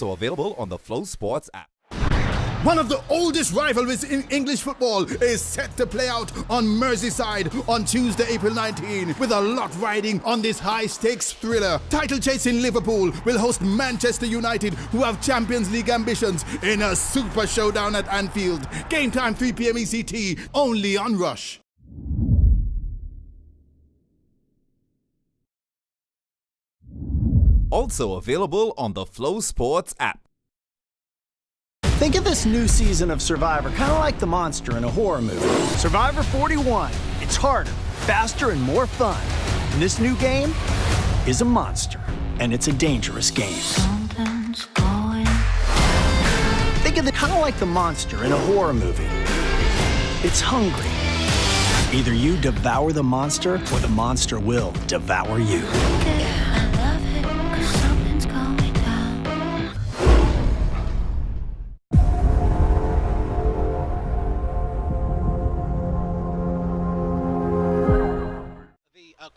Also available on the FlowSports app. One of the oldest rivalries in English football is set to play out on Merseyside on Tuesday, April 19, with a lot riding on this high-stakes thriller. Title-chasing Liverpool will host Manchester United, who have Champions League ambitions, in a super showdown at Anfield. Game time 3 p.m. ECT, only on Rush. Also available on the FlowSports app. Think of this new season of Survivor kind of like the monster in a horror movie. Survivor 41. It's harder, faster, and more fun. And this new game is a monster, and it's a dangerous game. Think of it kind of like the monster in a horror movie. It's hungry. Either you devour the monster, or the monster will devour you.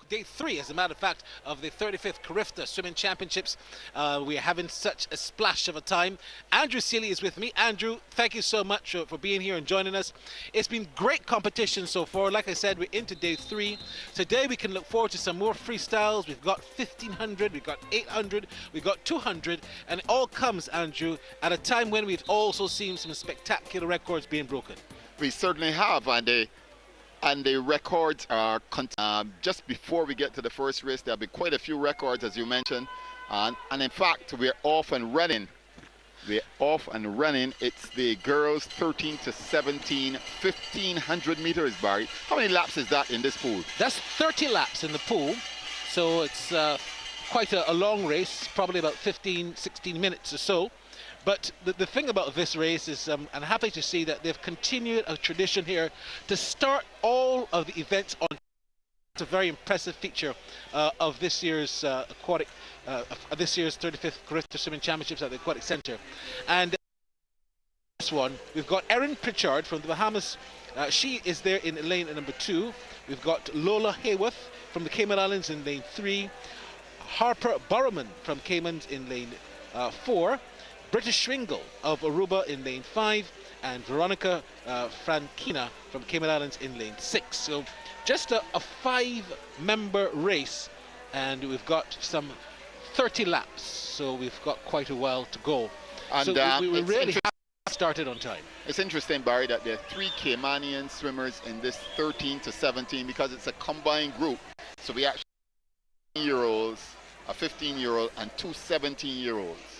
Day 3, as a matter of fact, of the 35th Carifta Swimming Championships. We are having such a splash of a time. Andrew Seeley is with me. Andrew, thank you so much for being here and joining us. It's been great competition so far. Like I said, we're into day 3. Today we can look forward to some more freestyles. We've got 1500, we've got 800, we've got 200, and it all comes, Andrew, at a time when we've also seen some spectacular records being broken. We certainly have, and the records are just before we get to the first race. There'll be quite a few records, as you mentioned, and in fact we're off and running. It's the girls 13 to 17 1500 meters, Barry. How many laps is that in this pool? That's 30 laps in the pool, so it's quite a long race, probably about 15-16 minutes or so. But the thing about this race is, I'm happy to see that they've continued a tradition here to start all of the events on. It's a very impressive feature of this year's this year's 35th Carifta Swimming Championships at the Aquatic Centre. And this one, we've got Erin Pritchard from the Bahamas. She is there in lane number 2. We've got Lola Hayworth from the Cayman Islands in lane 3. Harper Burrowman from Caymans in lane 4. British Schwingle of Aruba in lane 5, and Veronica Frankina from Cayman Islands in lane 6. So just a 5-member race, and we've got some 30 laps, so we've got quite a while to go. And so we really started on time. It's interesting, Barry, that there are 3 Caymanian swimmers in this 13 to 17 because it's a combined group. So we actually have 15-year-olds, a 15-year-old, and 2 17-year-olds.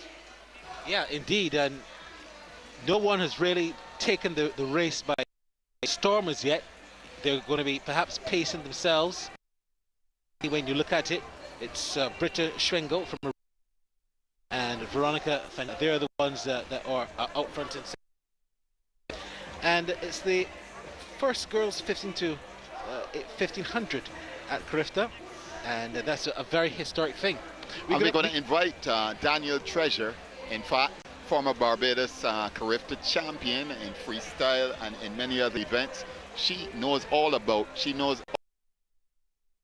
Yeah, indeed, and no one has really taken the race by storm as yet. They're going to be perhaps pacing themselves. When you look at it, it's Britta Schwengel from and Veronica. They're the ones that are out front and center. And it's the first girls 1500 at Carifta, and that's a very historic thing. We're going to invite Daniel Treasure. In fact, former Barbados Carifta champion in freestyle and in many other events. She knows all about,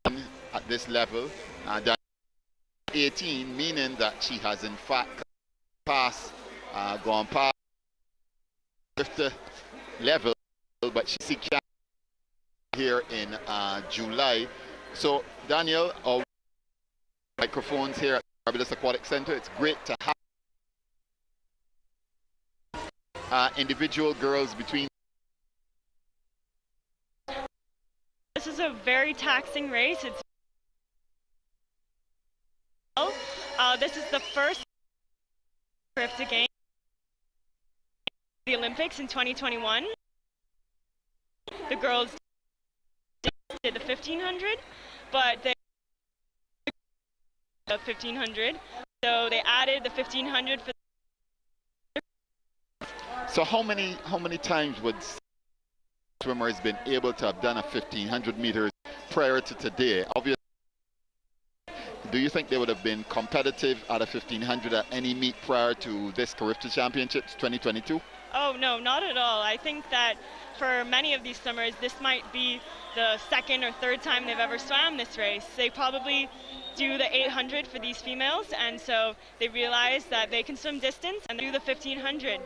at this level. 18, meaning that she has in fact gone past Carifta level, but she's here in July. So Daniel, our microphones here at Barbados Aquatic Centre. It's great to have individual girls between. This is a very taxing race. This is the first Carifta game, the Olympics in 2021. The girls did the 1500, but they the 1500, so they added the 1500 for. So how many times would swimmers been able to have done a 1500 meters prior to today? Obviously, do you think they would have been competitive at a 1500 at any meet prior to this Carifta Championships 2022? Oh no, not at all. I think that for many of these swimmers, this might be the second or third time they've ever swam this race. They probably do the 800 for these females, and so they realized that they can swim distance and do the 1500.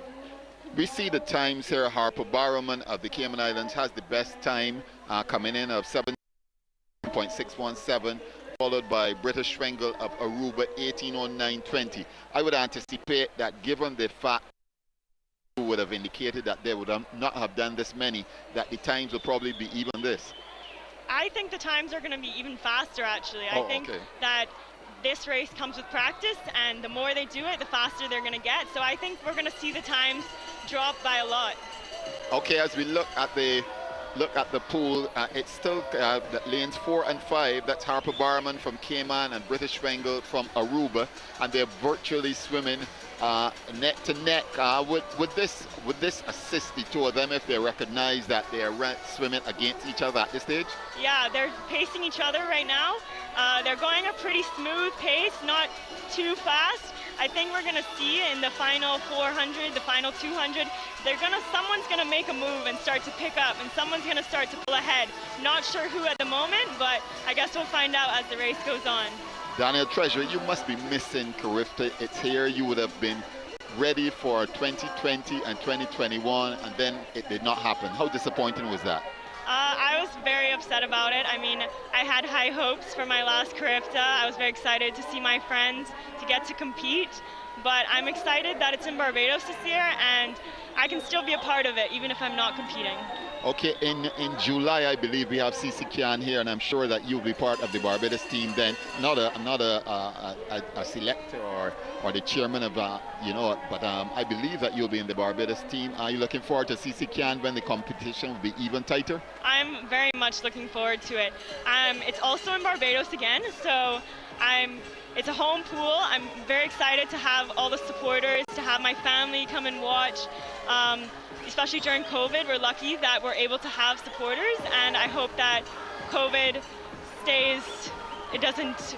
We see the times here. Harper Barrowman of the Cayman Islands has the best time, coming in of 7.617, followed by Britta Schwengel of Aruba 18:09:20. I would anticipate that, given the fact who would have indicated that they would not have done this many, that the times will probably be even this. I think the times are going to be even faster, actually. I think that this race comes with practice, and the more they do it, the faster they're going to get. So I think we're going to see the times drop by a lot. Okay, as we look at the pool, it's still lanes 4 and 5. That's Harper Barman from Cayman and Britta Schwengel from Aruba, and they're virtually swimming neck to neck. Would this assist the two of them if they recognize that they are swimming against each other at this stage? Yeah, they're pacing each other right now. They're going a pretty smooth pace, not too fast. I think we're going to see in the final 400, the final 200, someone's going to make a move and start to pick up, and someone's going to start to pull ahead. Not sure who at the moment, but I guess we'll find out as the race goes on. Daniel Treasure, you must be missing Carifta. It's here. You would have been ready for 2020 and 2021, and then it did not happen. How disappointing was that? I was very upset about it. I mean, I had high hopes for my last Carifta. I was very excited to see my friends, to get to compete. But I'm excited that it's in Barbados this year, and I can still be a part of it, even if I'm not competing. Okay, in July, I believe we have CC Kian here, and I'm sure that you'll be part of the Barbados team then. Not a selector or the chairman of, but I believe that you'll be in the Barbados team. Are you looking forward to CC Kian when the competition will be even tighter? I'm very much looking forward to it. It's also in Barbados again, so it's a home pool. I'm very excited to have all the supporters, to have my family come and watch. Especially during COVID, we're lucky that we're able to have supporters, and I hope that COVID it doesn't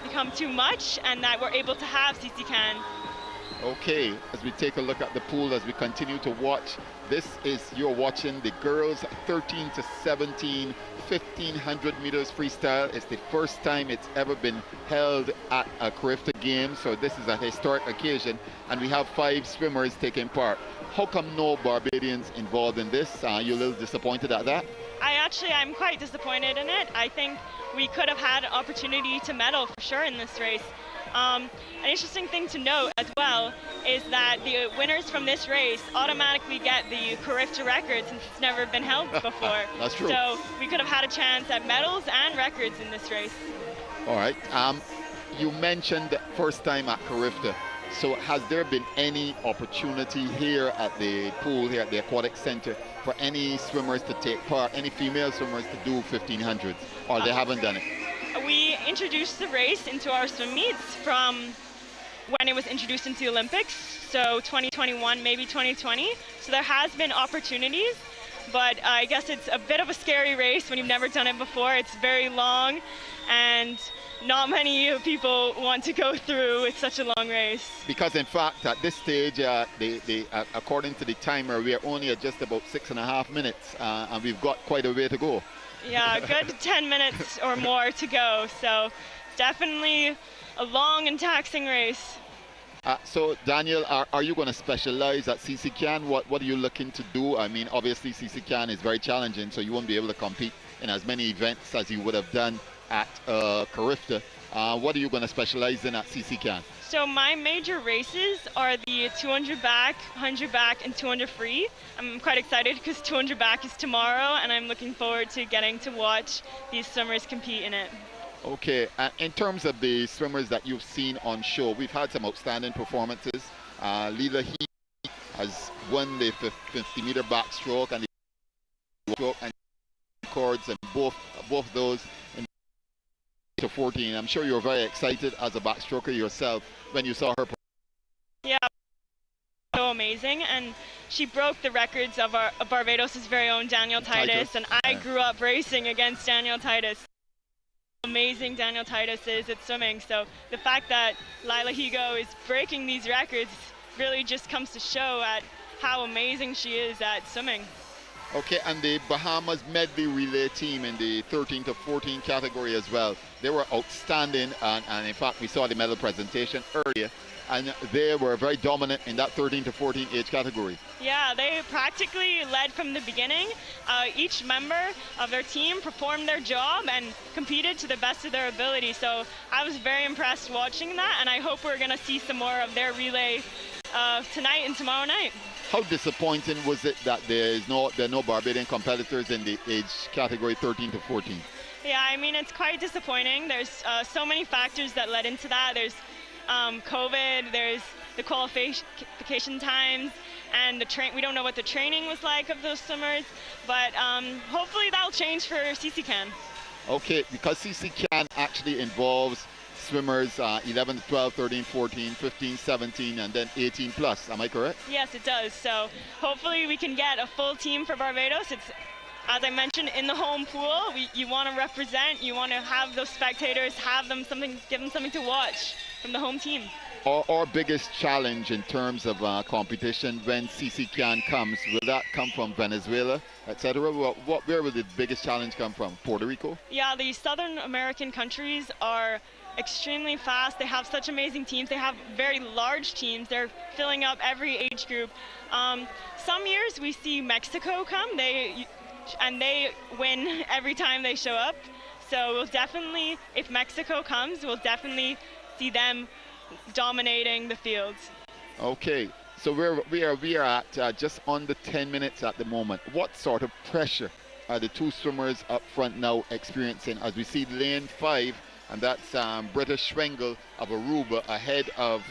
become too much, and that we're able to have CC Can. Okay, as we take a look at the pool, as we continue to watch, you're watching the girls 13 to 17 1500 meters freestyle. It's the first time it's ever been held at a Carifta game, so this is a historic occasion, and we have 5 swimmers taking part. How come no Barbadians involved in this? Are you a little disappointed at that? I'm quite disappointed in it. I think we could have had an opportunity to medal for sure in this race. An interesting thing to note as well is that the winners from this race automatically get the Carifta record, since it's never been held before. That's true. So we could have had a chance at medals and records in this race. All right. You mentioned first time at Carifta. So has there been any opportunity here at the pool, here at the Aquatics Center, for any swimmers to take part, any female swimmers to do 1500s, or they haven't done it? We introduced the race into our swim meets from when it was introduced into the Olympics, so 2021, maybe 2020. So there has been opportunities, but I guess it's a bit of a scary race when you've never done it before. It's very long, and not many people want to go through with such a long race. Because in fact, at this stage, according to the timer, we are only at just about 6.5 minutes, and we've got quite a way to go. Yeah, a good 10 minutes or more to go. So definitely a long and taxing race. So Daniel, are you going to specialize at CC Can? What are you looking to do? I mean, obviously CC Can is very challenging, so you won't be able to compete in as many events as you would have done at Carifta. What are you going to specialize in at CC Can? So my major races are the 200 back, 100 back, and 200 free. I'm quite excited because 200 back is tomorrow, and I'm looking forward to getting to watch these swimmers compete in it. Okay, in terms of the swimmers that you've seen on show, we've had some outstanding performances. Leela He has won the 50-meter backstroke and the stroke and records, and both those in to 14. I'm sure you're very excited as a backstroker yourself when you saw her. Yeah, so amazing, and she broke the records of Barbados' very own Daniel Titus, and I grew up racing against Daniel Titus. Amazing Daniel Titus is at swimming, so the fact that Lila Higo is breaking these records really just comes to show at how amazing she is at swimming. Okay, and the Bahamas medley relay team in the 13 to 14 category as well. They were outstanding, and in fact, we saw the medal presentation earlier, and they were very dominant in that 13 to 14 age category. Yeah, they practically led from the beginning. Each member of their team performed their job and competed to the best of their ability. So I was very impressed watching that, and I hope we're going to see some more of their relay tonight and tomorrow night. How disappointing was it that there are no Barbadian competitors in the age category 13 to 14? Yeah, I mean, it's quite disappointing. There's so many factors that led into that. There's COVID, there's the qualification times, and we don't know what the training was like of those swimmers, but hopefully that'll change for CCCAN. Okay, because CCCAN actually involves swimmers 11 to 12, 13, 14, 15, 17, and then 18 plus. Am I correct? Yes, it does. So hopefully we can get a full team for Barbados. It's, as I mentioned, in the home pool. You want to represent. You want to have those spectators, give them something to watch from the home team. Our biggest challenge in terms of competition when CCCAN comes, will that come from Venezuela, etc.? Where will the biggest challenge come from? Puerto Rico? Yeah, the Southern American countries are extremely fast. They have such amazing teams. They have very large teams. They're filling up every age group. Some years we see Mexico come, and they win every time they show up. So we'll definitely, if Mexico comes, we'll definitely see them dominating the fields. Okay, so we are at just under 10 minutes at the moment. What sort of pressure are the two swimmers up front now experiencing as we see lane 5, and that's Britta Schwengel of Aruba ahead of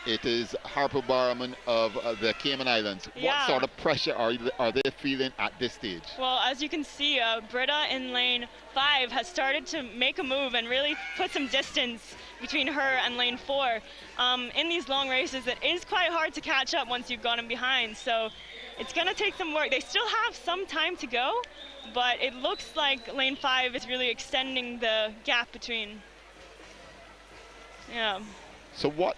it is Harper Barman of the Cayman Islands. Yeah. What sort of pressure are they feeling at this stage? Well, as you can see, Britta in lane 5 has started to make a move and really put some distance between her and lane 4. In these long races, it is quite hard to catch up once you've gotten behind, so it's going to take some work. They still have some time to go, but it looks like lane 5 is really extending the gap between. Yeah. So what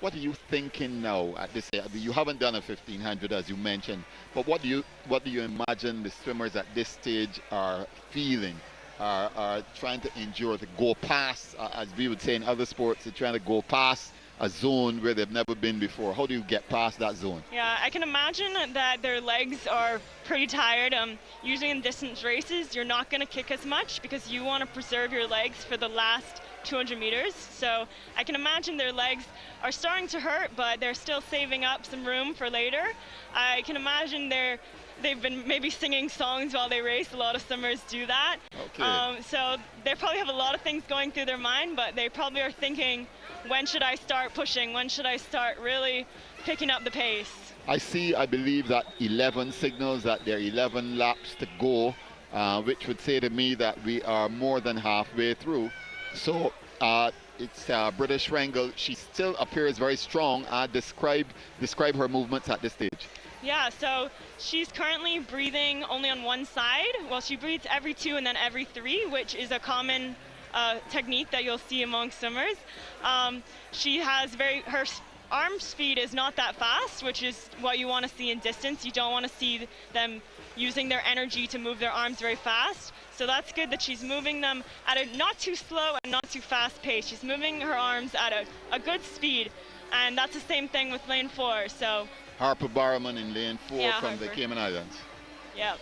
are you thinking now at this stage? You haven't done a 1500 as you mentioned, but what do you imagine the swimmers at this stage are feeling, are trying to endure, to go past, as we would say in other sports, they're trying to go past a zone where they've never been before? How do you get past that zone? Yeah, I can imagine that their legs are pretty tired. Usually in distance races, you're not going to kick as much because you want to preserve your legs for the last 200 meters. So I can imagine their legs are starting to hurt, but they're still saving up some room for later. I can imagine they've been maybe singing songs while they race. A lot of swimmers do that. Okay. So they probably have a lot of things going through their mind, but they probably are thinking, when should I start pushing? When should I start really picking up the pace? I believe that 11 signals that there are 11 laps to go, which would say to me that we are more than halfway through. So it's Britta Schwengel. She still appears very strong. Describe her movements at this stage. Yeah, so she's currently breathing only on one side. Well, she breathes every 2 and then every 3, which is a common technique that you'll see among swimmers. She has her arm speed is not that fast, which is what you want to see in distance. You don't want to see them using their energy to move their arms very fast. So that's good that she's moving them at a not too slow and not too fast pace. She's moving her arms at a good speed, and that's the same thing with lane 4. So Harper Barman in lane 4 from Harper. the Cayman Islands. Yeah.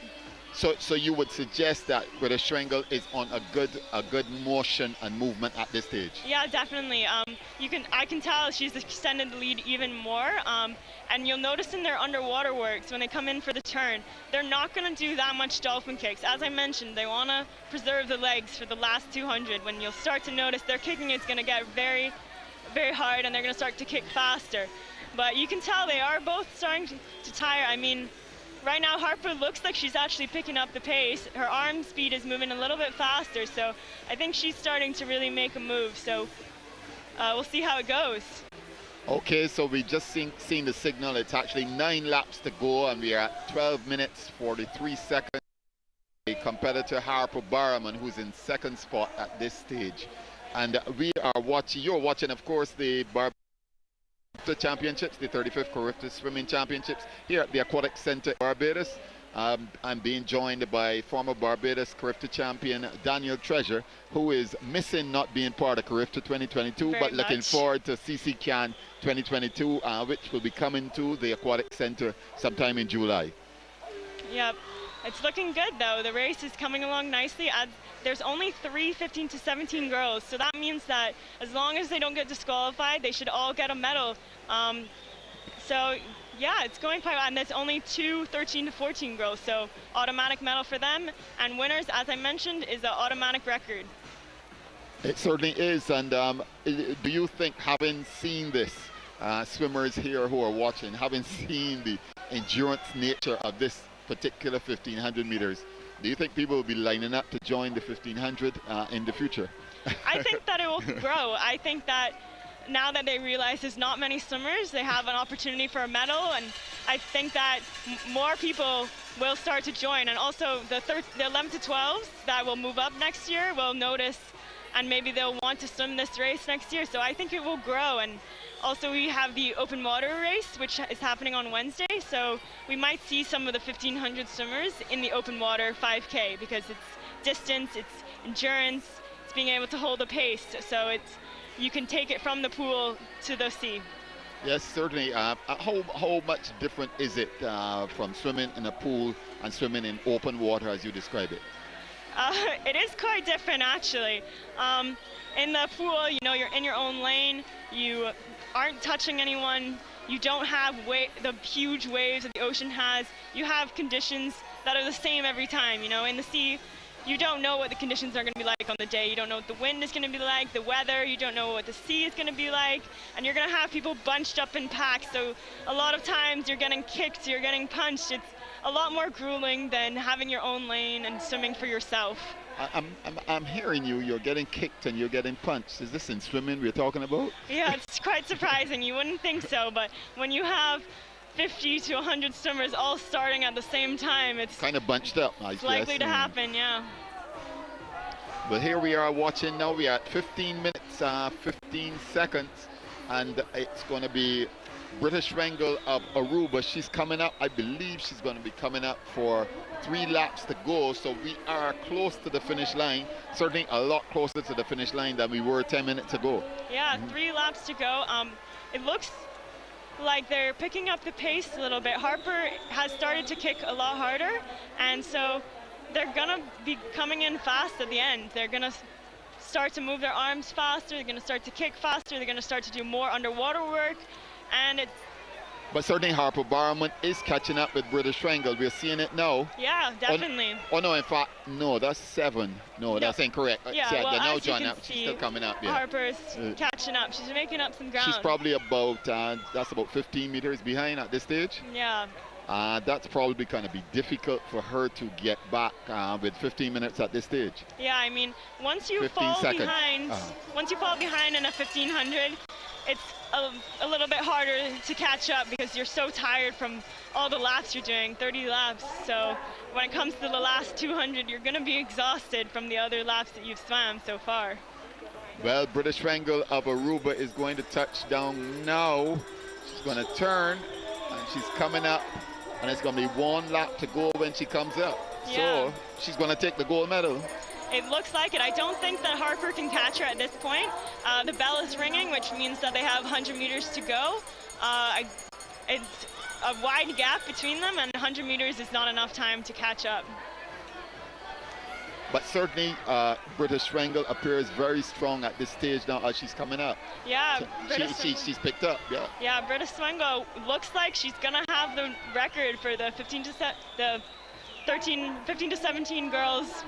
So you would suggest that Britta Schwengel is on a good motion and movement at this stage? Yeah, definitely. I can tell she's extended the lead even more. And you'll notice in their underwater works, when they come in for the turn, they're not going to do that much dolphin kicks. As I mentioned, they want to preserve the legs for the last 200. When you'll start to notice their kicking is going to get very, very hard, and they're going to start to kick faster. But you can tell they are both starting to tire. I mean, right now Harper looks like she's actually picking up the pace. Her arm speed is moving a little bit faster, so I think she's starting to really make a move. So we'll see how it goes. Okay, so we just seen the signal. It's actually 9 laps to go, and we are at 12 minutes 43 seconds. A competitor, Harper Barman, who's in 2nd spot at this stage. And you're watching, of course, the Championships, the 35th Carifta Swimming Championships here at the Aquatics Center in Barbados. I'm being joined by former Barbados Carifta champion Daniel Treasure, who is missing not being part of Carifta 2022, Very but looking much. forward to CC Can 2022, which will be coming to the Aquatics Center sometime in July. Yep. It's looking good, though. The race is coming along nicely. There's only 3 15 to 17 girls, so that means that as long as they don't get disqualified, they should all get a medal. So yeah, it's going quite well, and there's only 2 13 to 14 girls, so automatic medal for them. And winners, as I mentioned, is an automatic record. It certainly is. And do you think, having seen this, swimmers here who are watching, having seen the endurance nature of this particular 1500 meters, do you think people will be lining up to join the 1500 in the future? I think that it will grow. I think that now that they realize there's not many swimmers, they have an opportunity for a medal, and I think that more people will start to join. And also the 11 to 12s that will move up next year will notice, and maybe they'll want to swim this race next year. So I think it will grow. And also we have the open water race, which is happening on Wednesday, so we might see some of the 1500 swimmers in the open water 5K, because it's distance, it's endurance, it's being able to hold the pace, so you can take it from the pool to the sea. Yes, certainly. How much different is it from swimming in a pool and swimming in open water, as you describe it? It is quite different, actually. In the pool, you're in your own lane, you aren't touching anyone, you don't have the huge waves that the ocean has. You have conditions that are the same every time. In the sea, you don't know what the conditions are going to be like on the day. You don't know what the wind is going to be like, the weather, you don't know what the sea is going to be like, and you're going to have people bunched up in packs, so a lot of times you're getting kicked, you're getting punched. It's a lot more grueling than having your own lane and swimming for yourself. I'm hearing you're getting kicked and you're getting punched. Is this in swimming we're talking about? Yeah, it's quite surprising. You wouldn't think so, but when you have 50 to 100 swimmers all starting at the same time, it's kind of bunched up, I guess. Likely to happen, yeah. But here we are watching now. We are at 15 minutes, 15 seconds, and it's going to be British Wrangle of Aruba. She's coming up. I believe she's going to be coming up for 3 laps to go, so we are close to the finish line, certainly a lot closer to the finish line than we were 10 minutes ago. Yeah, 3 laps to go. It looks like they're picking up the pace a little bit. Harper has started to kick a lot harder, and so they're gonna be coming in fast at the end. They're gonna start to move their arms faster, they're gonna start to kick faster, they're gonna start to do more underwater work, and it's... But certainly Harper Barman is catching up with British Wrangle. We're seeing it now. Yeah, definitely. Oh no, in fact, no, that's 7. No, that's incorrect. Yeah, well, now as you can she's see, still coming up. Yeah. Harper's catching up. She's making up some ground. She's probably about, that's about 15 meters behind at this stage. Yeah. That's probably going to be difficult for her to get back with 15 minutes at this stage. Yeah, I mean, once you fall behind in a 1500, it's a little bit harder to catch up because you're so tired from all the laps you're doing, 30 laps. So when it comes to the last 200, you're going to be exhausted from the other laps that you've swam so far. Well, British Wrangle of Aruba is going to touch down now. She's going to turn, and she's coming up, and it's going to be 1 lap to go when she comes up. Yeah. So she's going to take the gold medal. It looks like it. I don't think that Harper can catch her at this point. The bell is ringing, which means that they have 100 meters to go. It's a wide gap between them, and 100 meters is not enough time to catch up. But certainly, British Wrangle appears very strong at this stage now as she's coming up. Yeah, she's picked up. Yeah. Yeah, British Wrangle looks like she's gonna have the record for the 15 to 17 girls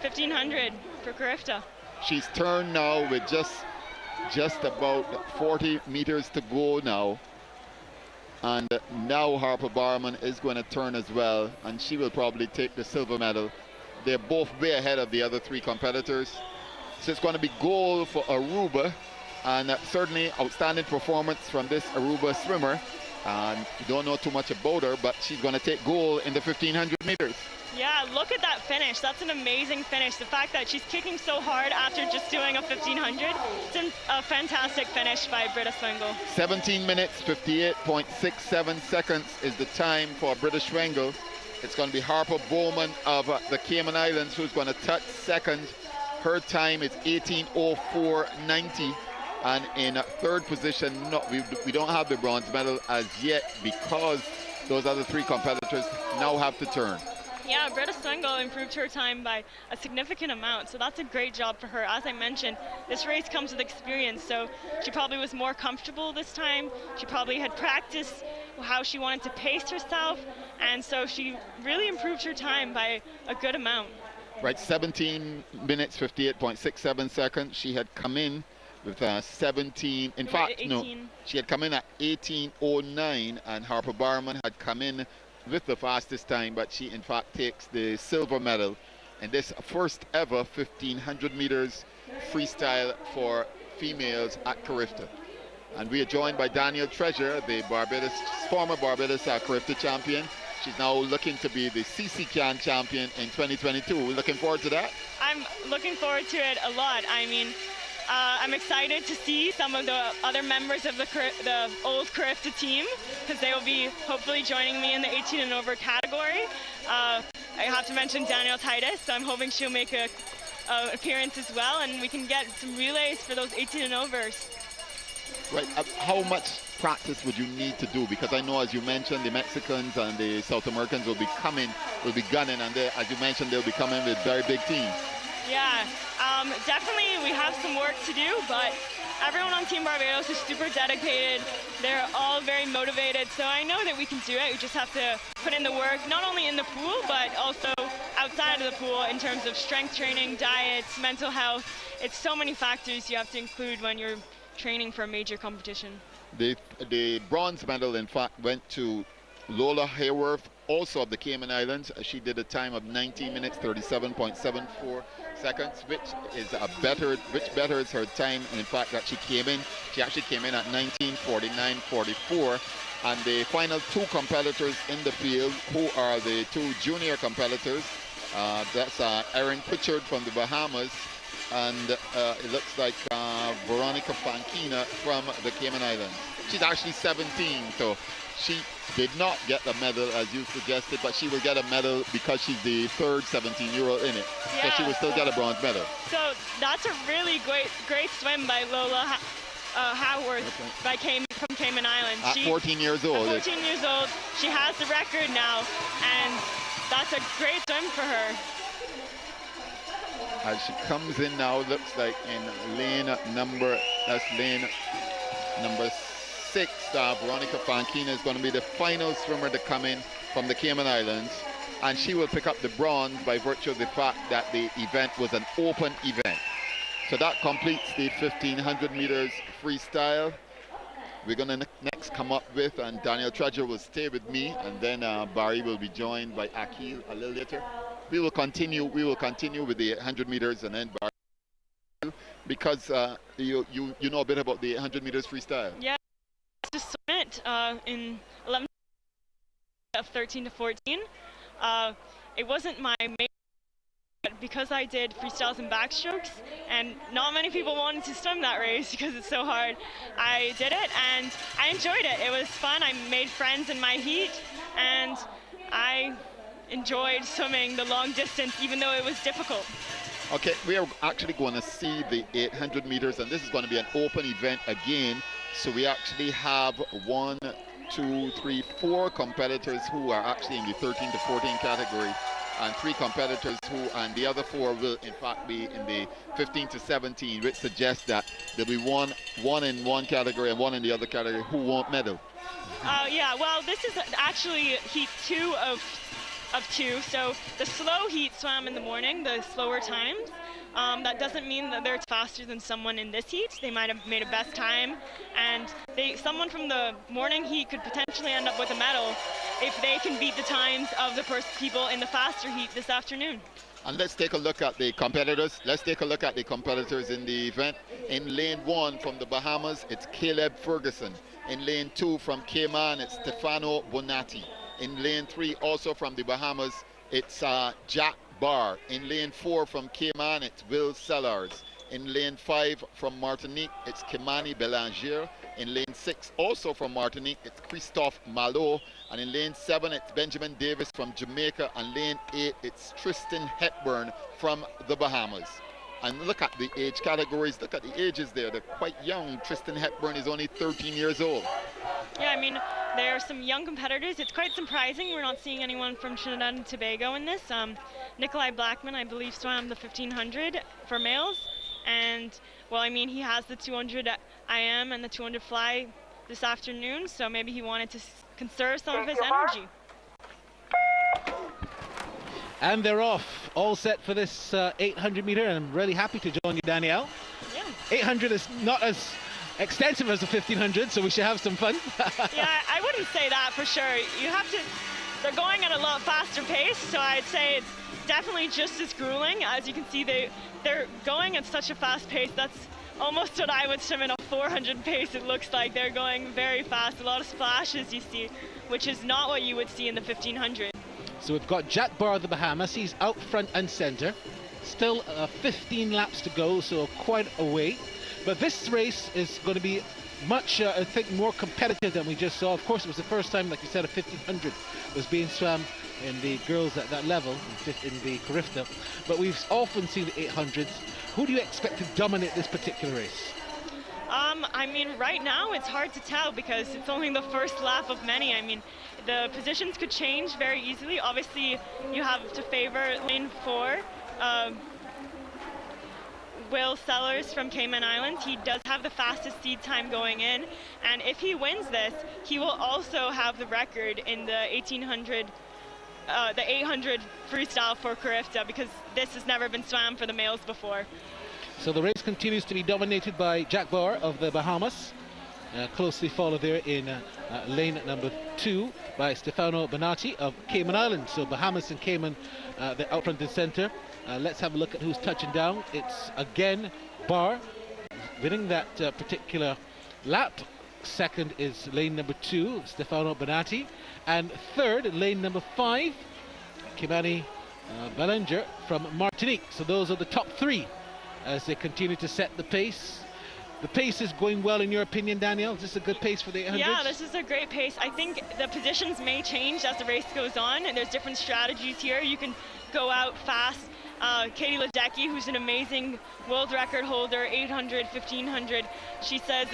1500 for Carifta. She's turned now with just about 40 meters to go now. And now Harper Barman is going to turn as well, and she will probably take the silver medal. They're both way ahead of the other 3 competitors. So it's going to be gold for Aruba, and certainly outstanding performance from this Aruba swimmer. And we don't know too much about her, but she's going to take gold in the 1500 meters. Yeah, look at that finish. That's an amazing finish. The fact that she's kicking so hard after just doing a 1500, it's a fantastic finish by British Wrangle. 17 minutes, 58.67 seconds is the time for British Wrangle. It's going to be Harper Bowman of the Cayman Islands who's going to touch second. Her time is 18:04.90. And in third position, we don't have the bronze medal as yet because those other three competitors now have to turn. Yeah, Britta Swingle improved her time by a significant amount, so that's a great job for her. As I mentioned, this race comes with experience, so she probably was more comfortable this time. She probably had practiced how she wanted to pace herself, and so she really improved her time by a good amount. Right, 17 minutes, 58.67 seconds. She had come in with 17, in fact, 18. no, she had come in at 18:09, and Harper Barman had come in with the fastest time, but she in fact takes the silver medal in this first ever 1500 meters freestyle for females at Carifta. And we are joined by Danielle Treasure, the former Barbados Carifta champion. She's now looking to be the CC-CAN champion in 2022. We're looking forward to that. I'm looking forward to it a lot. I mean, I'm excited to see some of the other members of the old Carifta team, because they will be hopefully joining me in the 18 and over category. I have to mention Danielle Titus, so I'm hoping she'll make an appearance as well, and we can get some relays for those 18 and overs. Right. How much practice would you need to do? Because I know, as you mentioned, the Mexicans and the South Americans will be gunning, and as you mentioned, they'll be coming with very big teams. Yeah, definitely we have some work to do, but everyone on Team Barbados is super dedicated. They're all very motivated, so I know that we can do it. We just have to put in the work, not only in the pool, but also outside of the pool in terms of strength training, diets, mental health. It's so many factors you have to include when you're training for a major competition. The bronze medal, in fact, went to Lola Hayworth, also of the Cayman Islands. She did a time of 19 minutes, 37.74 seconds, which betters her time. And in fact, that she actually came in at 19:49.44. And the final two competitors in the field, who are the two junior competitors, that's Erin Pritchard from the Bahamas, and it looks like Veronica Fankina from the Cayman Islands. She's actually 17, so she did not get the medal as you suggested, but she will get a medal because she's the third 17-year-old in it. Yeah. So she will still get a bronze medal. So that's a really great swim by Lola Haworth from Cayman Islands. At 14 years old. At 14 years old. She has the record now, and that's a great swim for her. As she comes in now, looks like in lane number 6, Veronica Fankina is going to be the final swimmer to come in from the Cayman Islands, and she will pick up the bronze by virtue of the fact that the event was an open event. So that completes the 1500 meters freestyle. We're going to next come up with, and Danielle Treasure will stay with me, and then Barry will be joined by Akil a little later. We will continue with the 100 meters, and then Barry, because you know a bit about the 100 meters freestyle. Yeah, just swim it in 11 of 13 to 14. It wasn't my main, but because I did freestyles and backstrokes, and not many people wanted to swim that race because it's so hard, I did it and I enjoyed it. It was fun. I made friends in my heat, and I enjoyed swimming the long distance, even though it was difficult. Okay, we are actually going to see the 800 meters, and this is going to be an open event again. So we actually have 1, 2, 3, 4 competitors who are actually in the 13 to 14 category, and 3 competitors and the other 4 will in fact be in the 15 to 17, which suggests that there'll be one in one category and 1 in the other category who won't medal. Yeah, well, this is actually heat 2 of 2, so the slow heat swam in the morning, the slower times. That doesn't mean that they're faster than someone in this heat. They might have made a best time, and someone from the morning heat could potentially end up with a medal if they can beat the times of the people in the faster heat this afternoon. And let's take a look at the competitors. Let's take a look at the competitors in the event. In lane 1 from the Bahamas, it's Caleb Ferguson. In lane 2 from Cayman, it's Stefano Bonatti. In lane 3, also from the Bahamas, it's Jack Barr. In lane 4 from Cayman, it's Will Sellars. In lane 5 from Martinique, it's Kimani Belanger. In lane 6, also from Martinique, it's Christophe Malo. And in lane 7, it's Benjamin Davis from Jamaica. And lane 8, it's Tristan Hepburn from the Bahamas. And look at the age categories. Look at the ages there. They're quite young. Tristan Hepburn is only 13 years old. Yeah, I mean, there are some young competitors. It's quite surprising we're not seeing anyone from Trinidad and Tobago in this. Nikolai Blackman, I believe, swam the 1500 for males. And, well, I mean, he has the 200 IM and the 200 fly this afternoon, so maybe he wanted to conserve some of his energy. And they're off, all set for this 800 meter, and I'm really happy to join you, Danielle. Yeah. 800 is not as extensive as the 1500, so we should have some fun. Yeah, I wouldn't say that for sure. You have to, they're going at a lot faster pace, so I'd say it's definitely just as grueling. As you can see, they're going at such a fast pace. That's almost what I would swim in a 400 pace. It looks like they're going very fast. A lot of splashes you see, which is not what you would see in the 1500. So we've got Jack Barr of the Bahamas. He's out front and center. Still 15 laps to go, so quite a way. But this race is going to be much, I think, more competitive than we just saw. Of course, it was the first time, like you said, a 1500 was being swam in the girls at that level, in the Carifta. But we've often seen the 800s. Who do you expect to dominate this particular race? I mean, right now it's hard to tell because it's only the first lap of many. I mean, the positions could change very easily. Obviously, you have to favor lane 4. Will Sellers from Cayman Islands. He does have the fastest seed time going in, and if he wins this, he will also have the record in the 1800, the 800 freestyle for Carifta, because this has never been swam for the males before. So the race continues to be dominated by Jack Barr of the Bahamas, closely followed there in lane number 2 by Stefano Bonatti of Cayman Islands. So Bahamas and Cayman, they're out front and center. Let's have a look at who's touching down. It's again Barr winning that particular lap. Second is lane number 2, Stefano Bonatti. And third, lane number 5, Kimani Belanger from Martinique. So those are the top 3 as they continue to set the pace. The pace is going well, in your opinion, Danielle? Is this a good pace for the 800s? Yeah, this is a great pace. I think the positions may change as the race goes on, and there's different strategies here. You can go out fast. Katie Ledecky, who's an amazing world record holder, 800, 1500, she says,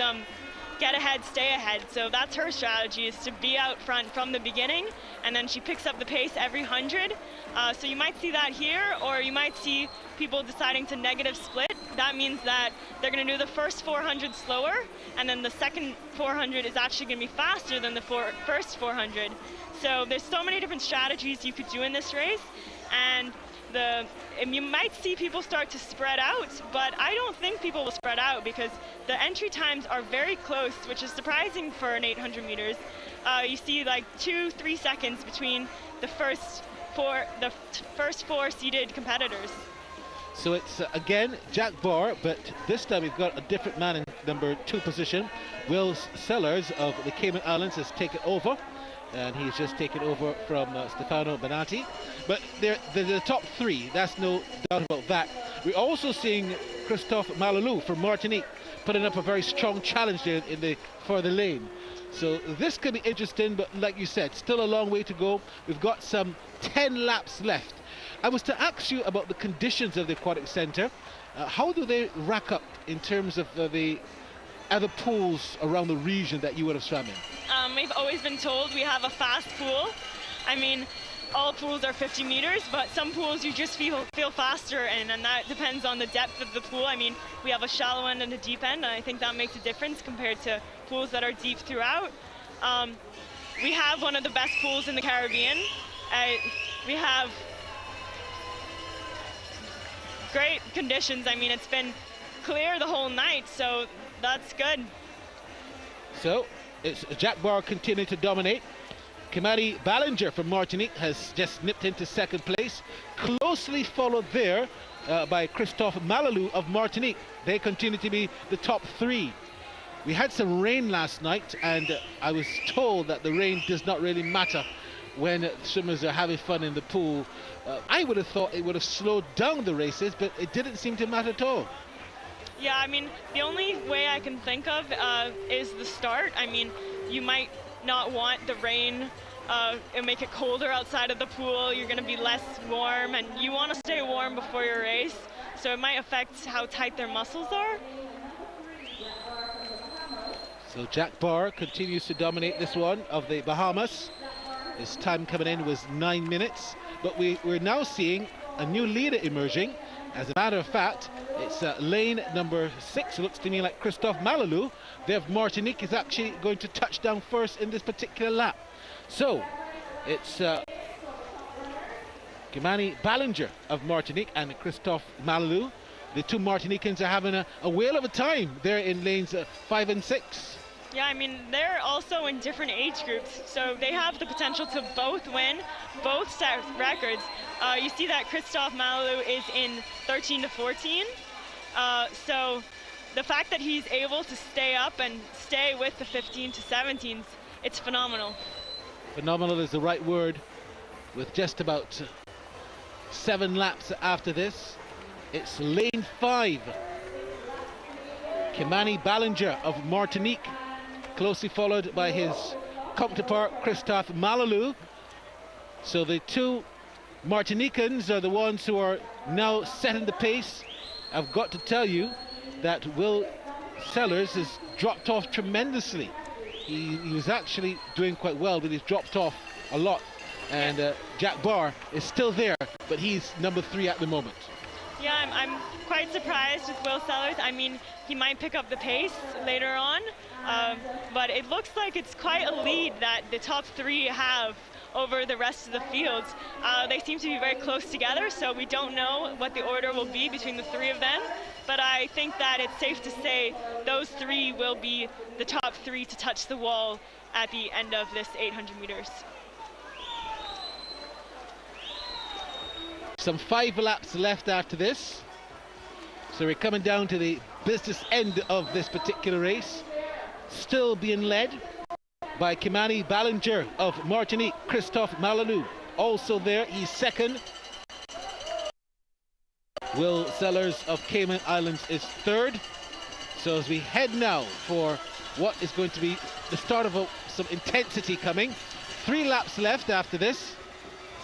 get ahead, stay ahead. So that's her strategy, is to be out front from the beginning, and then she picks up the pace every 100. So you might see that here, or you might see people deciding to negative split. That means that they're going to do the first 400 slower, and then the second 400 is actually going to be faster than the first 400. So there's so many different strategies you could do in this race, and you might see people start to spread out, but I don't think people will spread out because the entry times are very close, which is surprising for an 800 meters. You see like 2-3 seconds between the first four seeded competitors. So it's again Jack Barr, but this time we've got a different man in number 2 position. Will Sellers of the Cayman Islands has taken over, and he's just taken over from Stefano Bonatti. But they're the top 3, that's no doubt about that. We're also seeing Christophe Malalou from Martinique putting up a very strong challenge there for the lane. So this could be interesting, but like you said, still a long way to go. We've got some 10 laps left. I was to ask you about the conditions of the Aquatic Centre. How do they rack up in terms of the other pools around the region that you would have swam in? We've always been told we have a fast pool. I mean, all pools are 50 meters, but some pools you just feel faster in, and that depends on the depth of the pool. I mean, we have a shallow end and a deep end, and I think that makes a difference compared to pools that are deep throughout. We have one of the best pools in the Caribbean. We have great conditions. I mean, it's been clear the whole night, so that's good. So it's Jack Barr continuing to dominate. Kimani Ballinger from Martinique has just nipped into second place, closely followed there by Christophe Malalou of Martinique. They continue to be the top 3. We had some rain last night, and I was told that the rain does not really matter when swimmers are having fun in the pool. I would have thought it would have slowed down the races, but it didn't seem to matter at all. Yeah, I mean, the only way I can think of is the start. I mean, you might not want the rain and make it colder outside of the pool. You're going to be less warm, and you want to stay warm before your race, so it might affect how tight their muscles are. So Jack Barr continues to dominate this one of the Bahamas. His time coming in was 9 minutes, but we're now seeing a new leader emerging. As a matter of fact, it's lane number 6. It looks to me like Christophe Malalou. There, Martinique is actually going to touch down first in this particular lap. So it's Kimani Ballinger of Martinique and Christophe Malalou. The two Martinicans are having a whale of a time there in lanes 5 and 6. Yeah, I mean, they're also in different age groups, so they have the potential to both win, both set records. You see that Christophe Malalou is in 13 to 14. So the fact that he's able to stay up and stay with the 15 to 17s, it's phenomenal. Phenomenal is the right word. With just about 7 laps after this, it's lane 5. Kimani Ballinger of Martinique, closely followed by his counterpart Christophe Malalou. So the two Martinicans are the ones who are now setting the pace. I've got to tell you that Will Sellers has dropped off tremendously. He was actually doing quite well, but he's dropped off a lot. And Jack Barr is still there, but he's number 3 at the moment. Yeah, I'm quite surprised with Will Sellers. I mean, he might pick up the pace later on, but it looks like it's quite a lead that the top 3 have over the rest of the fields. They seem to be very close together, so we don't know what the order will be between the 3 of them, but I think that it's safe to say those 3 will be the top 3 to touch the wall at the end of this 800 meters. Some 5 laps left after this, so we're coming down to the business end of this particular race. Still being led by Kimani Ballinger of Martinique. Christophe Malalou also there, he's second. Will Sellers of Cayman Islands is third. So as we head now for what is going to be the start of some intensity coming. 3 laps left after this,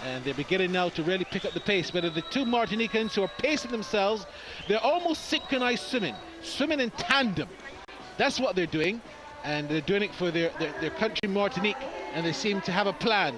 and they're beginning now to really pick up the pace. But the two Martinicans who are pacing themselves, they're almost synchronized swimming in tandem. That's what they're doing, and they're doing it for their country, Martinique, and they seem to have a plan.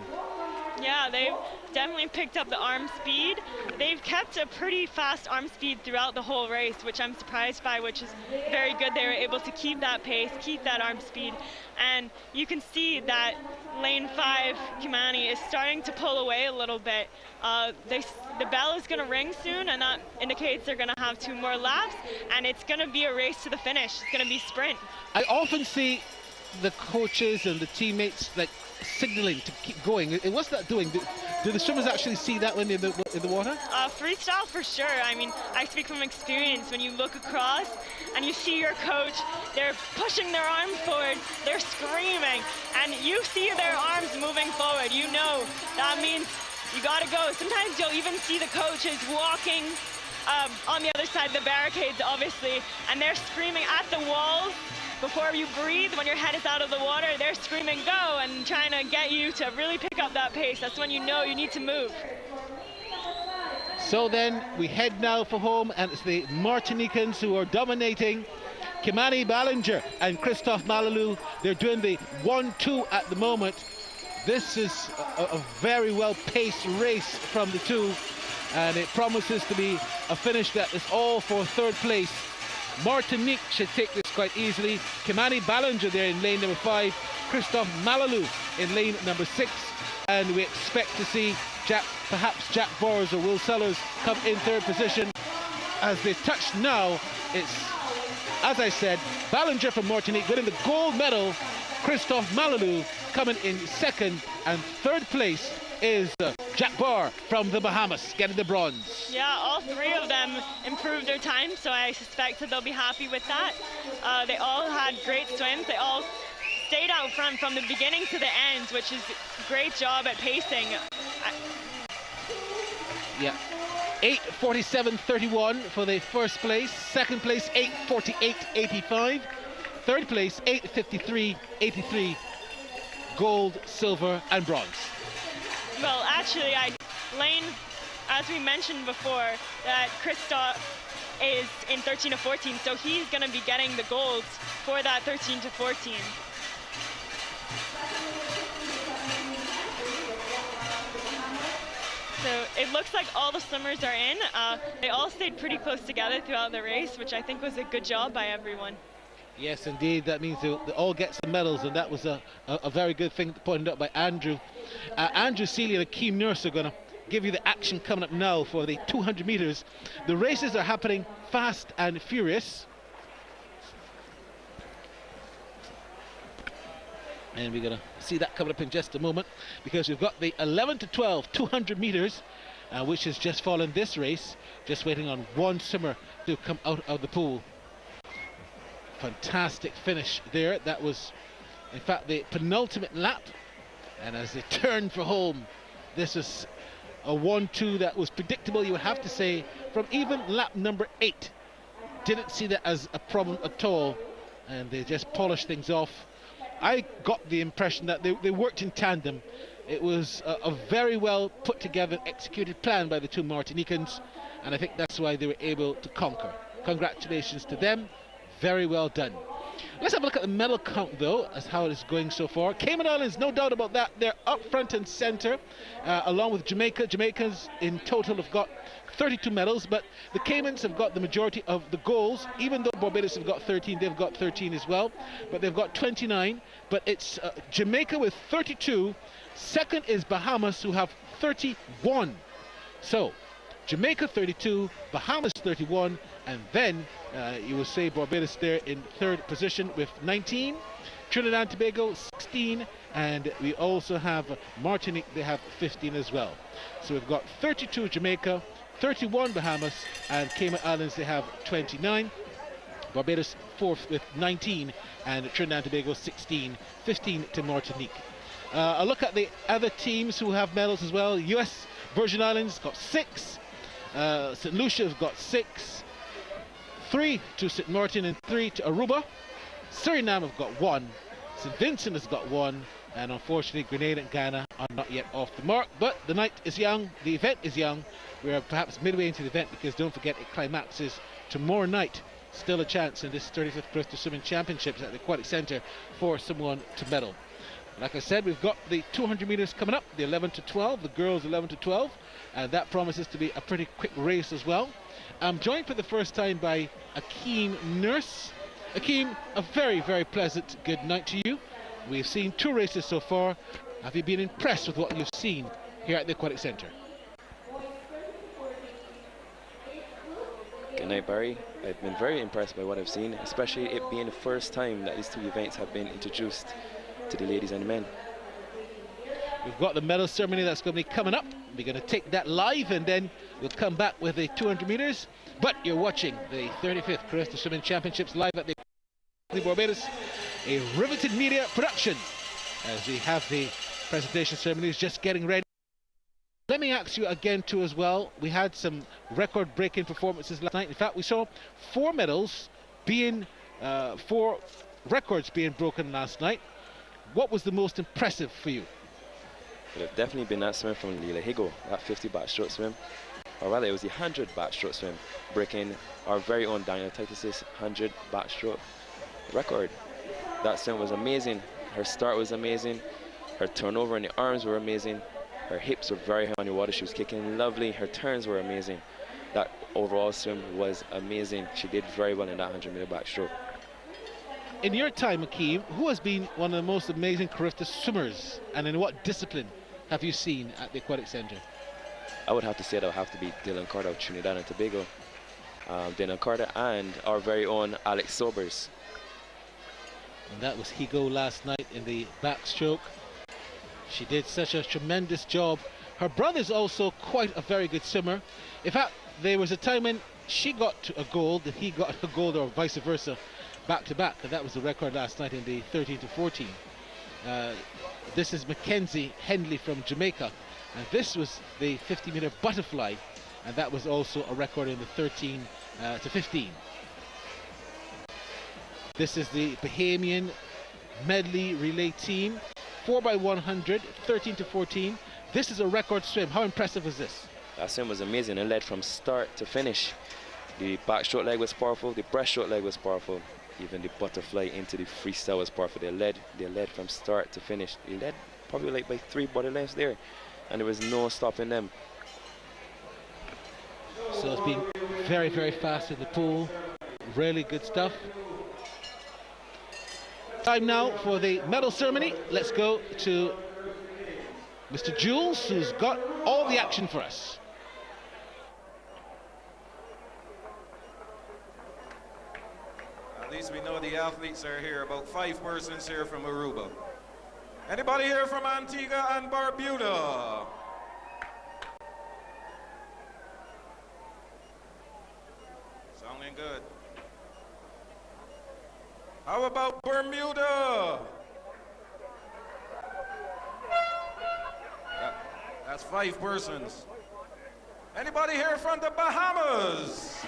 Yeah, they've definitely picked up the arm speed. They've kept a pretty fast arm speed throughout the whole race, which I'm surprised by, which is very good. They were able to keep that pace, keep that arm speed, and you can see that lane 5, Kimani, is starting to pull away a little bit. The bell is going to ring soon, and that indicates they're going to have 2 more laps, and it's going to be a race to the finish. It's going to be sprint. I often see the coaches and the teammates like signaling to keep going. What's that doing? Do the swimmers actually see that when they're in the water? Freestyle for sure. I mean, I speak from experience. When you look across and you see your coach, they're pushing their arms forward, they're screaming, and you see their arms moving forward. You know that means you gotta go. Sometimes you'll even see the coaches walking on the other side of the barricades, obviously, and they're screaming at the walls. Before you breathe, when your head is out of the water, they're screaming go and trying to get you to really pick up that pace. That's when you know you need to move. So then we head now for home, and it's the Martinicans who are dominating. Kimani Ballinger and Christophe Malalou, they're doing the 1-2 at the moment. This is a very well-paced race from the two, and it promises to be a finish that is all for 3rd place. Martinique should take this quite easily. Kimani Ballinger there in lane number 5, Christophe Malalou in lane number 6, and we expect to see perhaps Jack Bors or Will Sellers come in 3rd position. As they touch now, it's, as I said, Ballinger from Martinique winning the gold medal, Christophe Malalou coming in 2nd, and 3rd place is Jack Barr from the Bahamas getting the bronze. Yeah, all 3 of them improved their time, so I suspect that they'll be happy with that. They all had great swims. They all stayed out front from the beginning to the end, which is a great job at pacing. Yeah, 8:47.31 for the first place. Second place, 8:48.85. Third place, 8:53.83. Gold, silver, and bronze. Well, actually, Lane, as we mentioned before, that Christoph is in 13 to 14, so he's going to be getting the golds for that 13 to 14. So it looks like all the swimmers are in. They all stayed pretty close together throughout the race, which I think was a good job by everyone. Yes, indeed. That means they all get some medals, and that was a very good thing pointed out by Andrew. Andrew Seeley and Akeem Nurse are going to give you the action coming up now for the 200 meters. The races are happening fast and furious. And we're going to see that coming up in just a moment, because we've got the 11 to 12 200 meters, which has just fallen this race, just waiting on one swimmer to come out of the pool. Fantastic finish there. That was, in fact, the penultimate lap. And as they turned for home, this is a 1-2 that was predictable, you would have to say, from even lap number 8. Didn't see that as a problem at all, and they just polished things off. I got the impression that they worked in tandem. It was a very well put together, executed plan by the two Martinicans, and I think that's why they were able to conquer. Congratulations to them. Very well done. Let's have a look at the medal count, though, as how it is going so far. Cayman Islands, no doubt about that. They're up front and center, along with Jamaica. Jamaicans in total have got 32 medals, but the Caymans have got the majority of the golds. Even though Barbados have got 13, they've got 13 as well, but they've got 29. But it's Jamaica with 32. Second is Bahamas, who have 31. So Jamaica 32, Bahamas 31, and then you will say Barbados there in third position with 19, Trinidad and Tobago 16, and we also have Martinique, they have 15 as well. So we've got 32 Jamaica, 31 Bahamas, and Cayman Islands, they have 29. Barbados fourth with 19, and Trinidad and Tobago 16, 15 to Martinique. A look at the other teams who have medals as well. US Virgin Islands got 6, St. Lucia has got 6, 3 to St. Martin and 3 to Aruba. Suriname have got 1, St. Vincent has got 1, and unfortunately Grenada and Ghana are not yet off the mark. But the night is young, the event is young. We are perhaps midway into the event, because don't forget it climaxes tomorrow night. Still a chance in this 35th Carifta Swimming Championships at the Aquatic Centre for someone to medal. Like I said, we've got the 200 meters coming up, the 11 to 12, the girls 11 to 12, and that promises to be a pretty quick race as well. I'm joined for the first time by Akeem Nurse. Akeem, a very, very pleasant good night to you. We've seen 2 races so far. Have you been impressed with what you've seen here at the Aquatic Centre? Good night, Barry. I've been very impressed by what I've seen, especially it being the first time that these 2 events have been introduced to the ladies and the men. We've got the medal ceremony that's going to be coming up. We're going to take that live, and then we'll come back with the 200 meters. But you're watching the 35th Carifta Swimming Championships live at the Barbados, a riveted media production, as we have the presentation ceremonies just getting ready. Let me ask you again too as well, we had some record-breaking performances last night. In fact, we saw 4 medals being, 4 records being broken last night. What was the most impressive for you? It would have definitely been that swim from Leila Higo, that 50 backstroke swim, or rather it was the 100 backstroke swim, breaking our very own Daniel Titus's 100 backstroke record. That swim was amazing. Her start was amazing. Her turnover in the arms were amazing. Her hips were very high on the water. She was kicking lovely. Her turns were amazing. That overall swim was amazing. She did very well in that 100-meter backstroke. In your time, Akeem, who has been one of the most amazing Carifta swimmers, and in what discipline have you seen at the Aquatic Centre? I would have to say that would have to be Dylan Carter of Trinidad and Tobago. Dylan Carter and our very own Alex Sobers. And that was Higo last night in the backstroke. She did such a tremendous job. Her brother's also quite a very good swimmer. In fact, there was a time when she got a gold, and he got a gold, or vice versa, back to back, and that was the record last night in the 13 to 14. This is Mackenzie Henley from Jamaica, and this was the 50-meter butterfly, and that was also a record in the 13 to 15. This is the Bahamian medley relay team, 4x100, 13 to 14. This is a record swim. How impressive is this? That swim was amazing. It led from start to finish. The backstroke leg was powerful, the breaststroke leg was powerful, even the butterfly into the freestyle was powerful. They led from start to finish. They led probably like by 3 body lengths there, and there was no stopping them. So it's been very, very fast in the pool. Really good stuff. Time now for the medal ceremony. Let's go to Mr. Jules, who's got all the action for us. At least we know the athletes are here. About 5 persons here from Aruba. Anybody here from Antigua and Barbuda? Sounding good. How about Bermuda? That's 5 persons. Anybody here from the Bahamas?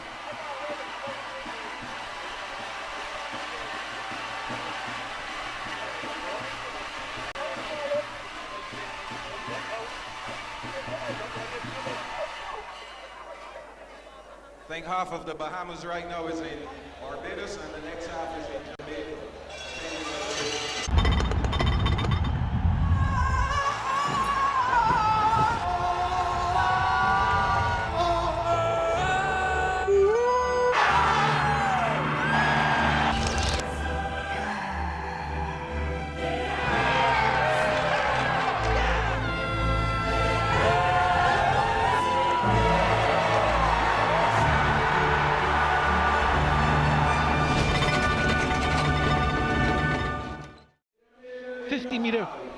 I think half of the Bahamas right now is in Barbados and the next half is in Jamaica.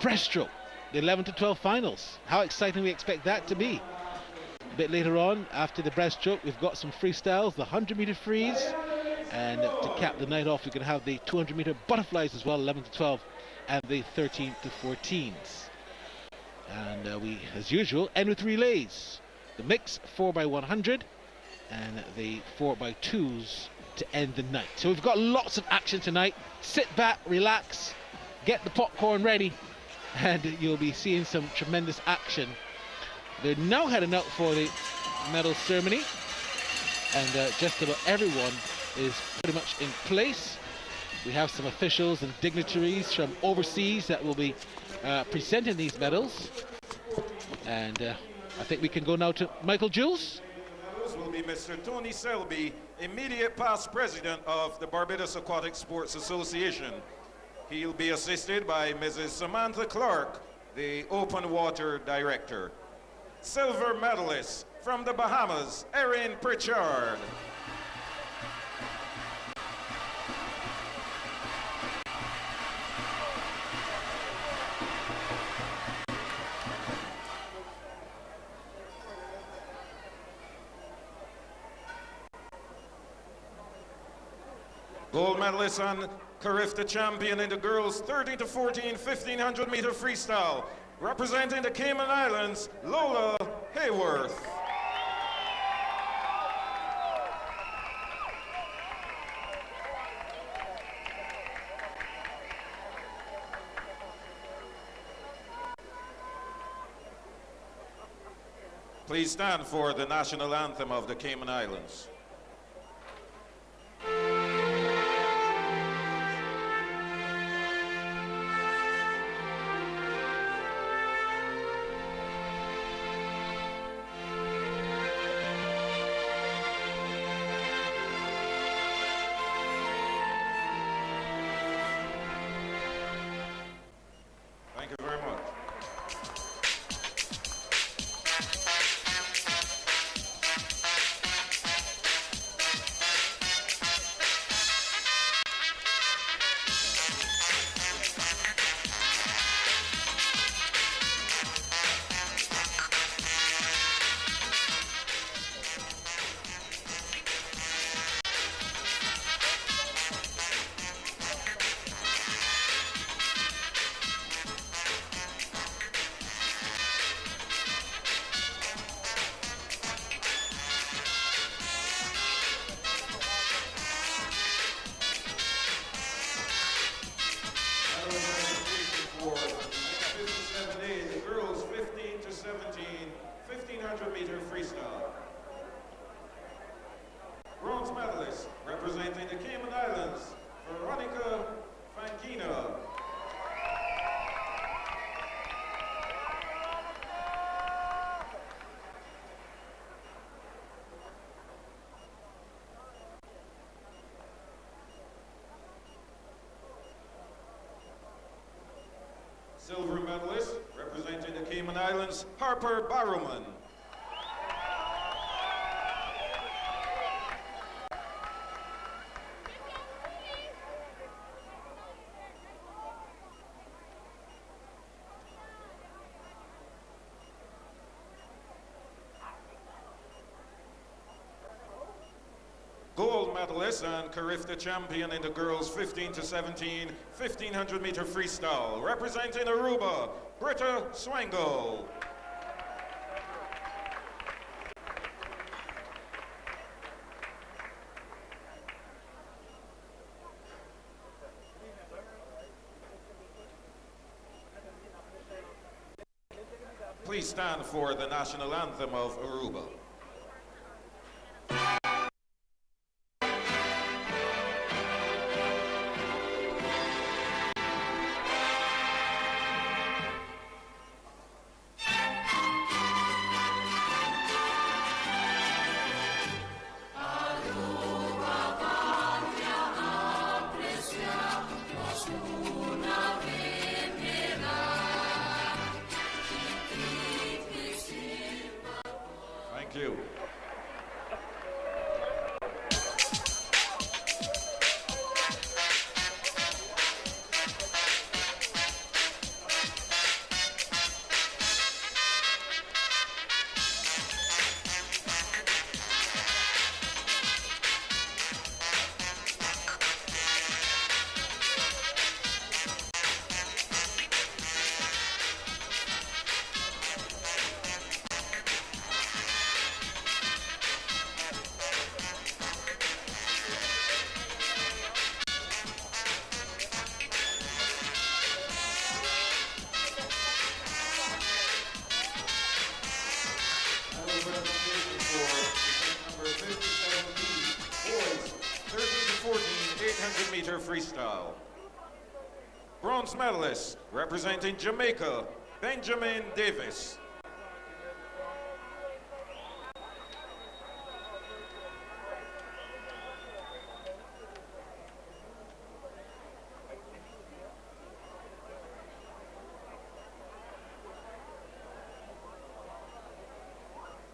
Breaststroke, the 11 to 12 finals. How exciting we expect that to be. A bit later on, after the breaststroke, we've got some freestyles, the 100-meter freeze, and to cap the night off, we can have the 200-meter butterflies as well, 11 to 12, and the 13 to 14s. And we, as usual, end with relays. The mix 4x100 and the 4x2s to end the night. So we've got lots of action tonight. Sit back, relax, get the popcorn ready, and you'll be seeing some tremendous action. They're now heading out for the medal ceremony, and just about everyone is pretty much in place. We have some officials and dignitaries from overseas that will be presenting these medals, and I think we can go now to Michael Jules. This will be Mr. Tony Selby, immediate past president of the Barbados Aquatic Sports Association. He'll be assisted by Mrs. Samantha Clark, the open water director. Silver medalist from the Bahamas, Erin Pritchard. Gold medalist on Carifta champion in the girls 13 to 14 1500 meter freestyle, representing the Cayman Islands, Lola Hayworth. Please stand for the national anthem of the Cayman Islands. Thank you very much. 1500-meter freestyle. Bronze medalist representing the Cayman Islands, Veronica Fankina. Silver medalist representing the Cayman Islands, Harper Barrowman. Gold medalist and Carifta champion in the girls 15 to 17, 1500-meter freestyle, representing Aruba, Britta Swangle. Please stand for the national anthem of Aruba. Thank you. Boys, 800-meter freestyle. Bronze medalist representing Jamaica, Benjamin Davis.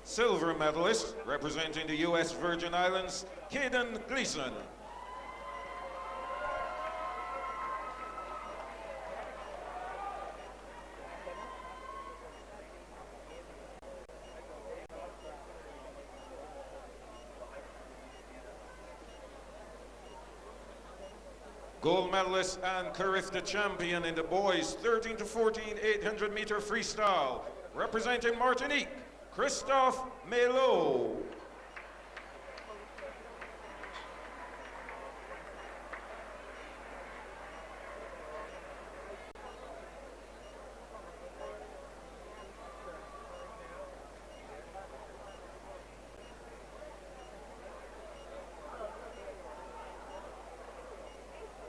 Silver medalist representing the U.S. Virgin Islands, Caden Gleason. Gold medalist and Carifta champion in the boys 13 to 14 800-meter freestyle, representing Martinique, Christophe Melo.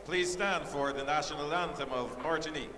Please stand for the national anthem of Martinique.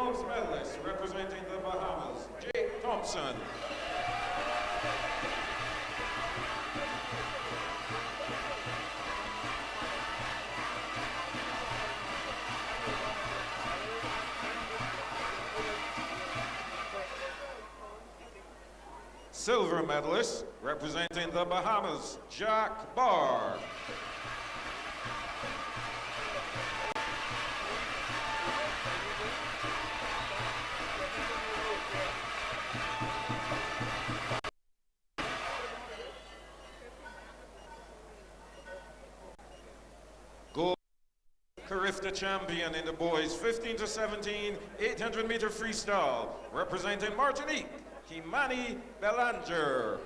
bronze medalist representing the Bahamas, Jake Thompson. Silver medalist representing the Bahamas, Jack Barr. Gold Carifta champion in the boys 15 to 17 800-meter freestyle representing Martinique, Kimani Belanger.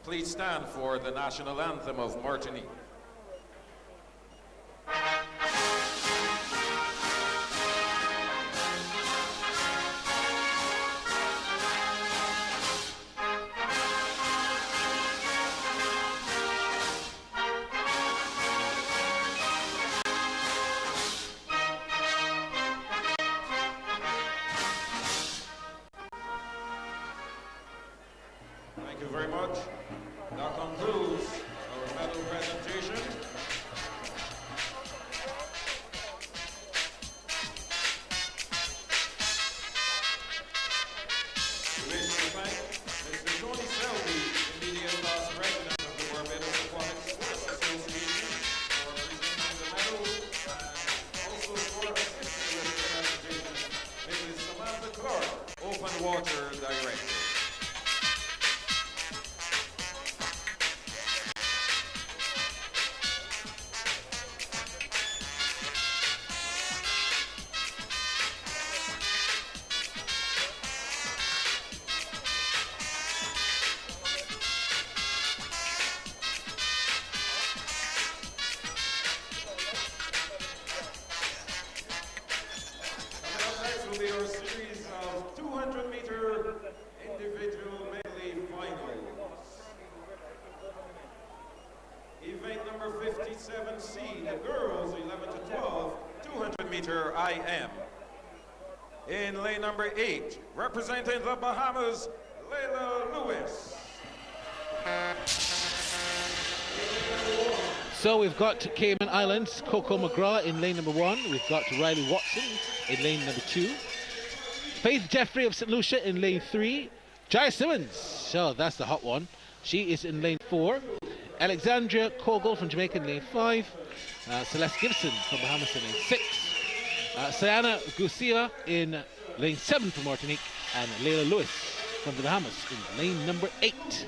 Please stand for the national anthem of Martinique. Thank you very much. That concludes our medal presentation. We wish to thank Mr. Tony Selby, immediate past president of the Barbados Aquatics Sports Association, for presenting the medals, and also for assisting with the presentation, Mrs. Samantha Clark, Open Water Director. Will be our series of 200-meter individual medley finals. Event number 57C, the girls 11 to 12, 200-meter IM. In lane number 8, representing the Bahamas, Layla Lewis. So we've got Cayman Islands, Coco McGraw in lane number 1. We've got Riley Watson in lane number 2. Faith Jeffrey of St. Lucia in lane 3. Jaya Simmons, so that's the hot one. She is in lane 4. Alexandria Kogel from Jamaica in lane 5. Celeste Gibson from Bahamas in lane 6. Sayana Gusia in lane 7 for Martinique. And Layla Lewis from the Bahamas in lane number 8.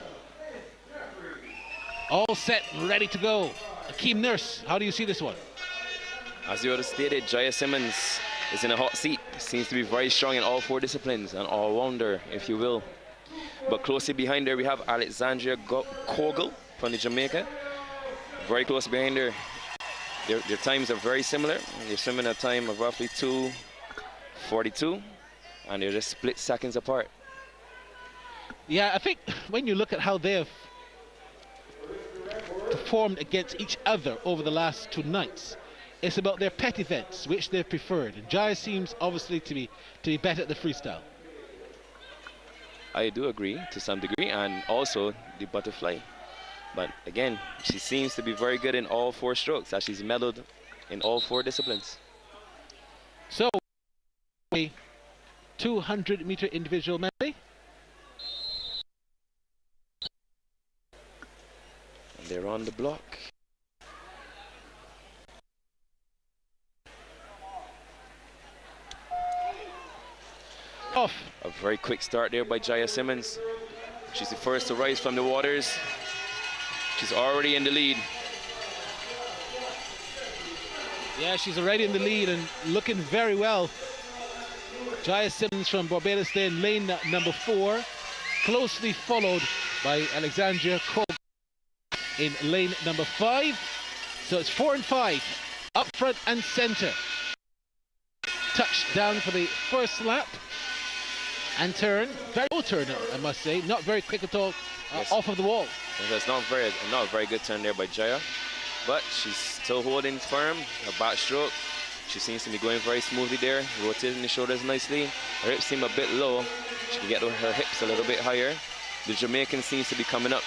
All set, ready to go. Akeem Nurse, how do you see this one? As you already stated, Jaya Simmons is in a hot seat. Seems to be very strong in all 4 disciplines, an all-rounder, if you will. But closely behind her, we have Alexandria Kogel from the Jamaica. Very close behind her. Their times are very similar. They're swimming a time of roughly 2:42, and they're just split seconds apart. Yeah, I think when you look at how they've performed against each other over the last 2 nights, it's about their pet events, which they've preferred. And Jaya seems obviously to be better at the freestyle. I do agree to some degree, and also the butterfly. But again, she seems to be very good in all 4 strokes, as she's medaled in all 4 disciplines. So, a 200-meter individual medley. And they're on the block. Off. A very quick start there by Jaya Simmons. She's the first to rise from the waters. She's already in the lead. Yeah, she's already in the lead and looking very well. Jaya Simmons from Barbados there in lane number 4, closely followed by Alexandria Kogel in lane number 5. So it's 4 and 5, up front and center. touch down for the first lap and turn. Very low turn, I must say. Not very quick at all off of the wall. It's not a very good turn there by Jaya, but she's still holding firm. Her backstroke, she seems to be going very smoothly there, rotating the shoulders nicely. Her hips seem a bit low. She can get her hips a little bit higher. The Jamaican seems to be coming up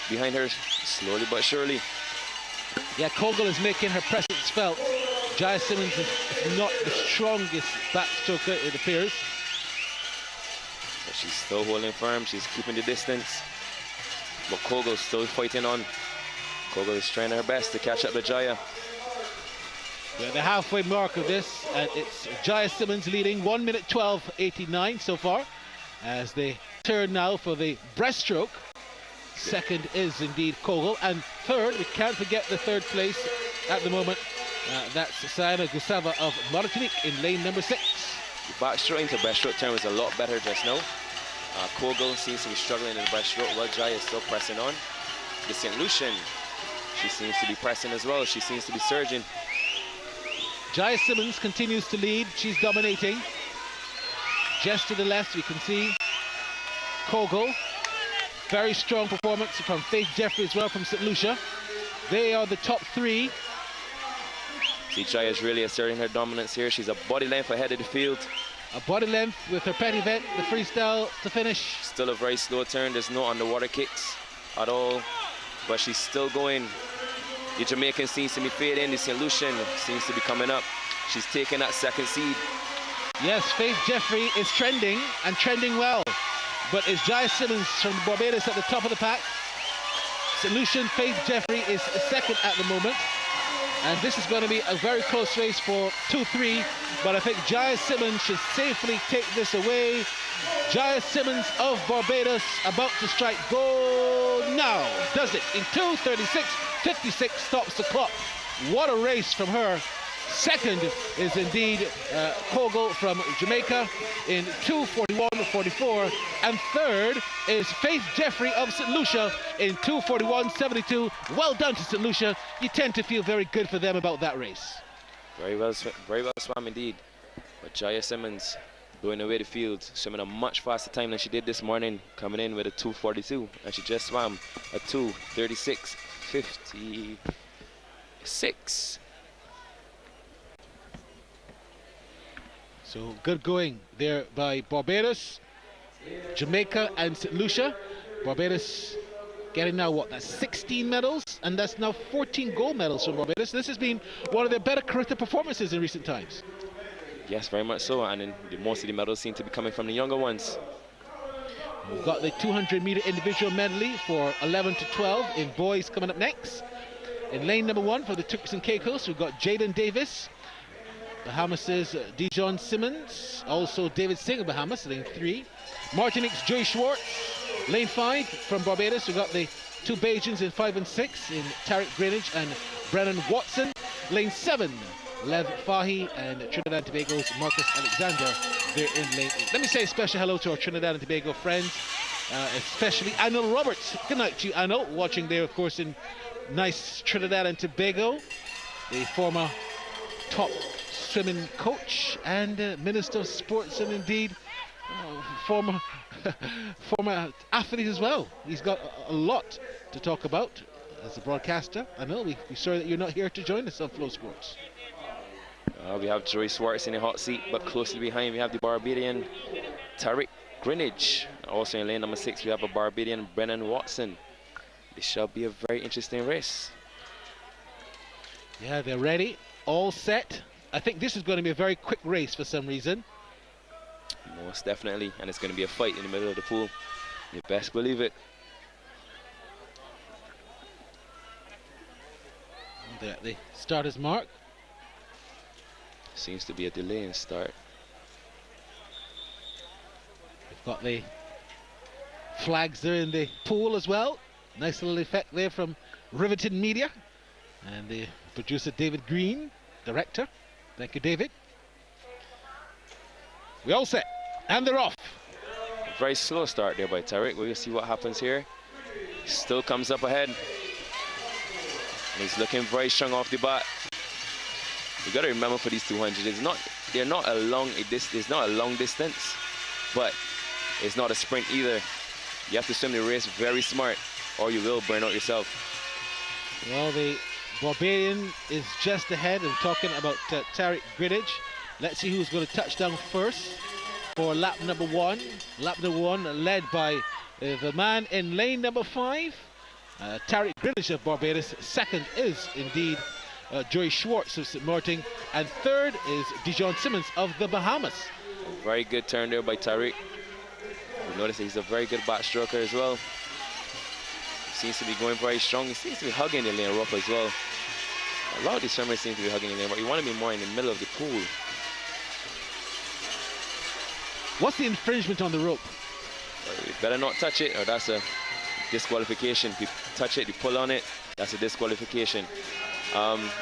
behind her slowly but surely. Yeah, Kogel is making her presence felt. Jaya Simmons is not the strongest backstroker, it appears. But she's still holding firm. She's keeping the distance. But Kogel's still fighting on. Kogel is trying her best to catch up to Jaya. We're at the halfway mark of this, and it's Jaya Simmons leading 1 minute 12:89 so far, as they turn now for the breaststroke. Second is indeed Kogel, and third, we can't forget the third place at the moment. That's Sayana Gusava of Martinique in lane number 6. The backstroke into breaststroke turn was a lot better just now. Kogel seems to be struggling in the breaststroke while Jaya is still pressing on. The St. Lucian, she seems to be pressing as well. She seems to be surging. Jaya Simmons continues to lead. She's dominating. Just to the left, we can see Kogel. Very strong performance from Faith Jeffrey as well from St. Lucia. They are the top 3. See, Jaya is really asserting her dominance here. She's a body length ahead of the field. A body length with her petit vent, the freestyle to finish. Still a very slow turn. There's no underwater kicks at all, but she's still going. The Jamaican seems to be fading. The St. Lucian seems to be coming up. She's taking that second seed. Yes, Faith Jeffrey is trending, and trending well. But it's Jaya Simmons from Barbados at the top of the pack. St. Lucian, Faith Jeffrey is second at the moment. And this is going to be a very close race for 2-3. But I think Jaya Simmons should safely take this away. Jaya Simmons of Barbados about to strike gold now. Does it in 2:36.56, stops the clock. What a race from her. Second is indeed Kogel from Jamaica in 2:41.44, and third is Faith Jeffrey of St. Lucia in 2:41.72. Well done to St. Lucia. You tend to feel very good for them about that race. Very well swam indeed. But Jaya Simmons blowing away the field, swimming a much faster time than she did this morning, coming in with a 2:42, and she just swam a 2:36.56. So good going there by Barbados, Jamaica and St. Lucia. Barbados getting now what, that's 16 medals, and that's now 14 gold medals from Barbados. This has been one of their better Carifta performances in recent times. Yes, very much so, and then most of the medals seem to be coming from the younger ones. We've got the 200-meter individual medley for 11 to 12 in boys coming up next. In lane number 1 for the Turks and Caicos, we've got Jaden Davis. Bahamas' Dijon Simmons, also David Singh of Bahamas, lane 3. Martinique's Joey Schwartz, lane 5 from Barbados. We've got the 2 Bajans in 5 and 6 in Tariq Greenwich and Brennan Watson. Lane 7, Lev Fahy and Trinidad and Tobago's Marcus Alexander. They're in lane 8. Let me say a special hello to our Trinidad and Tobago friends, especially Anil Roberts. Good night to you, Anil, watching there, of course, in nice Trinidad and Tobago. The former top swimming coach and Minister of Sports, and indeed former athlete as well. He's got a lot to talk about as a broadcaster. I know we're sorry that you're not here to join us on FlowSports. We have Joey Schwartz in the hot seat, but closely behind we have the Barbadian Tariq Greenwich. Also in lane number 6 we have a Barbadian Brennan Watson. This shall be a very interesting race. Yeah, they're ready, all set. I think this is going to be a very quick race for some reason. Most definitely, and it's going to be a fight in the middle of the pool. You best believe it. They're at the starter's mark. Seems to be a delay in start. We've got the flags there in the pool as well. Nice little effect there from Riveted Media. And the producer David Green, director. Thank you, David. We all set, and they're off. A very slow start there by Tariq. We'll see what happens here. Still comes up ahead. And he's looking very strong off the bat. You got to remember for these 200, it's not a long distance, but it's not a sprint either. You have to swim the race very smart, or you will burn out yourself. Well, the Barbadian is just ahead. I'm talking about Tariq Greenidge. Let's see who's going to touch down first for lap number 1. Lap number 1 led by the man in lane number 5, Tariq Greenidge of Barbados. Second is indeed Joey Schwartz of St. Martin, and third is Dijon Simmons of the Bahamas. A very good turn there by Tariq. You notice he's a very good backstroker as well. Seems to be going very strong. He seems to be hugging the lane rope as well. A lot of these swimmers seem to be hugging the lane rope. You want to be more in the middle of the pool. What's the infringement on the rope? Well, you better not touch it, or that's a disqualification. If you touch it, you pull on it, that's a disqualification.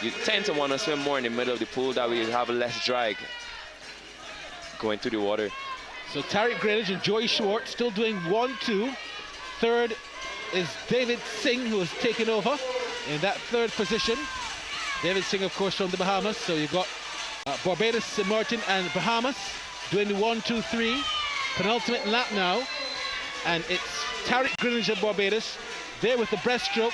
You tend to want to swim more in the middle of the pool. That way you have less drag going through the water. So Tariq Greenidge and Joey Schwartz still doing 1-2. Third is David Singh, who has taken over in that third position. David Singh, of course, from the Bahamas. So you've got Barbados, St. Martin, and Bahamas doing the 1-2-3. Penultimate lap now. And it's Tariq Greenidge of Barbados there with the breaststroke,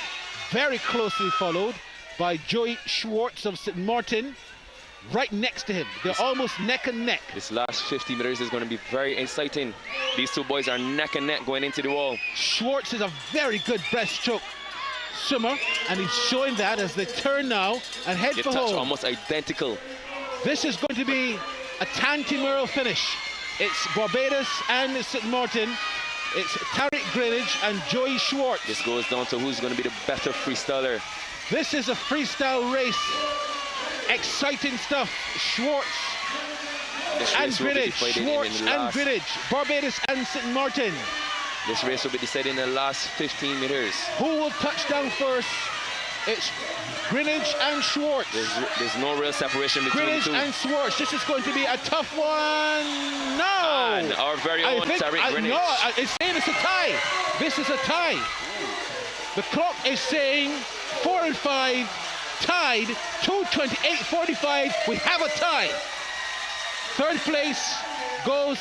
very closely followed by Joey Schwartz of St. Martin, right next to him. They're almost neck and neck. This last 50 meters is going to be very exciting. These two boys are neck and neck going into the wall. Schwartz is a very good breaststroke swimmer, and he's showing that as they turn now and head for home. Almost identical. This is going to be a Tanti-Merle finish. It's Barbados and St. Martin. It's Tariq Greenidge and Joey Schwartz. This goes down to who's going to be the better freestyler. This is a freestyle race. Exciting stuff. Schwartz and Greenidge. Schwartz and Greenidge. Barbados and St. Martin. This race will be decided in the last 15 meters. Who will touch down first? It's Greenidge and Schwartz. There's no real separation between the two. Greenidge and Schwartz. This is going to be a tough one. No! And our very own Tariq Greenidge. No, it's saying it's a tie. This is a tie. The clock is saying 4 and 5, tied, 2:28.45. We have a tie. Third place goes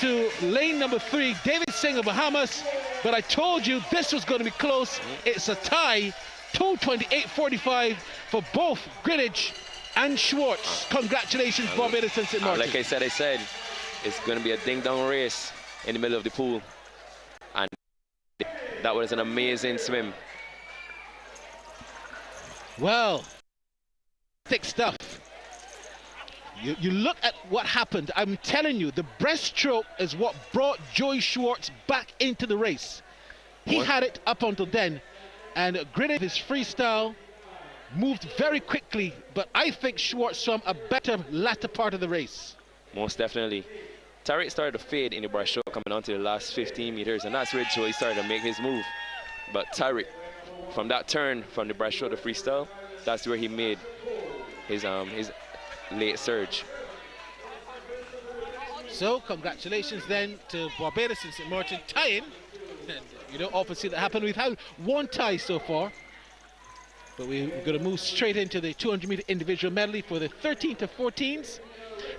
to lane number 3, David Singh of Bahamas. But I told you this was going to be close. It's a tie, 2:28.45 for both Greenidge and Schwartz. Congratulations, Barbados and St. Martin. Like I said, it's going to be a ding-dong race in the middle of the pool. And that was an amazing swim. Well, thick stuff. You look at what happened. I'm telling you, the breaststroke is what brought Joey Schwartz back into the race. He had it up until then, and Greenidge, his freestyle, moved very quickly, but I think Schwartz swam a better latter part of the race. Most definitely. Tariq started to fade in the breaststroke coming on to the last 15 meters, and that's where Joey started to make his move. But Tariq, from that turn from the breaststroke to freestyle, that's where he made his late surge. So congratulations then to Barbados and St. Martin tying. And you don't often see that happen. We've had one tie so far, but we're going to move straight into the 200-meter individual medley for the 13 to 14s.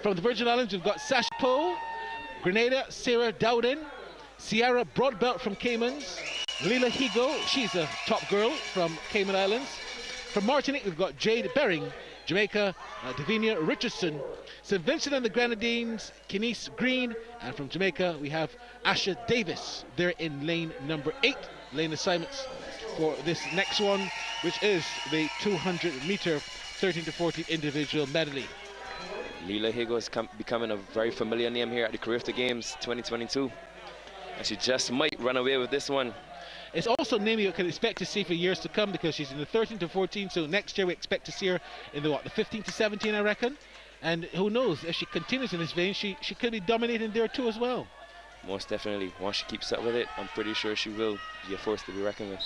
From the Virgin Islands, we've got Sash Poe, Grenada, Sarah Dowden, Sierra Broadbelt from Caymans, Leila Higo, she's a top girl from Cayman Islands. From Martinique, we've got Jade Bering, Jamaica, Davinia Richardson, St. Vincent and the Grenadines, Kenise Green, and from Jamaica, we have Asha Davis. They're in lane number 8, lane assignments for this next one, which is the 200-meter 13 to 14 individual medley. Leila Higo is becoming a very familiar name here at the Carifta Games 2022. And she just might run away with this one. It's also a name you can expect to see for years to come, because she's in the 13 to 14, so next year we expect to see her in the, the 15 to 17, I reckon. And who knows, if she continues in this vein, she could be dominating there too as well. Most definitely. Once she keeps up with it, I'm pretty sure she will be a force to be reckoned with.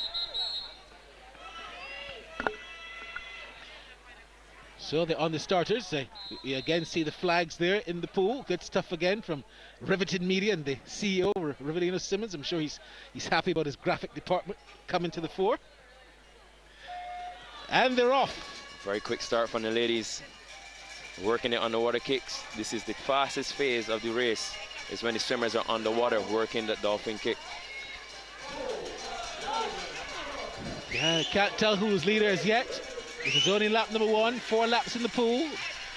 So they're on the starters. You again see the flags there in the pool. Good stuff again from Riveted Media and the CEO, Rivelino Simmons. I'm sure he's happy about his graphic department coming to the fore. And they're off. Very quick start from the ladies. working the underwater kicks. This is the fastest phase of the race, is when the swimmers are underwater working the dolphin kick. Yeah, can't tell who's leader as yet. This is only lap number 1, 4 laps in the pool.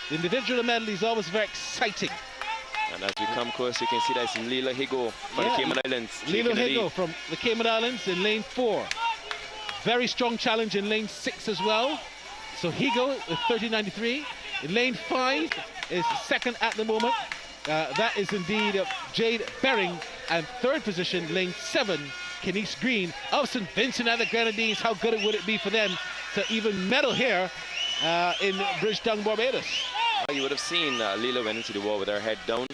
The individual medley is always very exciting. And as we come close, you can see that's Lila Higo from the Cayman Islands. Lila Higo from the Cayman Islands in lane 4. Very strong challenge in lane 6 as well. So Higo with 13.93. In lane 5 is second at the moment. That is indeed Jade Bering. And third position, lane 7, Kenise Green of St. Vincent and the Grenadines. How good would it be for them to even medal here in Bridgetown, Barbados? You would have seen Lila went into the wall with her head down.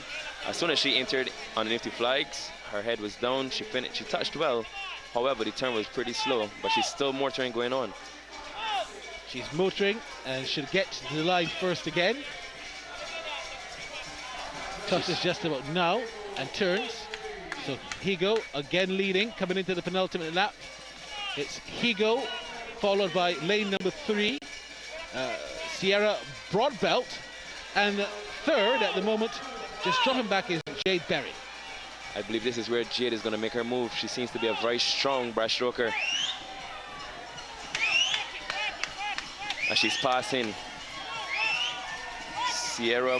As soon as she entered underneath the flags, her head was down. She finished. She touched well. However, the turn was pretty slow, but she's still motoring going on. She's motoring and she'll get to the line first again. Touches just about now and turns. So Higo again leading, coming into the penultimate lap. It's Higo, followed by lane number 3, Sierra Broadbelt. And third at the moment, just dropping back, is Jade Berry. I believe this is where Jade is going to make her move. She seems to be a very strong breaststroker. As she's passing Sierra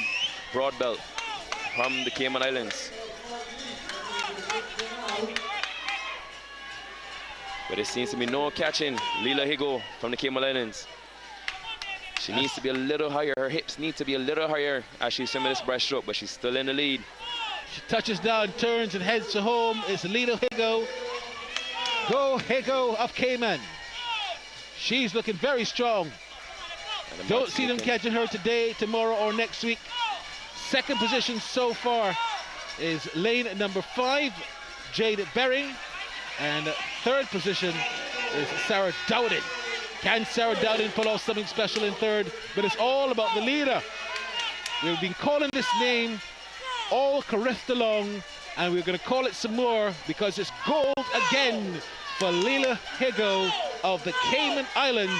Broadbelt from the Cayman Islands. But it seems to be no catching Lila Higo from the Cayman Islands. She needs to be a little higher. Her hips need to be a little higher as she's swimming this breaststroke, but she's still in the lead. She touches down, turns, and heads to home. It's Lila Higo. Go Higo of Cayman. She's looking very strong. Don't see them catching her today, tomorrow, or next week. Second position so far is lane number 5, Jade Bering. And third position is Sarah Dowden. Can Sarah Dowden pull off something special in third? But it's all about the leader. We've been calling this name all Carifta long, and we're going to call it some more because it's gold again for Lila Higo of the Cayman Islands,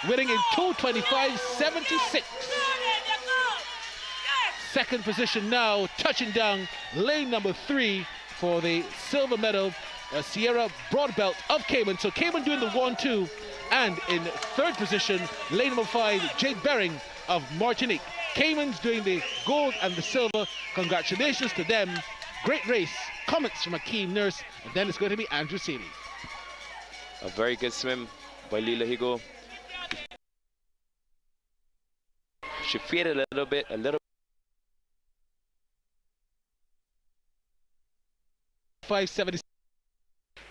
winning in 2:25.76. Second position now, touching down lane number 3 for the silver medal, Sierra Broadbelt of Cayman. So Cayman doing the 1-2, and in third position, lane number 5, Jade Bering of Martinique. Cayman's doing the gold and the silver. Congratulations to them. Great race. Comments from Akeem Nurse, and then it's going to be Andrew Seeley. A very good swim by Lila Higo. She faded a little bit, 5:70,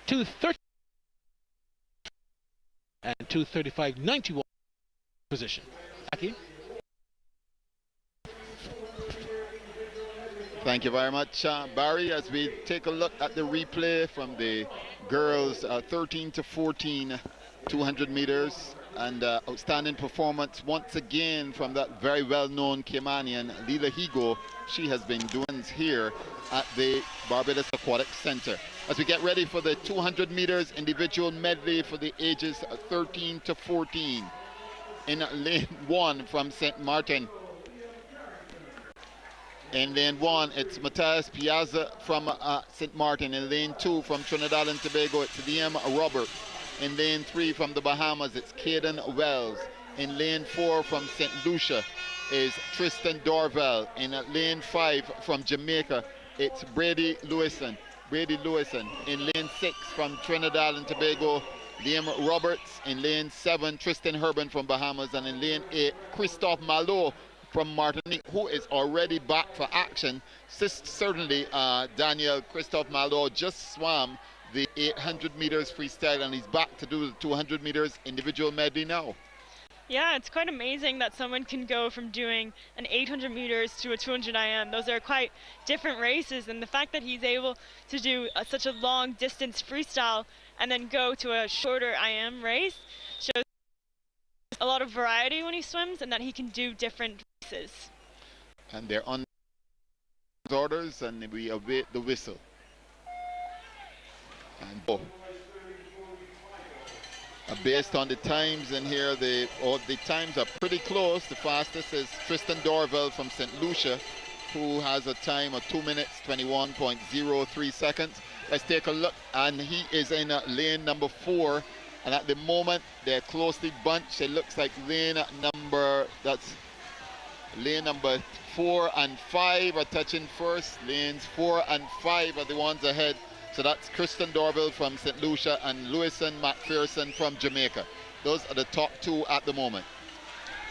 2:30, and 2:35.91 position. Akeem. Thank you very much, Barry. As we take a look at the replay from the girls 13 to 14, 200 meters, and outstanding performance once again from that very well-known Caymanian, Lila Higo. She has been doing here at the Barbados Aquatics Center. As we get ready for the 200 meters individual medley for the ages 13 to 14. In lane 1 from St. Martin. In lane 1, it's Matthias Piazza from St. Martin. In lane 2 from Trinidad and Tobago, it's Liam Robert. In lane 3 from the Bahamas, it's Caden Wells. In lane 4 from St. Lucia is Tristan Dorval. In lane 5 from Jamaica, it's Brady Lewison. In lane 6 from Trinidad and Tobago, Liam Roberts. In lane 7, Tristan Herban from Bahamas. And in lane 8, Christophe Malo from Martinique, who is already back for action. Certainly, Daniel Christophe Malo just swam the 800 meters freestyle, and he's back to do the 200 meters individual medley now. Yeah, it's quite amazing that someone can go from doing an 800 meters to a 200 IM. Those are quite different races, and the fact that he's able to do such a long distance freestyle and then go to a shorter IM race shows a lot of variety when he swims, and that he can do different races. And they're on orders, and we await the whistle. And Based on the times in here, the times are pretty close. The fastest is Tristan Dorville from St. Lucia, who has a time of 2 minutes 21.03 seconds. Let's take a look, and he is in lane number 4, and at the moment they're closely bunched. It looks like lane number 4 and 5 are touching first. Lanes 4 and 5 are the ones ahead. So that's Tristan Dorville from St. Lucia and Lewison McPherson from Jamaica. Those are the top 2 at the moment.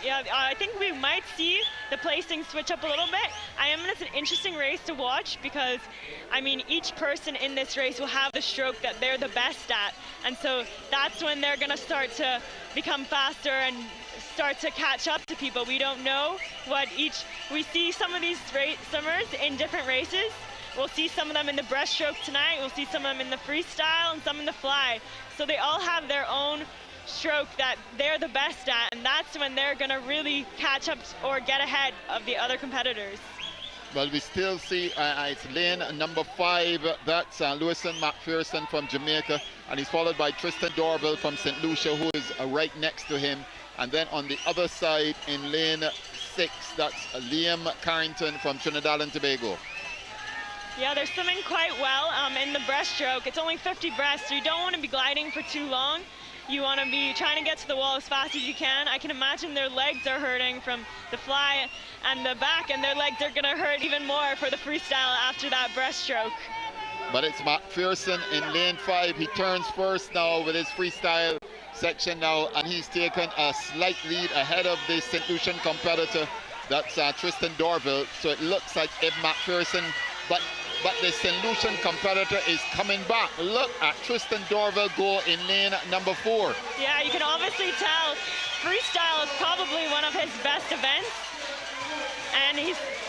Yeah, I think we might see the placing switch up a little bit. It's an interesting race to watch because, I mean, each person in this race will have the stroke that they're the best at. And so that's when they're going to start to become faster and start to catch up to people. We don't know we see some of these swimmers in different races. We'll see some of them in the breaststroke tonight. We'll see some of them in the freestyle and some in the fly. So they all have their own stroke that they're the best at, and that's when they're going to really catch up or get ahead of the other competitors. Well, we still see it's lane number 5. That's Lewison McPherson from Jamaica, and he's followed by Tristan Dorville from St. Lucia, who is right next to him. And then on the other side in lane 6, that's Liam Carrington from Trinidad and Tobago. Yeah, they're swimming quite well in the breaststroke. It's only 50 breaths, so you don't want to be gliding for too long. You want to be trying to get to the wall as fast as you can. I can imagine their legs are hurting from the fly and the back, and their legs are going to hurt even more for the freestyle after that breaststroke. But it's McPherson in lane 5. He turns first now with his freestyle section now, and he's taken a slight lead ahead of the St. Lucian competitor. That's Tristan Dorville. So it looks like if McPherson, but the St. Lucian competitor is coming back. Look at Tristan Dorville go in lane number 4. Yeah, you can obviously tell freestyle is probably one of his best events, and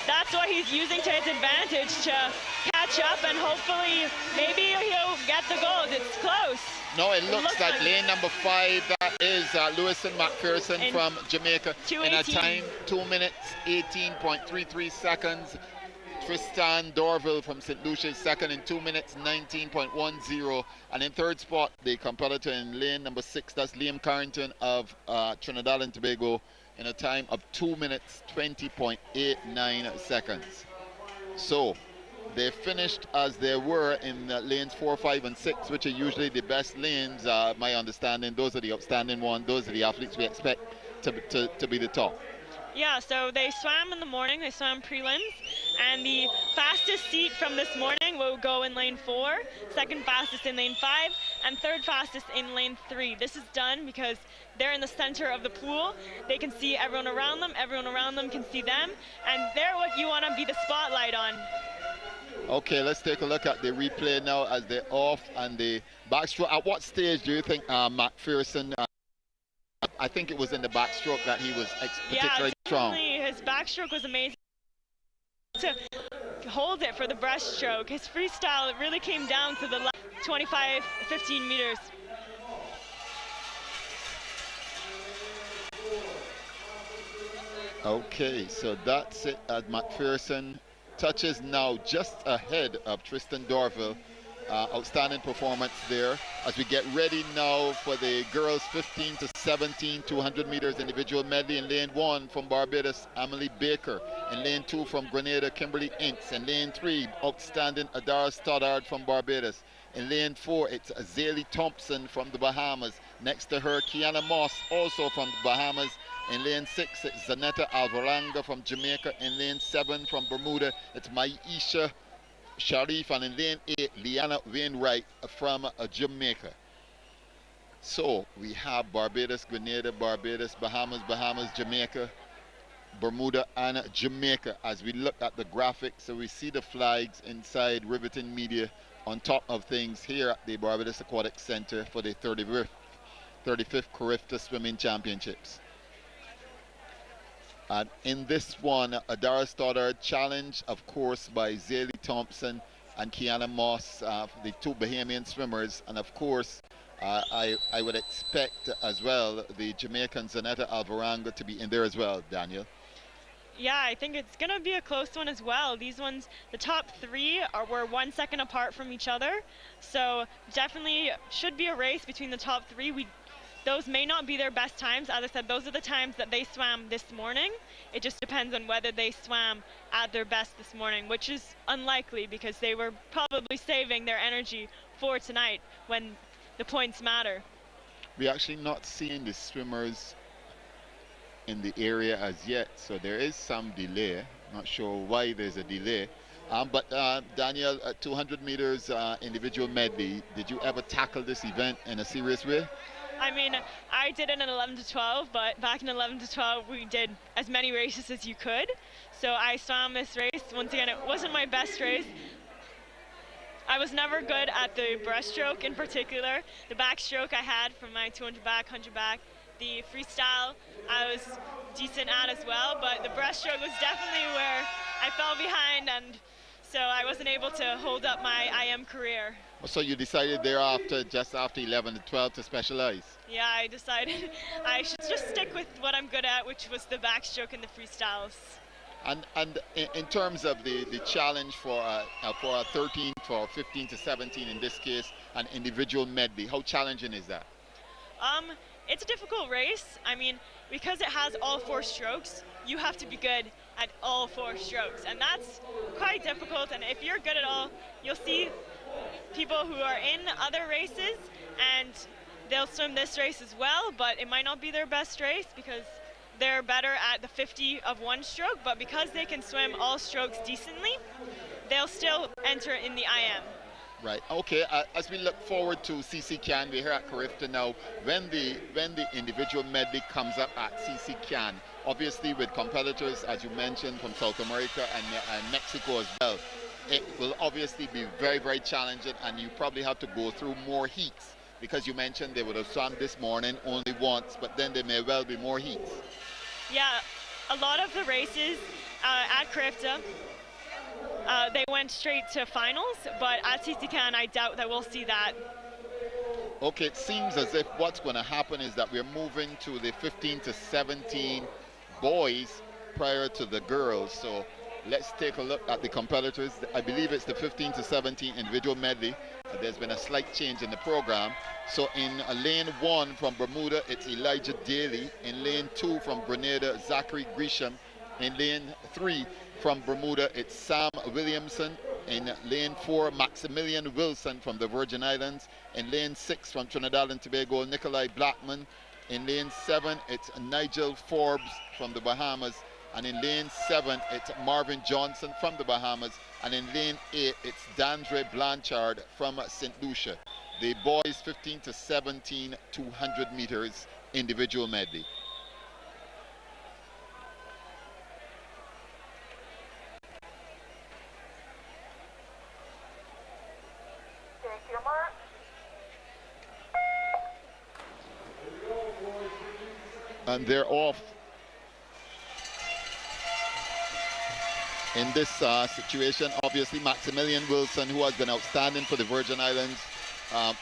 that's what he's using to his advantage to catch up, and hopefully maybe he'll get the gold. It's close. No, it looks like lane number 5, that is Lewison McPherson from Jamaica in a time 2 minutes 18.33 seconds. Tristan Dorville from St. Lucia is second in 2 minutes 19.10, and in third spot the competitor in lane number 6, that's Liam Carrington of Trinidad and Tobago, in a time of 2 minutes 20.89 seconds. So they finished as they were in lanes 4, 5 and 6, which are usually the best lanes. My understanding, those are the outstanding ones. Those are the athletes we expect to be the top. Yeah, so they swam in the morning, they swam prelims, and the fastest seat from this morning will go in lane 4, second fastest in lane 5, and third fastest in lane 3. This is done because they're in the center of the pool. They can see everyone around them can see them, and they're what you want to be the spotlight on. Okay, let's take a look at the replay now as they're off and the backstroke. At what stage do you think McPherson, I think it was in the backstroke that he was particularly strong. His backstroke was amazing to hold it for the breaststroke. His freestyle, it really came down to the last 15 meters. Okay, so that's it as McPherson touches now just ahead of Tristan Dorville. Outstanding performance there as we get ready now for the girls 15 to 17 200 meters individual medley. In lane 1 from Barbados, Emily Baker. In lane 2 from Grenada, Kimberly Inks. In lane 3, outstanding Adara Stoddard from Barbados. In lane 4, it's Azalea Thompson from the Bahamas. Next to her, Kiana Moss, also from the Bahamas. In lane 6, it's Zanetta Alvaranga from Jamaica. In lane 7 from Bermuda, it's Maisha Sharif, and in lane 8, Liana Wainwright from Jamaica. So we have Barbados, Grenada, Barbados, Bahamas, Jamaica, Bermuda, and Jamaica. As we look at the graphics, so we see the flags inside Riveting Media on top of things here at the Barbados Aquatics Center for the 35th Carifta Swimming Championships. And in this one, Adara Stoddard challenged, of course, by Zaylee Thompson and Kiana Moss, the two Bahamian swimmers. And of course, I would expect as well the Jamaican Zanetta Alvaranga to be in there as well, Daniel. Yeah, I think it's going to be a close one as well. These ones, the top 3 were 1 second apart from each other. So definitely should be a race between the top 3. those may not be their best times. As I said, those are the times that they swam this morning. It just depends on whether they swam at their best this morning, which is unlikely because they were probably saving their energy for tonight when the points matter. We're actually not seeing the swimmers in the area as yet, so there is some delay. Not sure why there's a delay. But Daniel, 200 meters individual medley, did you ever tackle this event in a serious way? I mean, I did it in 11 to 12, but back in 11 to 12, we did as many races as you could. So I swam this race. Once again, it wasn't my best race. I was never good at the breaststroke in particular. The backstroke I had from my 200 back, 100 back. The freestyle I was decent at as well, but the breaststroke was definitely where I fell behind, and so I wasn't able to hold up my IM career. So you decided thereafter, just after 11 to 12, to specialize? Yeah, I decided I should just stick with what I'm good at, which was the backstroke and the freestyles. And in terms of the challenge for a 13, for 15 to 17 in this case, an individual medley, how challenging is that? It's a difficult race. I mean, because it has all 4 strokes, you have to be good at all 4 strokes, and that's quite difficult. And if you're good at all, you'll see people who are in other races and they'll swim this race as well, but it might not be their best race because they're better at the 50 of 1 stroke, but because they can swim all strokes decently, they'll still enter in the IM. Right. Okay. As we look forward to CC Can, we're here at Carifta now. When the individual medley comes up at CC Can, obviously with competitors, as you mentioned, from South America and Mexico as well, it will obviously be very, very challenging, and you probably have to go through more heats because you mentioned they would have swum this morning only once, but then there may well be more heats. Yeah, a lot of the races at Carifta, they went straight to finals, but at CC Can, I doubt that we'll see that. Okay, it seems as if what's going to happen is that we're moving to the 15 to 17 boys prior to the girls. So let's take a look at the competitors. I believe it's the 15 to 17 individual medley. There's been a slight change in the program. So in lane 1 from Bermuda, it's Elijah Daly. In lane 2 from Grenada, Zachary Grisham. In lane 3 from Bermuda, it's Sam Williamson. In lane 4, Maximilian Wilson from the Virgin Islands. In lane 6 from Trinidad and Tobago, Nikolai Blackman. In lane 7, it's Nigel Forbes from the Bahamas. And in lane 7, it's Marvin Johnson from the Bahamas. And in lane 8, it's Dandre Blanchard from St. Lucia. The boys 15 to 17, 200 meters individual medley. And they're off. In this situation, obviously Maximilian Wilson, who has been outstanding for the Virgin Islands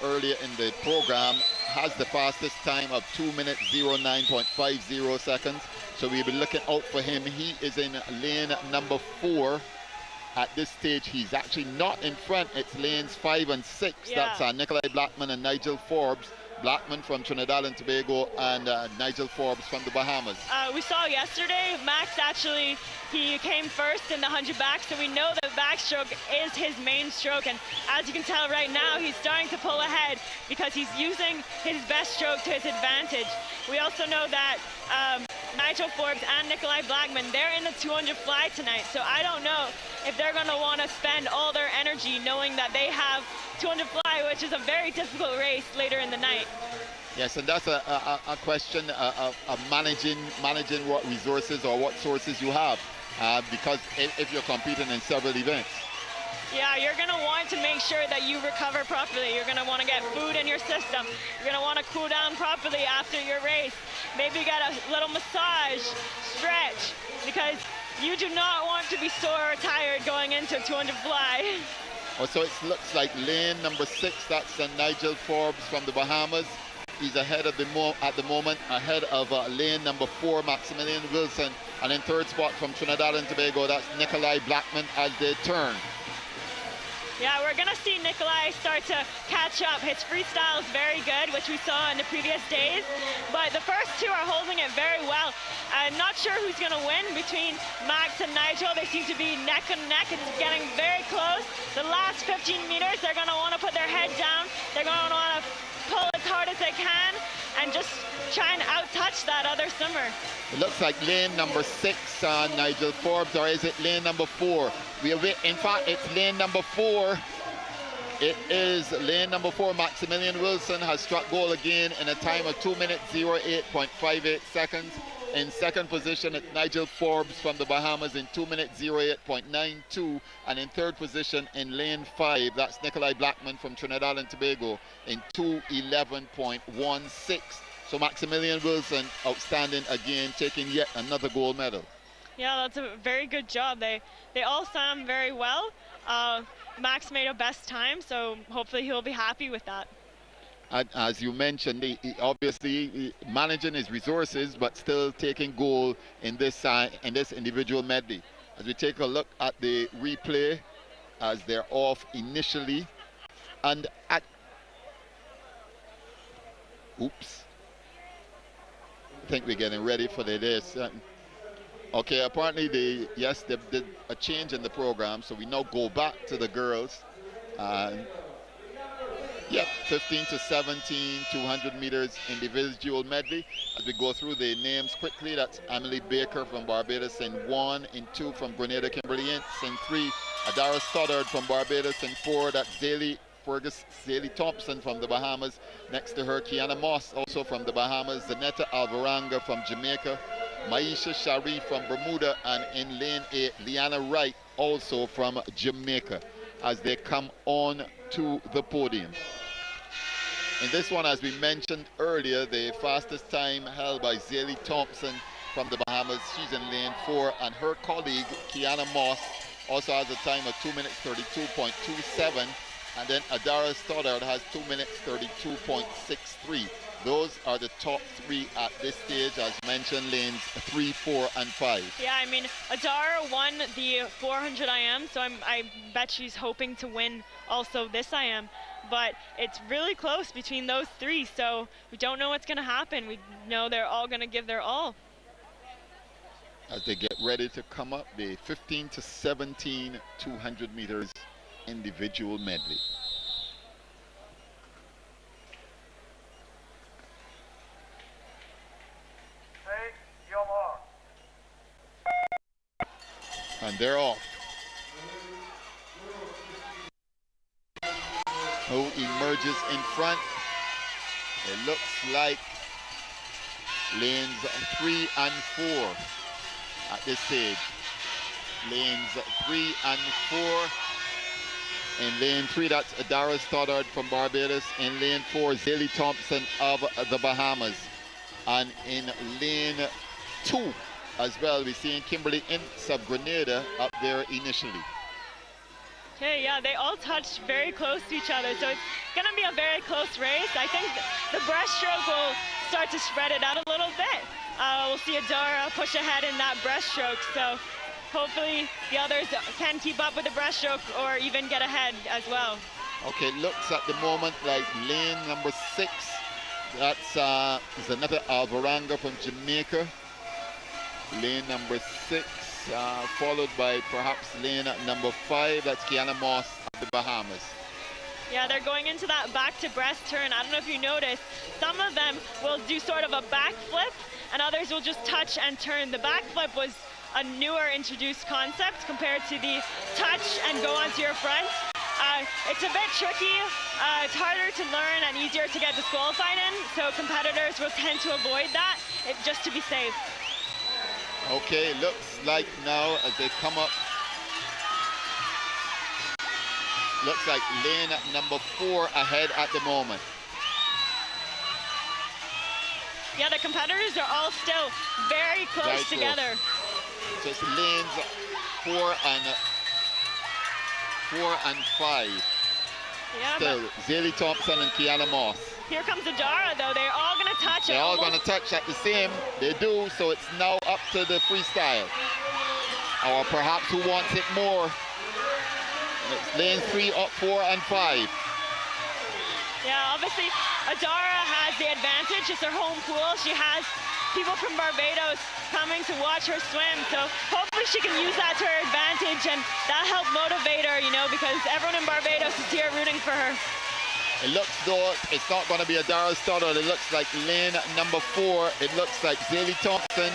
earlier in the program, has the fastest time of 2 minutes 09.50 seconds. So we'll be looking out for him. He is in lane number 4 at this stage. He's actually not in front. It's lanes 5 and 6. Yeah. That's Nikolai Blackman and Nigel Forbes. Blackman from Trinidad and Tobago and Nigel Forbes from the Bahamas. We saw yesterday, Max actually, he came first in the 100 back, so we know that backstroke is his main stroke, and as you can tell right now, he's starting to pull ahead because he's using his best stroke to his advantage. We also know that Nigel Forbes and Nikolai Blackman, they're in the 200 fly tonight, so I don't know if they're going to want to spend all their energy knowing that they have 200 fly, which is a very difficult race later in the night. Yes, and that's a question of managing what resources or what sources you have, because if you're competing in several events. Yeah, you're going to want to make sure that you recover properly. You're going to want to get food in your system. You're going to want to cool down properly after your race. Maybe get a little massage, stretch, because you do not want to be sore or tired going into 200 fly. Oh, so it looks like lane number 6, that's Nigel Forbes from the Bahamas. He's ahead at the moment, ahead of lane number 4, Maximilian Wilson. And in third spot from Trinidad and Tobago, that's Nikolai Blackman as they turn. Yeah, we're going to see Nikolai start to catch up. His freestyle is very good, which we saw in the previous days, but the first two are holding it very well. I'm not sure who's going to win between Max and Nigel. They seem to be neck and neck. It's getting very close. The last 15 meters, they're going to want to put their head down. They're going to want to pull as hard as they can and just try and out-touch that other swimmer. It looks like lane number 6, Nigel Forbes, or is it lane number 4? In fact, it's lane number 4. It is lane number 4. Maximilian Wilson has struck goal again in a time of 2 minutes 08.58 seconds. In second position, it's Nigel Forbes from the Bahamas in 2 minutes 08.92. And in third position in lane 5, that's Nikolai Blackman from Trinidad and Tobago in 2:11.16. So Maximilian Wilson, outstanding again, taking yet another gold medal. Yeah, that's a very good job. They all swam very well. Max made a best time, so hopefully he'll be happy with that. As you mentioned, he obviously managing his resources, but still taking goal in this individual medley. As we take a look at the replay, as they're off initially, and oops, I think we're getting ready for this. Okay, apparently they did a change in the program, so we now go back to the girls. Yep, 15 to 17, 200 meters individual medley. As we go through the names quickly, that's Emily Baker from Barbados in 1, in 2 from Grenada, Kimberly Ince in 3, Adara Stoddard from Barbados in 4, that's Zaylee Thompson from the Bahamas. Next to her, Kiana Moss, also from the Bahamas, Zanetta Alvaranga from Jamaica, Maisha Sharif from Bermuda, and in lane 8, Liana Wright, also from Jamaica, as they come on to the podium. In this one, as we mentioned earlier, the fastest time held by Zaylee Thompson from the Bahamas. She's in lane 4, and her colleague, Kiana Moss, also has a time of 2 minutes 32.27, and then Adara Stoddard has 2 minutes 32.63. Those are the top 3 at this stage, as mentioned, lanes 3, 4, and 5. Yeah, I mean, Adara won the 400 IM, so I bet she's hoping to win also this IM. But it's really close between those 3, so we don't know what's going to happen. We know they're all going to give their all. As they get ready to come up, the 15 to 17 200 meters individual medley. And they're off. Who emerges in front? It looks like lanes 3 and 4 at this stage. Lanes 3 and 4. In lane 3, that's Adara Stoddard from Barbados. In lane 4, Zaylee Thompson of the Bahamas. And in lane 2 as well, we're seeing Kimberly Ince of Grenada up there initially. Okay, yeah, they all touched very close to each other, so it's going to be a very close race. I think the breaststroke will start to spread it out a little bit. We'll see Adara push ahead in that breaststroke, so hopefully the others can keep up with the breaststroke or even get ahead as well. Okay, looks at the moment like lane number 6. That's Zanetta Alvaranga from Jamaica. Lane number 6, followed by perhaps lane number 5. That's Kiana Moss of the Bahamas. Yeah, they're going into that back to breast turn. I don't know if you noticed, some of them will do sort of a back flip and others will just touch and turn. The back flip was a newer introduced concept compared to the touch and go onto your front. It's a bit tricky. It's harder to learn and easier to get disqualified in, so competitors will tend to avoid that just to be safe. Okay, looks like now as they come up, looks like lane number 4 ahead at the moment. Yeah, the competitors are all still very close together. So it's lanes 4 and 5. Yeah, still, Zaylee Thompson and Kiana Moss. Here comes Adara, though. They're all going to touch. They're all going to touch at the same. They do, so it's now up to the freestyle. Or perhaps who wants it more. It's lane 3 up 4 and 5. Yeah, obviously Adara has the advantage. It's her home pool. She has people from Barbados coming to watch her swim, so hopefully she can use that to her advantage, and that'll help motivate her, you know, because everyone in Barbados is here rooting for her. It looks though it's not going to be Adara Stoddard. It looks like lane number 4. It looks like Zaylee Thompson,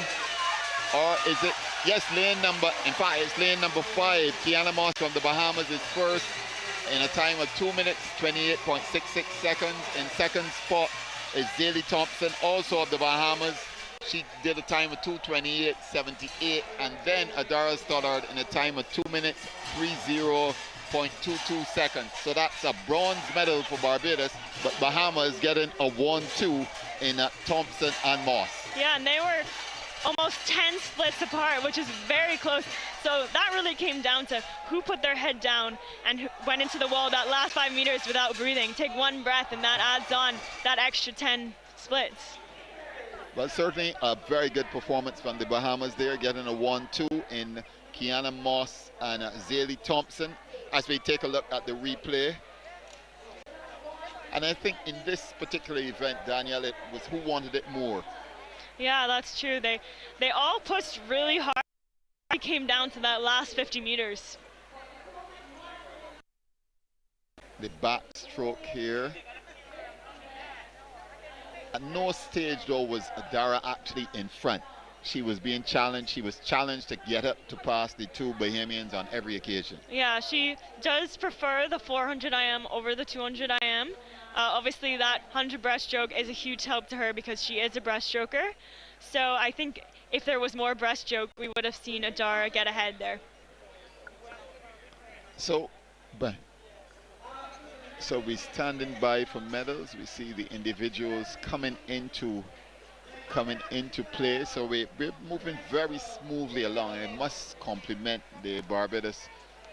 or is it? Yes, in fact, it's lane number 5. Kiana Moss from the Bahamas is first in a time of 2 minutes, 28.66 seconds. In second spot is Zaylee Thompson, also of the Bahamas. She did a time of 2:28.78, and then Adara Stoddard in a time of 2 minutes, 30.22 seconds. So that's a bronze medal for Barbados, but Bahamas getting a 1-2 in Thompson and Moss. Yeah, and they were almost 10 splits apart, which is very close. So that really came down to who put their head down and who went into the wall that last 5 meters without breathing. Take one breath, and that adds on that extra 10 splits. Well, certainly a very good performance from the Bahamas there, getting a 1-2 in Kiana Moss and Zaylee Thompson. As we take a look at the replay. And I think in this particular event, Danielle, it was who wanted it more. Yeah, that's true. They all pushed really hard. It came down to that last 50 meters. The backstroke here. At no stage though was Adara actually in front. She was being challenged. She was challenged to get up to pass the two Bahamians on every occasion. Yeah, she does prefer the 400 IM over the 200 IM. Obviously that 100 breaststroke is a huge help to her because she is a breaststroker. So I think if there was more breaststroke, we would have seen Adara get ahead there. So we're standing by for medals. We see the individuals coming into play. So we're moving very smoothly along. I must compliment the Barbados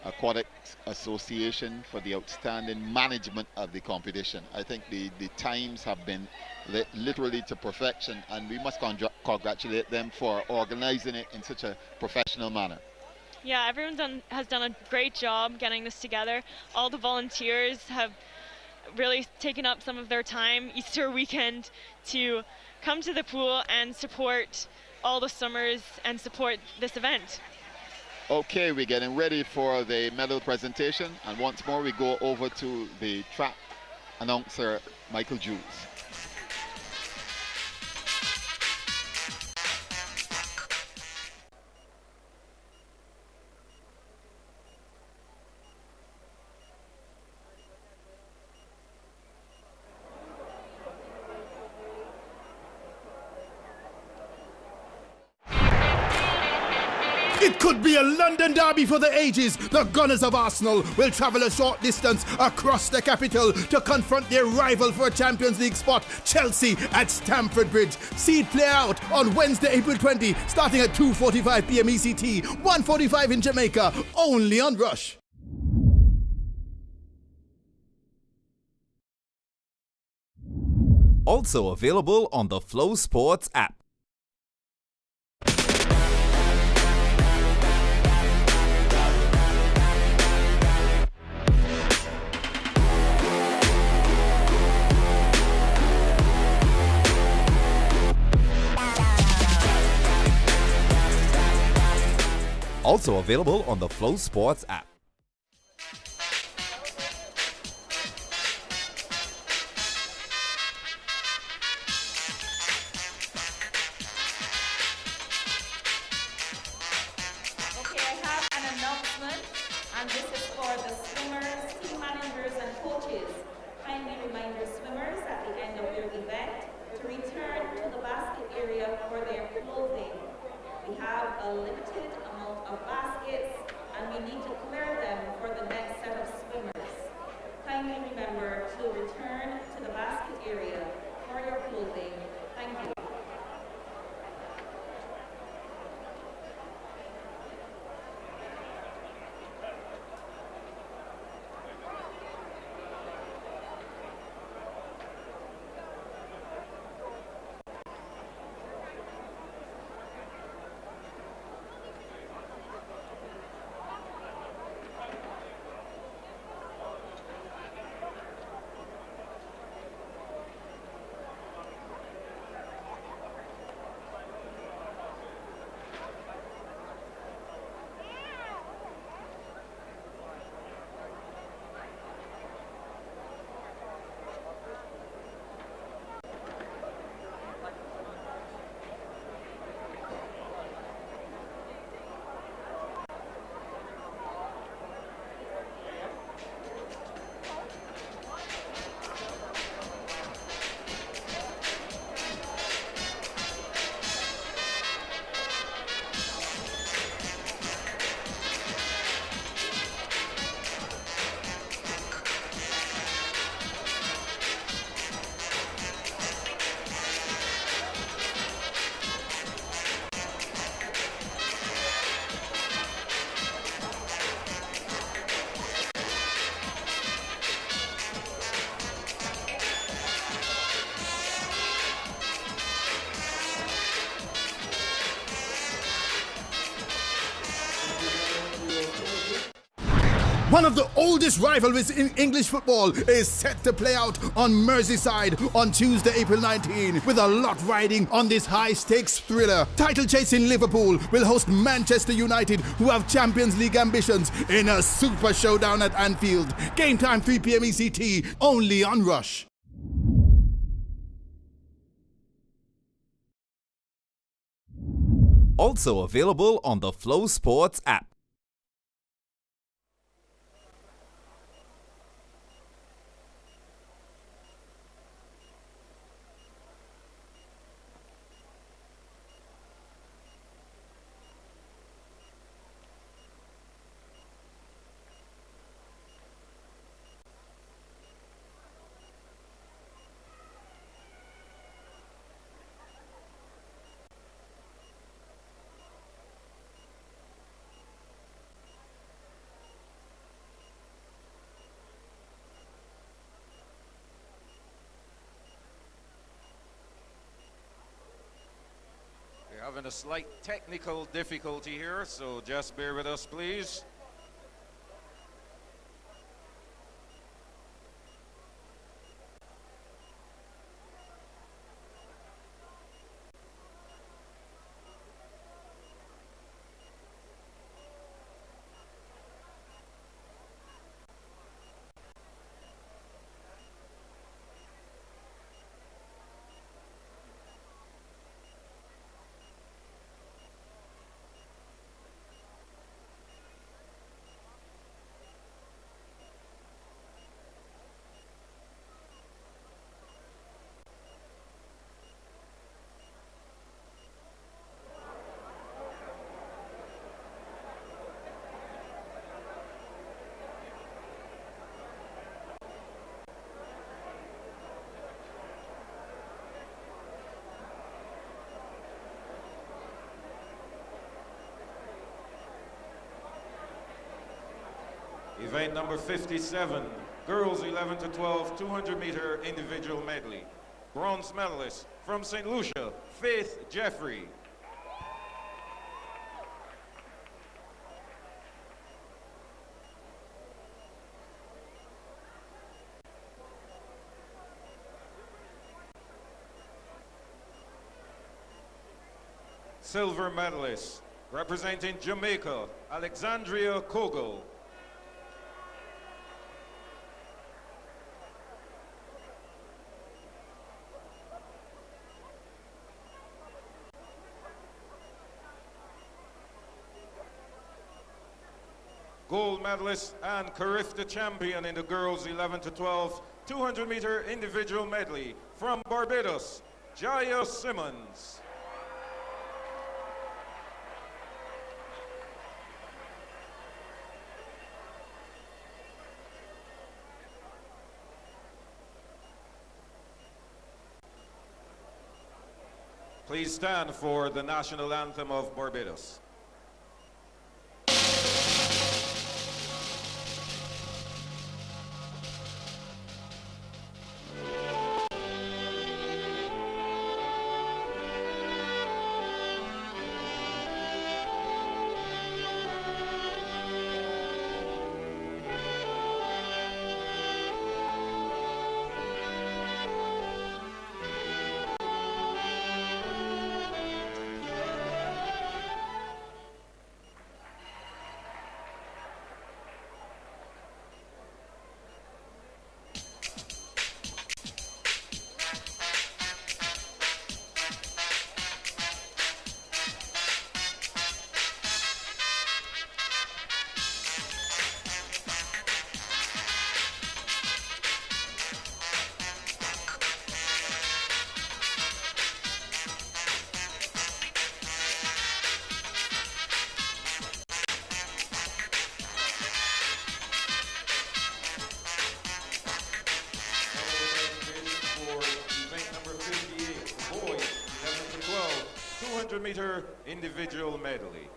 Aquatics Association for the outstanding management of the competition. I think the times have been literally to perfection, and we must congratulate them for organizing it in such a professional manner. Yeah, everyone has done a great job getting this together. All the volunteers have really taken up some of their time Easter weekend to come to the pool and support all the swimmers and support this event. Okay, we're getting ready for the medal presentation, and once more we go over to the track announcer, Michael Jules. It could be a London derby for the ages. The Gunners of Arsenal will travel a short distance across the capital to confront their rival for a Champions League spot, Chelsea, at Stamford Bridge. See it play out on Wednesday, April 20, starting at 2:45 p.m. ECT, 1:45 in Jamaica, only on Rush. Also available on the FlowSports app. Also available on the FlowSports app. Okay, I have an announcement, and this is for the swimmers, team managers, and coaches. Kindly remind your swimmers at the end of your event to return to the basket area for their clothing. We have a limited amount of baskets, and we need to clear them for the next set of swimmers. Kindly remember to return to the basket area for your clothing. Thank you. One of the oldest rivalries in English football is set to play out on Merseyside on Tuesday, April 19, with a lot riding on this high-stakes thriller. Title-chasing Liverpool will host Manchester United, who have Champions League ambitions, in a super showdown at Anfield. Game time 3 p.m. ECT, only on Rush. Also available on the FlowSports app. Having a slight technical difficulty here, so just bear with us, please. Event number 57, girls 11 to 12, 200-meter individual medley. Bronze medalist from St. Lucia, Faith Jeffrey. Silver medalist, representing Jamaica, Alexandria Kogel. Gold medalist and Carifta champion in the girls 11 to 12 200-meter individual medley from Barbados, Jaya Simmons. Please stand for the national anthem of Barbados. Meter individual medley.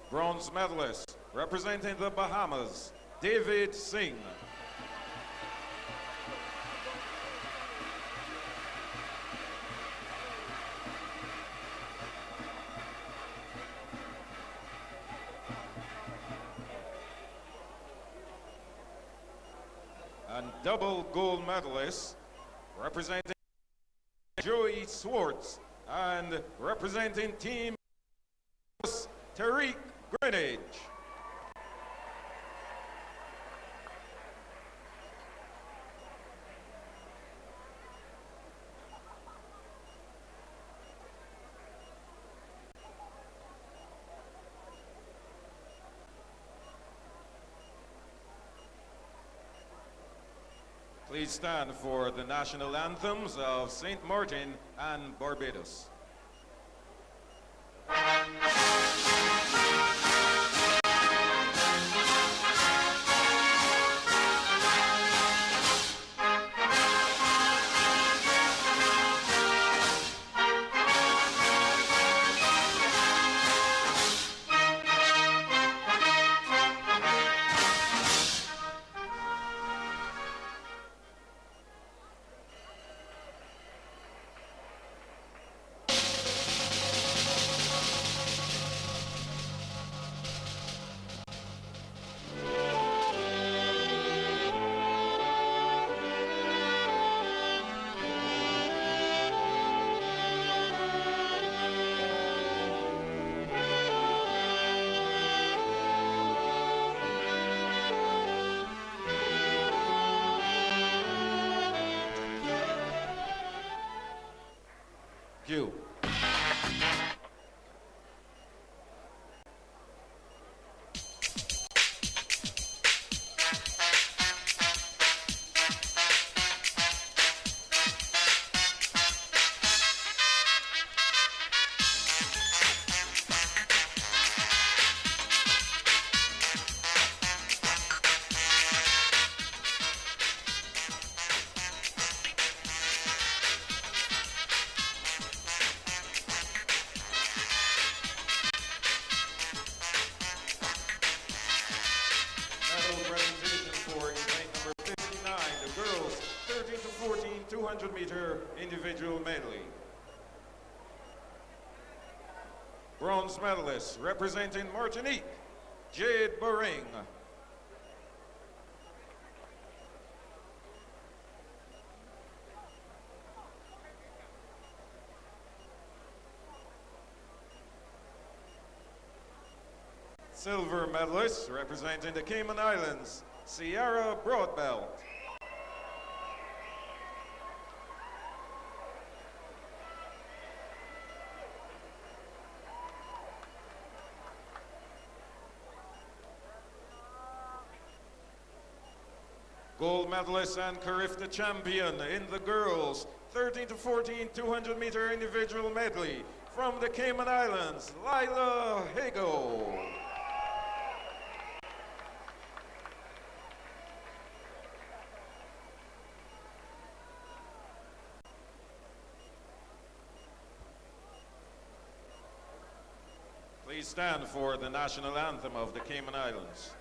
Bronze medalist representing the Bahamas, David Singh. double gold medalist, representing Joey Swartz, and representing Team Tariq Greenwich. Please stand for the national anthems of St. Martin and Barbados. You. Presentation for event number 59, the girls 13 to 14 200-meter individual medley. Bronze medalist representing Martinique, Jade Baring. Silver medalist representing the Cayman Islands, Sierra Broadbelt. Gold medalist and Carifta champion in the girls 13 to 14 200-meter individual medley from the Cayman Islands, Lila Hago. Please stand for the national anthem of the Cayman Islands.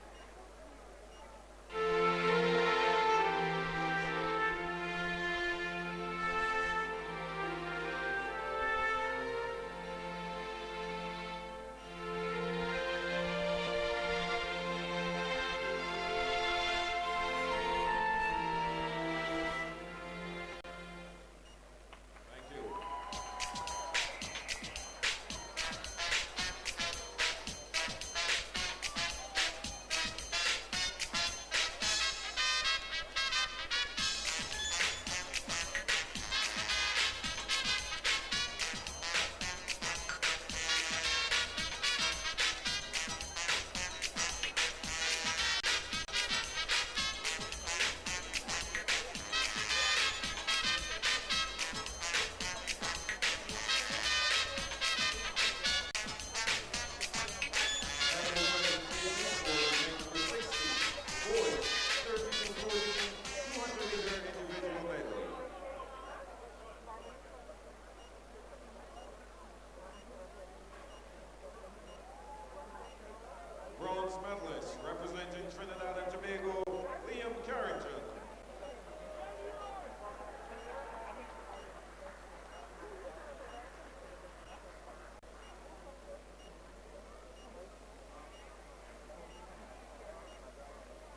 Medalist representing Trinidad and Tobago, Liam Carrington.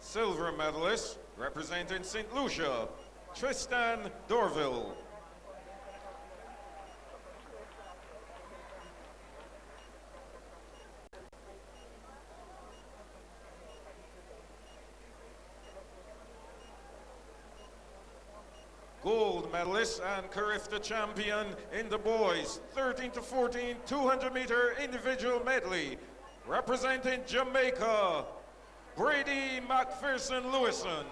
Silver medalist Representing St. Lucia, Tristan Dorville. Gold medalist and Carifta champion in the boys 13 to 14 200-meter individual medley, representing Jamaica, Brady McPherson Lewison.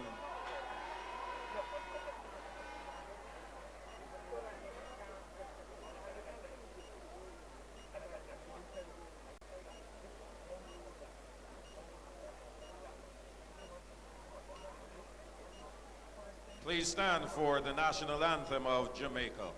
Please stand for the national anthem of Jamaica.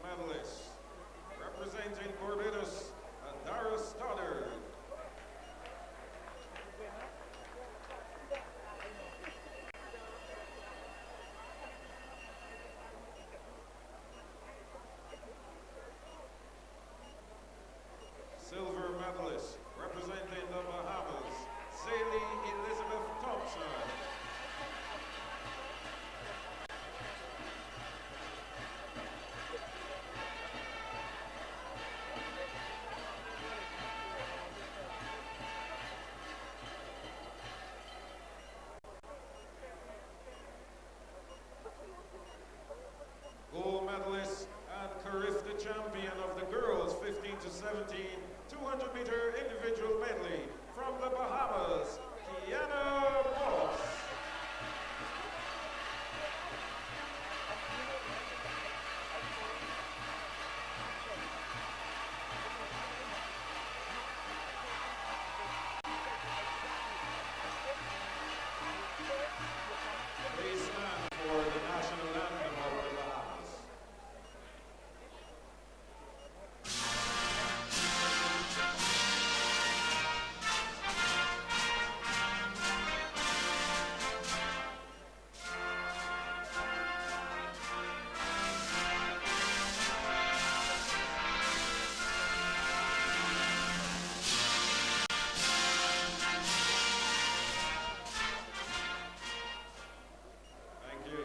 Medalist, representing Barbados, Adara Stoddard. Silver medalist, representing the Bahamas, Sally Elizabeth Thompson. Gold medalist and Carifta champion of the girls 15 to 17 200-meter individual medley from the Bahamas, Kiana Moss. Please stand for the national anthem of the Bahamas. Thank you.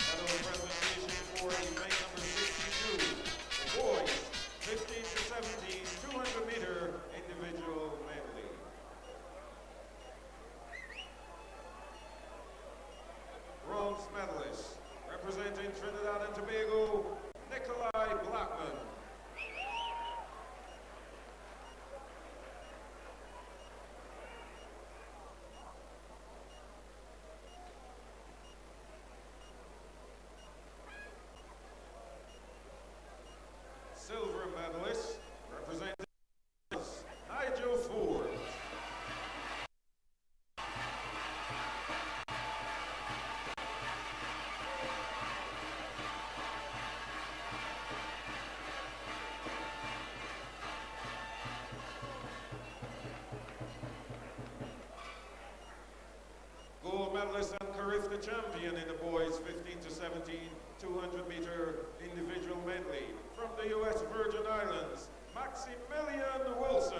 Medal presentation for event number 62, boys 15 to 17 200-meter individual medley. Bronze medalist, representing Trinidad and Tobago, Nikolai Blackman. champion in the boys 15 to 17 200-meter individual medley. From the U.S. Virgin Islands, Maximilian Wilson.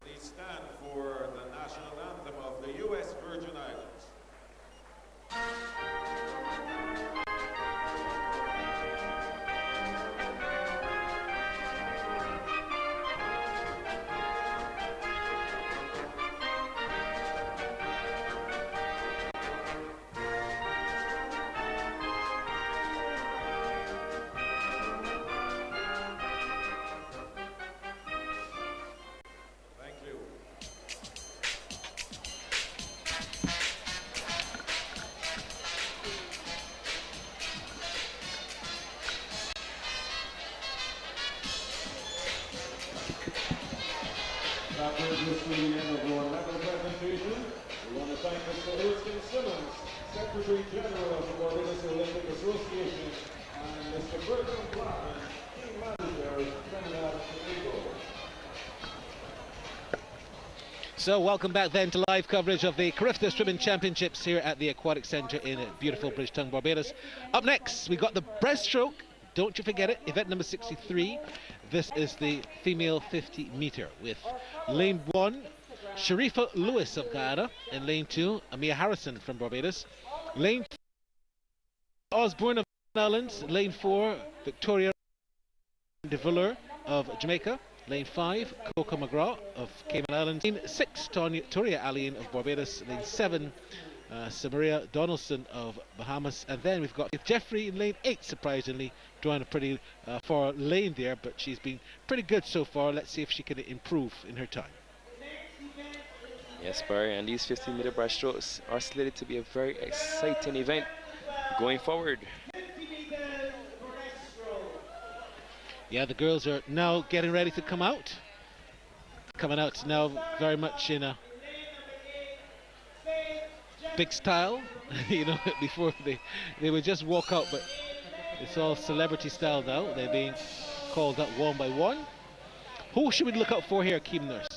Please stand for the national anthem of the U.S. Virgin Islands. Thank you. That brings us to the end of our medal presentation. We want to thank Mr. Erskine Simmons, Secretary General of the Barbados Olympic Association, and Mr. Bertrand Blackman, Team Manager of Trinidad and Tobago. So welcome back then to live coverage of the Carifta Swimming Championships here at the Aquatic Centre in beautiful Bridgetown, Barbados. Up next, we got the breaststroke. Don't you forget it, event number 63. This is the female 50 metre with lane 1, Sharifa Lewis of Guyana. In lane 2, Amia Harrison from Barbados. Lane 3, Osborne of Islands. Lane 4, Victoria de Villers of Jamaica. Lane 5, Coco McGraw of Cayman Islands. Lane 6, Toria Alien of Barbados. Lane 7, Samaria Donaldson of Bahamas. And then we've got Jeffrey in lane 8, surprisingly, drawing a pretty far lane there, but she's been pretty good so far. Let's see if she can improve in her time. Yes, Barry, and these 50-meter breaststrokes are slated to be a very exciting event going forward. Yeah, the girls are now getting ready to come out. Coming out now very much in a big style. You know, before they would just walk out, but it's all celebrity style now. They're being called up one by one. Who should we look out for here, Keem Nurse?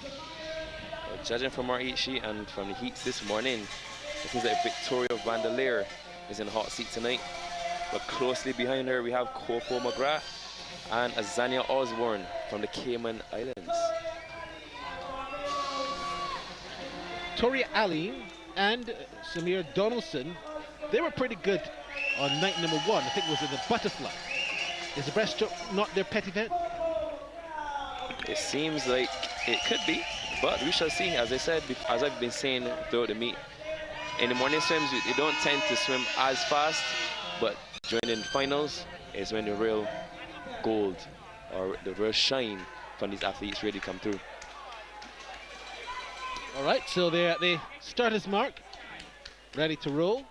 Well, judging from our heat sheet and from the heats this morning, it seems like Victoria Vandeleer is in the hot seat tonight. But closely behind her, we have Coco McGrath and Azania Osborne from the Cayman Islands. Toria Allen and Samir Donaldson, they were pretty good on night number 1. I think it was in the butterfly. Is the breaststroke not their pet event? It seems like it could be, but we shall see. As I said, as I've been saying throughout the meet, in the morning swims, they don't tend to swim as fast, but during the finals is when the real gold or the real shine from these athletes really come through. All right, so they're at the starter's mark, ready to roll.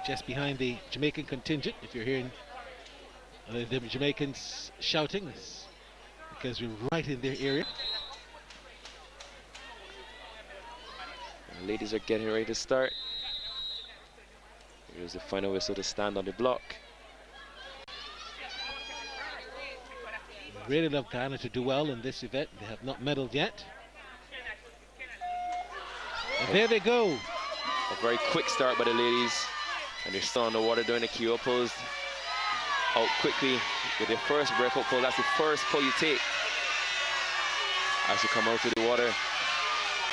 Just behind the Jamaican contingent, if you're hearing the Jamaicans shouting, it's because we're right in their area. And the ladies are getting ready to start. Here's the final whistle to stand on the block. Really love Guyana to do well in this event. They have not medaled yet. And there they go. A very quick start by the ladies. And they're still on the water doing the keel pose. Out quickly with their first breakout pull. That's the first pull you take as you come out to the water.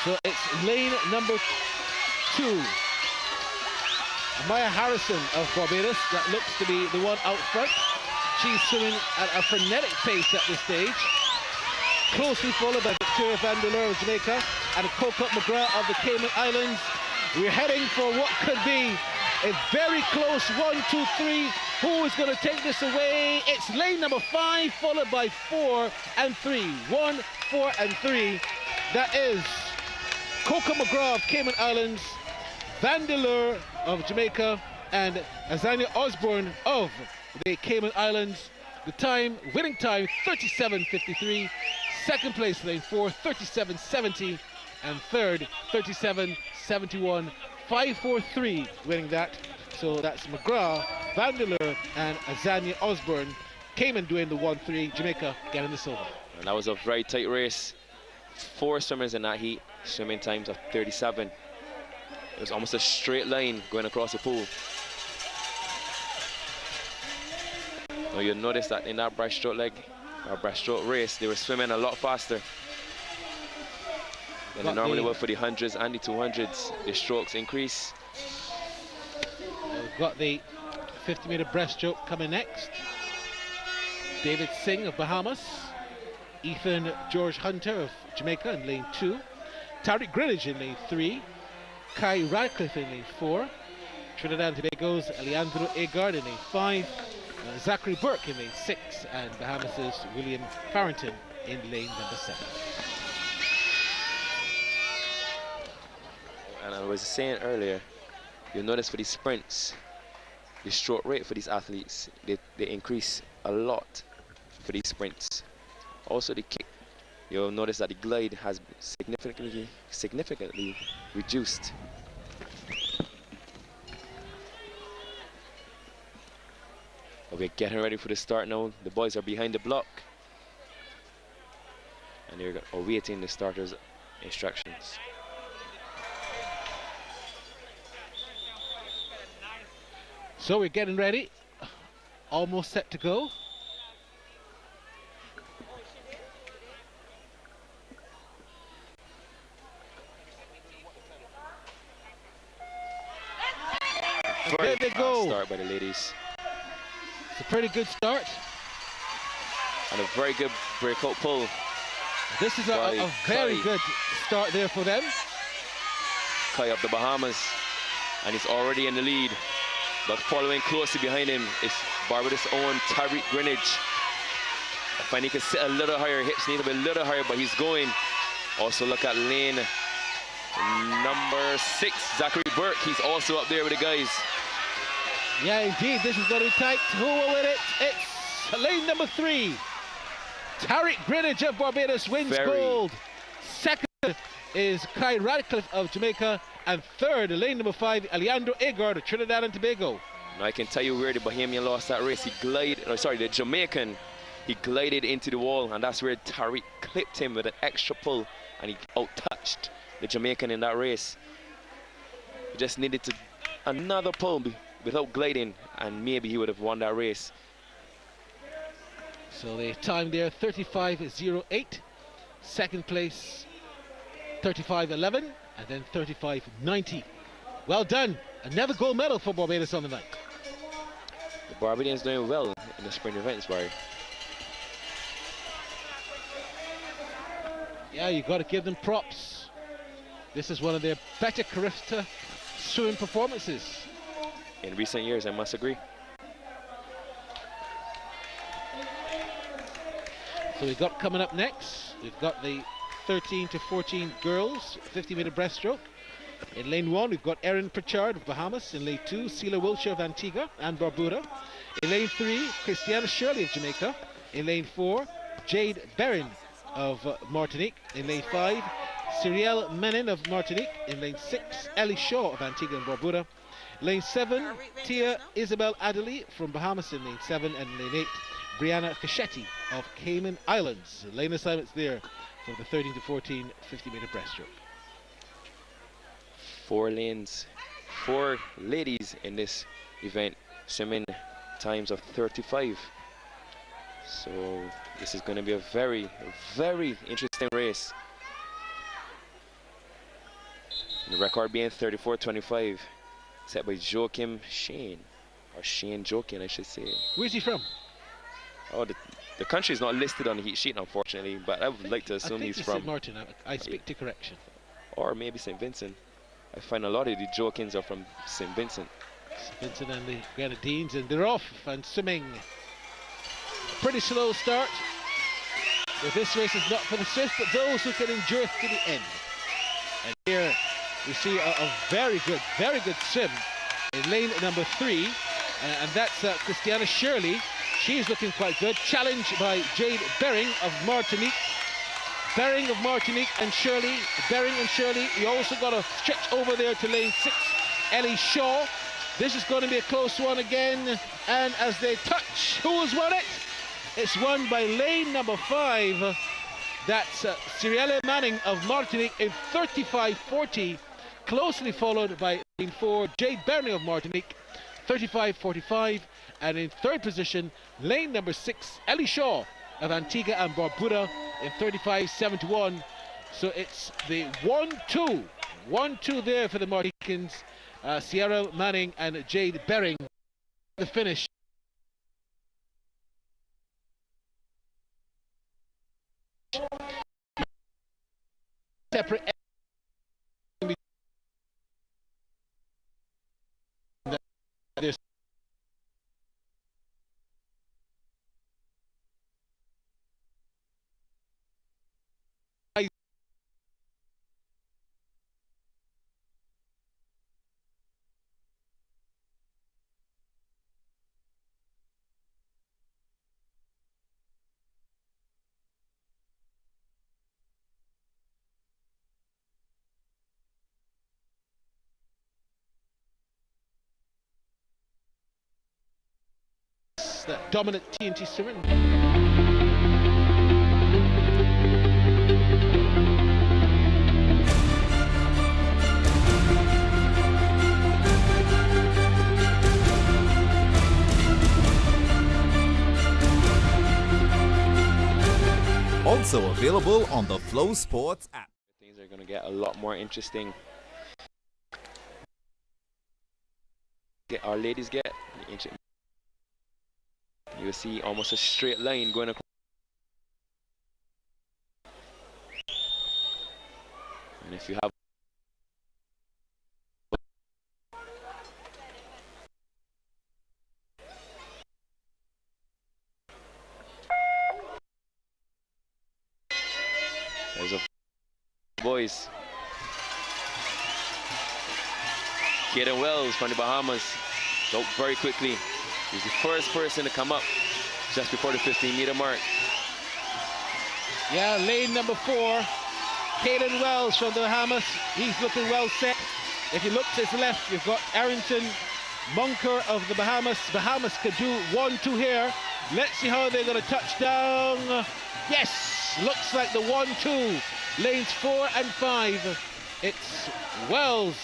So it's lane number 2. Amaya Harrison of Barbados, that looks to be the one out front. She's swimming at a frenetic pace at this stage. Closely followed by Victoria Vandeleer of Jamaica and Coco McGrath of the Cayman Islands. We're heading for what could be a very close 1, 2, 3. Who is going to take this away? It's lane number 5, followed by 4 and 3. 1, 4, and 3. That is Coco McGrath of Cayman Islands, Vandeleer of Jamaica, and Azania Osborne of the Cayman Islands. The time, winning time, 37:53, Second place, lane 4, 37.70. And third, 37.71. 5.43 winning that. So that's McGrath, Vandeleur, and Azania Osborne. Cayman doing the 1-3, Jamaica getting the silver. And that was a very tight race. 4 swimmers in that heat, swimming times of 37. It was almost a straight line going across the pool. Now you'll notice that in that breaststroke leg, or breaststroke race, they were swimming a lot faster than they normally would for the 100s and the 200s. The strokes increase. We've got the 50-meter breaststroke coming next. David Singh of Bahamas, Ethan George Hunter of Jamaica in lane 2, Tariq Greenwich in lane 3, Kai Radcliffe in lane 4, Trinidad and Tobago's Alejandro Agard in lane 5, Zachary Burke in lane 6, and Bahamas' William Farrington in lane number 7. And I was saying earlier, you'll notice for these sprints, the stroke rate for these athletes, they increase a lot for these sprints. Also the kick, you'll notice that the glide has significantly reduced. But we're getting ready for the start now. The boys are behind the block, and they're awaiting the starters' instructions. So we're getting ready, almost set to go. Very there they go. Start by the ladies. It's a pretty good start. And a very good breakout pull. This is a very good start there for them. Kai up the Bahamas, and he's already in the lead. But following closely behind him is Barbados' own Tariq Greenwich. I find he can sit a little higher, hips need to be a little higher, but he's going. Also look at lane number 6, Zachary Burke. He's also up there with the guys. Yeah, indeed, this is going to be tight. Who will win it? It's lane number 3. Tariq Greenwich of Barbados wins gold. Second is Kai Radcliffe of Jamaica. And third, lane number 5, Alejandro Agard of Trinidad and Tobago. Now I can tell you where the Bahamian lost that race. The Jamaican, he glided into the wall, and that's where Tariq clipped him with an extra pull, and he out-touched the Jamaican in that race. He just needed another pull without gliding, and maybe he would have won that race. So the time there, 35.08. Second place, 35.11. And then 35.90. Well done. Another gold medal for Barbados on the night. The Barbadians doing well in the sprint events, Barry. Yeah, you got to give them props. This is one of their better Carifta swimming performances. In recent years, I must agree. So we've got coming up next, we've got the 13 to 14 girls, 50-meter breaststroke. In lane 1, we've got Erin Pritchard of Bahamas. In lane 2, Sheila Wilshire of Antigua and Barbuda. In lane 3, Christiana Shirley of Jamaica. In lane 4, Jade Berrin of Martinique. In lane 5, Cyrielle Menin of Martinique. In lane 6, Ellie Shaw of Antigua and Barbuda. Lane 7, Tia Isabel Adderley from Bahamas in lane 7. And in lane 8, Brianna Fischetti of Cayman Islands. Lane assignments there for the 13 to 14 50-meter breaststroke. 4 lanes, 4 ladies in this event, swimming times of 35. So this is going to be a very, very interesting race. And the record being 34.25, set by Joachim Shane, or Shane Joachim, I should say. Where's he from? Oh, the country is not listed on the heat sheet, unfortunately, but I would like to assume he's from St. Martin. I speak to correction. Or maybe St. Vincent. I find a lot of the Joachims are from St. Vincent. St. Vincent and the Grenadines, and they're off and swimming. Pretty slow start. But this race is not for the swift, but those who can endure it to the end. And here we see a very good swim in lane number 3, and that's Christiana Shirley. She's looking quite good. Challenged by Jade Bering of Martinique. Bering of Martinique and Shirley. Bering and Shirley. You also got a stretch over there to lane 6, Ellie Shaw. This is going to be a close one again. And as they touch, who has won it? It's won by lane number 5. That's Cyrille Manning of Martinique in 35.40. Closely followed by lane 4, Jade Bernie of Martinique, 35.45. And in third position, lane number 6, Ellie Shaw of Antigua and Barbuda in 35.71. So it's the 1-2. 1-2 there for the Martinicans. Sierra Manning and Jade Bering. The finish. Separate. There's that dominant TNT swimmer. Also available on the FlowSports app. Things are going to get a lot more interesting. Our ladies get the ancient. You will see almost a straight line going across. And if you have there's a boys. Kaden Wells from the Bahamas. Go very quickly. He's the first person to come up just before the 15-meter mark. Yeah, lane number 4, Caden Wells from the Bahamas. He's looking well set. If you look to his left, you've got Arrington Munker of the Bahamas. Bahamas could do 1-2 here. Let's see how they're going to touch down. Yes, looks like the 1-2. Lanes 4 and 5. It's Wells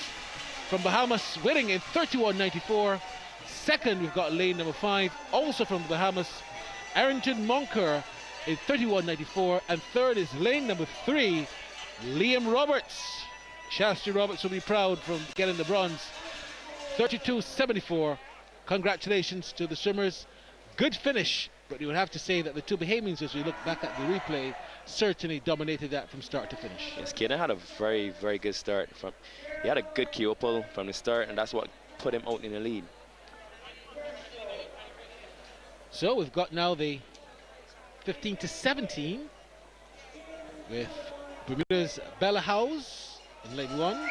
from Bahamas winning in 31.94. Second, we've got lane number 5, also from the Bahamas, Arrington Monker in 31.94. And third is lane number 3, Liam Roberts. Shasta Roberts will be proud from getting the bronze. 32.74. Congratulations to the swimmers. Good finish, but you would have to say that the two Bahamians, as we look back at the replay, certainly dominated that from start to finish. Yes, Kaden had a very, very good start. He had a good keel pull from the start, and that's what put him out in the lead. So we've got now the 15-17 with Bermuda's Bella Howes in lane 1,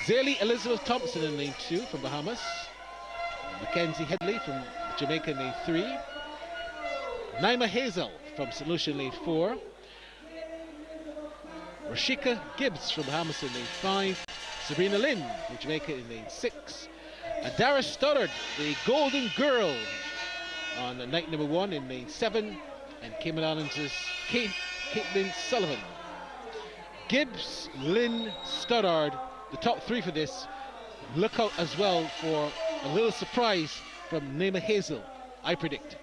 Zaylee Elizabeth Thompson in lane 2 from Bahamas, Mackenzie Headley from Jamaica in lane 3, Naima Hazel from St. Lucia in lane 4, Rashika Gibbs from Bahamas in lane 5, Sabrina Lynn from Jamaica in lane 6, Adara Stoddard, the Golden Girl, on night number 1 in lane 7, and Cayman Islands' Caitlin Sullivan. Gibbs, Lynn, Stoddard, the top 3 for this. Look out as well for a little surprise from Naima Hazel, I predict.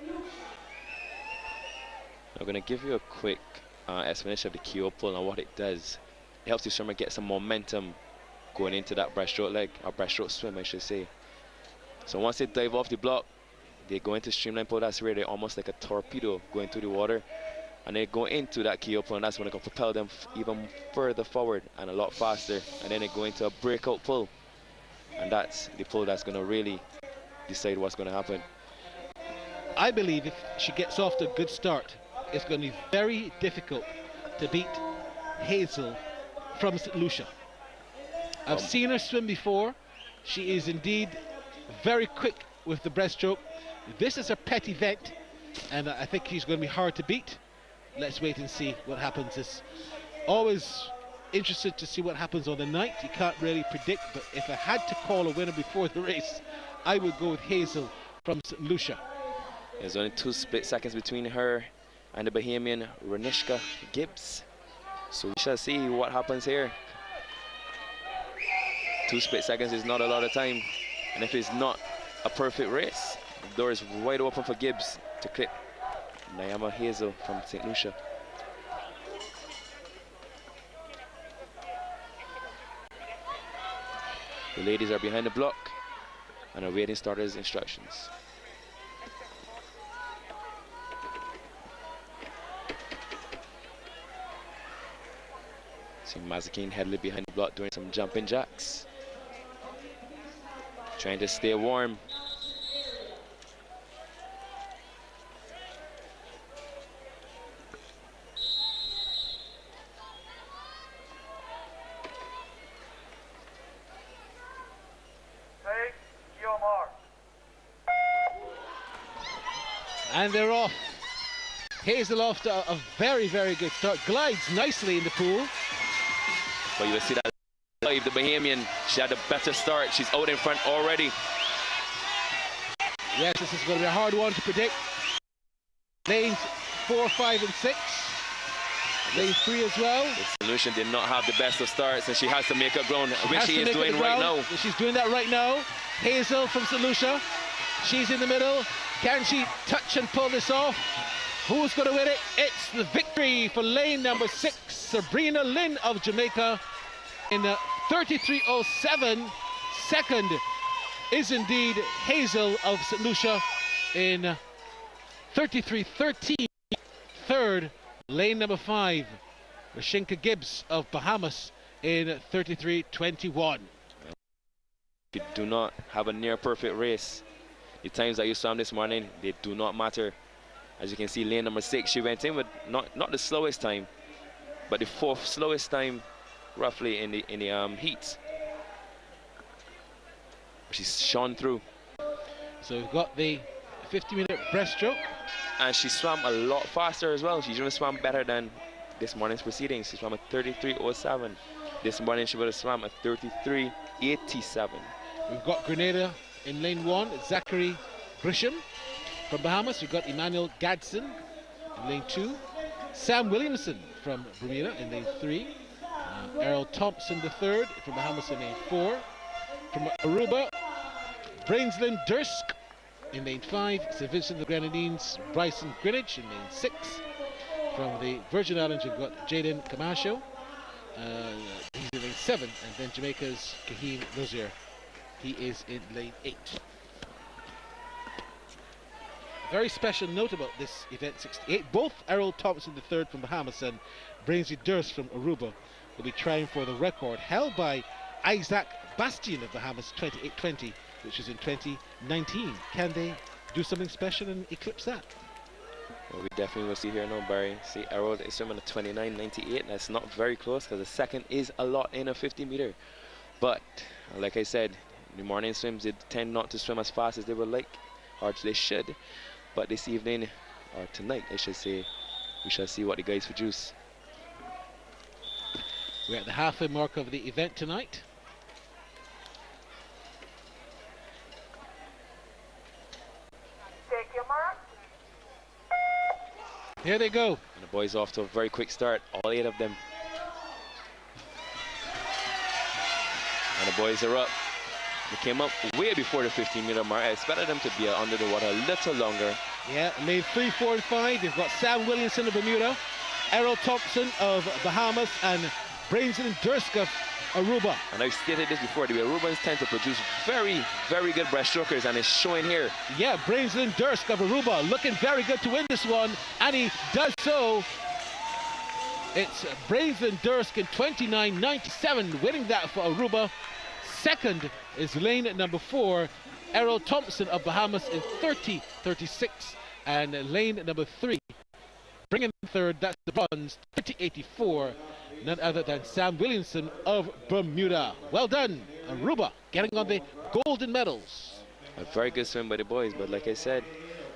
I'm going to give you a quick explanation of the keel pull and what it does. It helps the swimmer get some momentum going into that breaststroke leg, or breaststroke swim, I should say. So once they dive off the block, they go into streamline pull. That's where they're almost like a torpedo going through the water, and they go into that keel pull, and that's when it can propel them even further forward and a lot faster. And then they go into a breakout pull, and that's the pull that's going to really decide what's going to happen. I believe if she gets off to a good start, it's going to be very difficult to beat Hazel from St. Lucia. I've seen her swim before. She is indeed very quick with the breaststroke. This is a pet event, and I think she's going to be hard to beat. let's wait and see what happens. It's always interested to see what happens on the night. You can't really predict, but if I had to call a winner before the race, I would go with Hazel from St. Lucia. There's only 2 split seconds between her and the Bahamian Renishka Gibbs. So we shall see what happens here. 2 split seconds is not a lot of time. And if it's not a perfect race, the door is wide open for Gibbs to clip Nyama Hazel from St. Lucia. The ladies are behind the block and are waiting starters' instructions. See Mazakine Headley behind the block doing some jumping jacks. Trying to stay warm. And they're off. Hazel off to a very, very good start. Glides nicely in the pool. But you will see that the Bahamian, she had a better start. She's out in front already. Yes, this is going to be a hard one to predict. Lanes 4, 5, and 6. Lane 3 as well. The Solution did not have the best of starts, and she has to make up ground, which she is doing right now. She's doing that right now. Hazel from St. Lucia. She's in the middle. Can she touch and pull this off? Who's going to win it? It's the victory for lane number 6, Sabrina Lynn of Jamaica in 33.07. Second is indeed Hazel of St. Lucia in 33.13. Third, lane number 5, Rashinka Gibbs of Bahamas in 33.21. You do not have a near perfect race. The times that you saw this morning, they do not matter. As you can see, lane number 6, she went in with not the slowest time, but the 4th slowest time, roughly in the heats. She's shone through. So we've got the 50-minute breaststroke, and she swam a lot faster as well. She even swam better than this morning's proceedings. She swam at 33.07. This morning she would have swam at 33.87. We've got Grenada in lane 1, Zachary Grisham. From Bahamas, we've got Emmanuel Gadsden in lane 2. Sam Williamson from Bermuda in lane 3. Errol Thompson III from Bahamas in lane 4. From Aruba, Brainslin Dursk in lane 5. St. Vincent of the Grenadines, Bryson Greenwich in lane 6. From the Virgin Islands, we've got Jaden Camacho. He's in lane 7. And then Jamaica's Kaheen Rozier. He is in lane 8. Very special note about this event 68. Both Errol Thompson III from Bahamas and Brainsley Durst from Aruba will be trying for the record held by Isaac Bastian of Bahamas 28.20, which was in 2019. Can they do something special and eclipse that? Well, we definitely will see here now, Barry. See, Errol is swimming at 29.98. That's not very close because the second is a lot in a 50-meter. But like I said, the morning swims, they tend not to swim as fast as they would like, or they should. But this evening, or tonight, I should say, we shall see what the guys produce. We're at the halfway mark of the event tonight. Take your mark. Here they go. And the boys off to a very quick start, all 8 of them. And the boys are up. They came up way before the 15-meter mark. I expected them to be under the water a little longer. Yeah, lane 3, 4, and 5. They've got Sam Williamson of Bermuda, Errol Thompson of Bahamas, and Brainslin Dursk of Aruba. And I've stated this before, the Arubans tend to produce very, very good breaststrokers, and it's showing here. Yeah, Brainslin Dursk of Aruba looking very good to win this one, and he does so. It's Brainslin Dursk in 29.97, winning that for Aruba. Second is lane number 4, Errol Thompson of Bahamas in 30.36, and lane number 3, bringing third, that's the bronze, 30.84, none other than Sam Williamson of Bermuda. Well done, Aruba, getting on the golden medals. A very good swim by the boys, but like I said,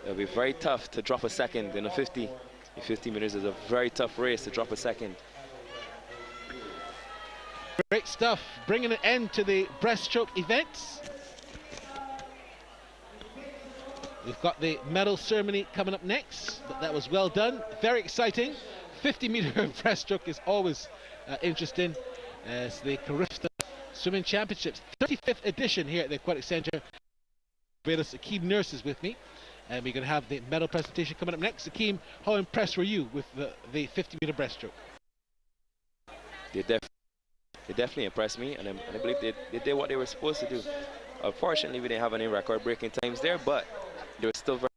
it'll be very tough to drop a second in a 50. The 50 meters is a very tough race to drop a second. Great stuff, bringing an end to the breaststroke events. We've got the medal ceremony coming up next, but that was well done, very exciting. 50-meter breaststroke is always interesting. It's the Carifta Swimming Championships, 35th edition here at the Aquatic Centre. Akeem Nurse is with me, and we're going to have the medal presentation coming up next. Akeem, how impressed were you with the 50-meter breaststroke? They definitely impressed me, and I believe they did what they were supposed to do. Unfortunately, we didn't have any record-breaking times there, but they were still very...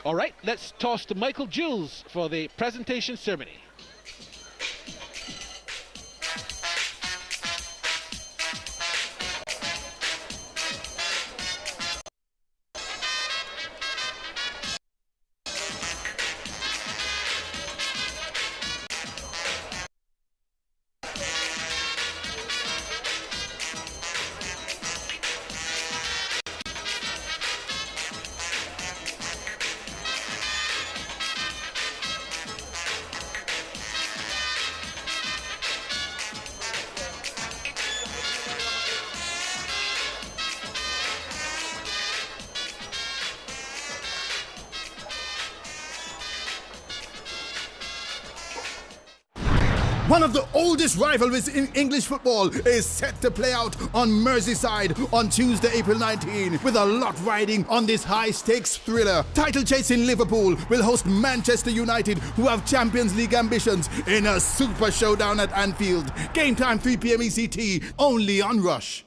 All right, let's toss to Michael Jules for the presentation ceremony. One of the oldest rivalries in English football is set to play out on Merseyside on Tuesday, April 19, with a lot riding on this high-stakes thriller. Title-chasing Liverpool will host Manchester United, who have Champions League ambitions, in a super showdown at Anfield. Game time 3 p.m. ECT, only on Rush.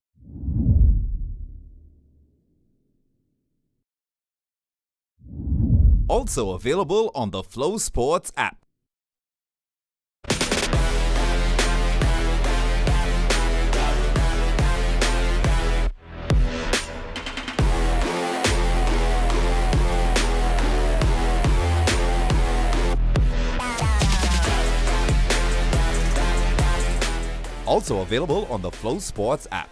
Also available on the FlowSports app. Also available on the FlowSports app.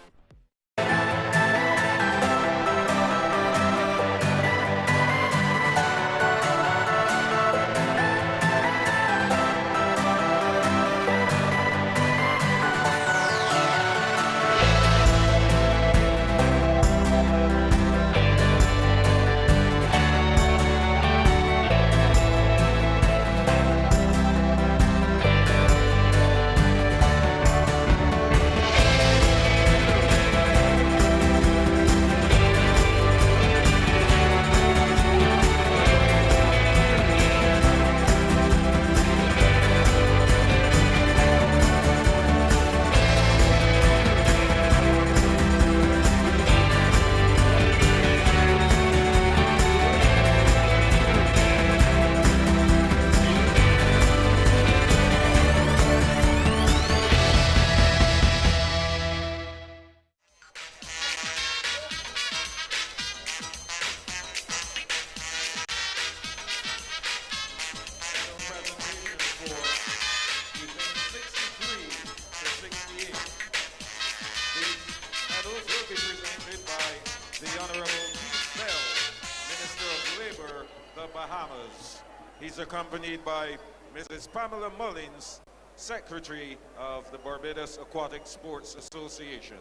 He's accompanied by Mrs. Pamela Mullins, Secretary of the Barbados Aquatic Sports Association.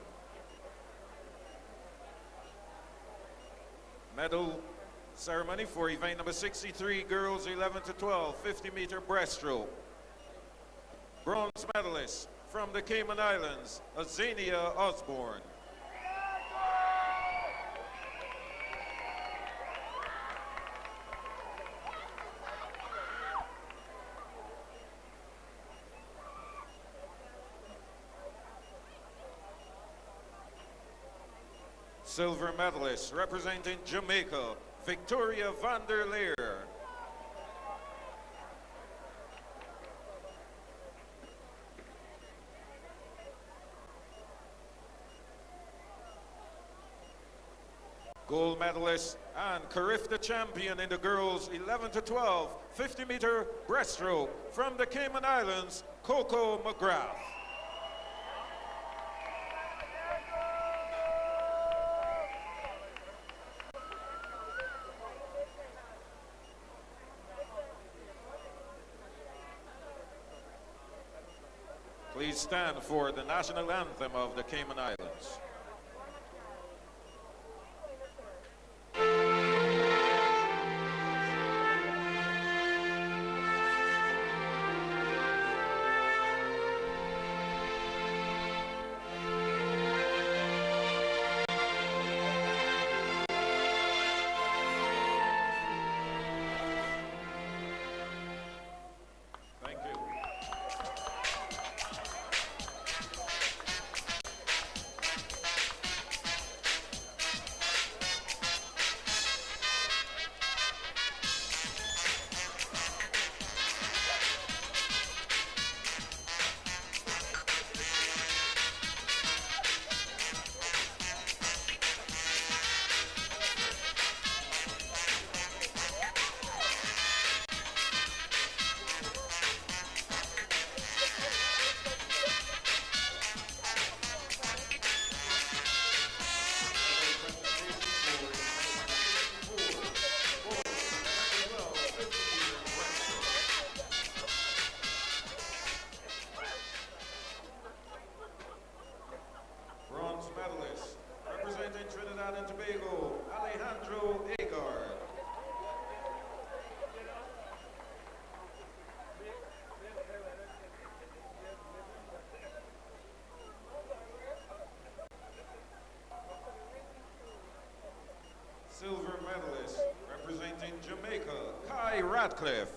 Medal ceremony for event number 63, girls 11 to 12, 50-meter breaststroke. Bronze medalist from the Cayman Islands, Azania Osborne. Silver medalist representing Jamaica, Victoria van der Leer. Gold medalist and Carifta champion in the girls 11 to 12, 50-meter breaststroke from the Cayman Islands, Coco McGrath. Please stand for the national anthem of the Cayman Islands. Thank you. Bronze medalist, representing Trinidad and Tobago, Alejandro Agard. Silver medalist, representing Jamaica, Kai Ratcliffe.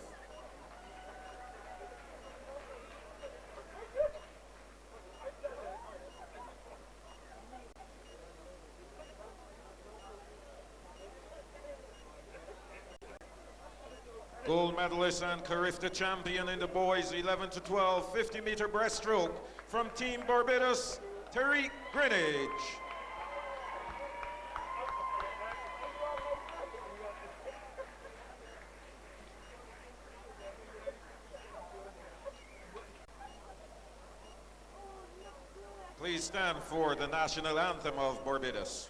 Gold medalist and Carifta champion in the boys 11 to 12 50-meter breaststroke from Team Barbados, Tariq Greenidge. Please stand for the national anthem of Barbados.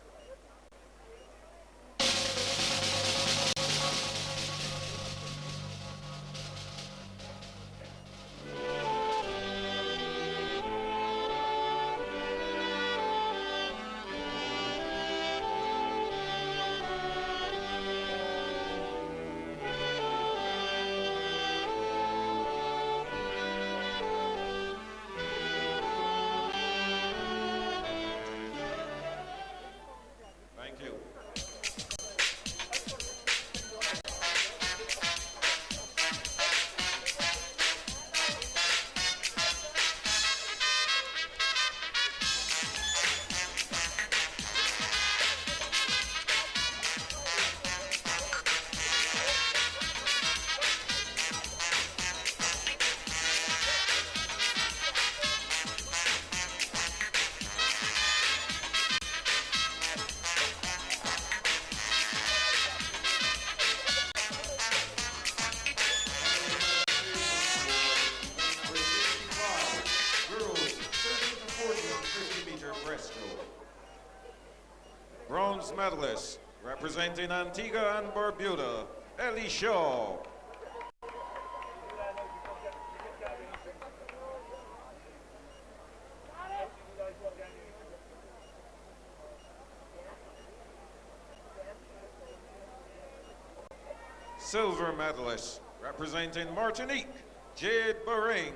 Thank you. Bronze medalist, representing Antigua and Barbuda, Ellie Shaw. Silver medalist, representing Martinique, Jade Baring.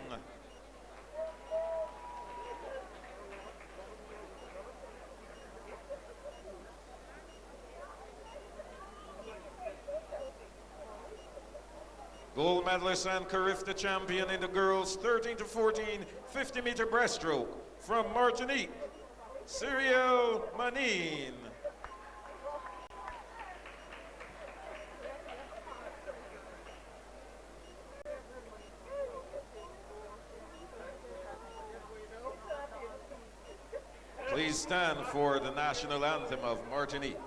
Gold medalist and Carifta champion in the girls 13 to 14 50-meter breaststroke from Martinique, Cyrielle Manin. Please stand for the national anthem of Martinique.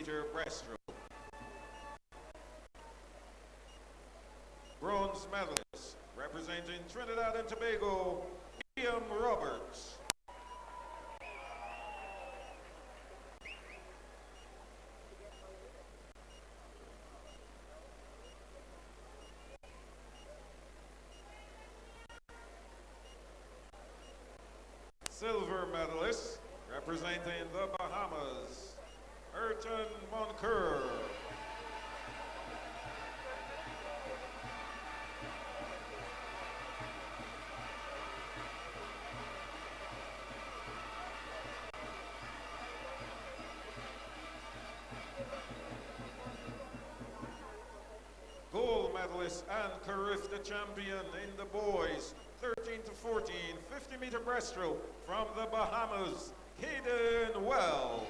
50-meter breaststroke. Bronze medalist, representing Trinidad and Tobago, Ian Roberts. Silver medalist, representing the Bahamas, Ayrton Moncur. Gold medalist and Carifta champion in the boys, 13 to 14, 50-meter breaststroke from the Bahamas, Hayden Wells.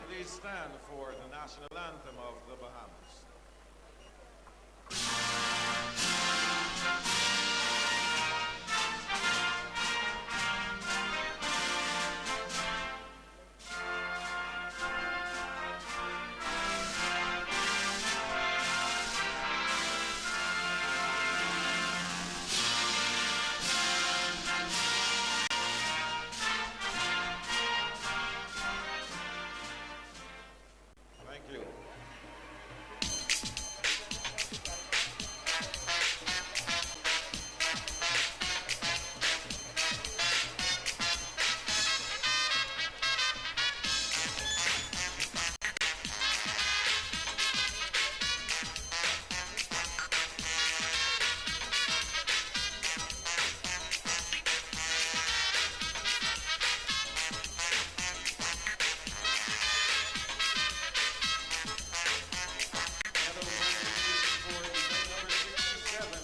Please stand for the national anthem of the Bahamas. Thank you. Medal presentation for event number 67,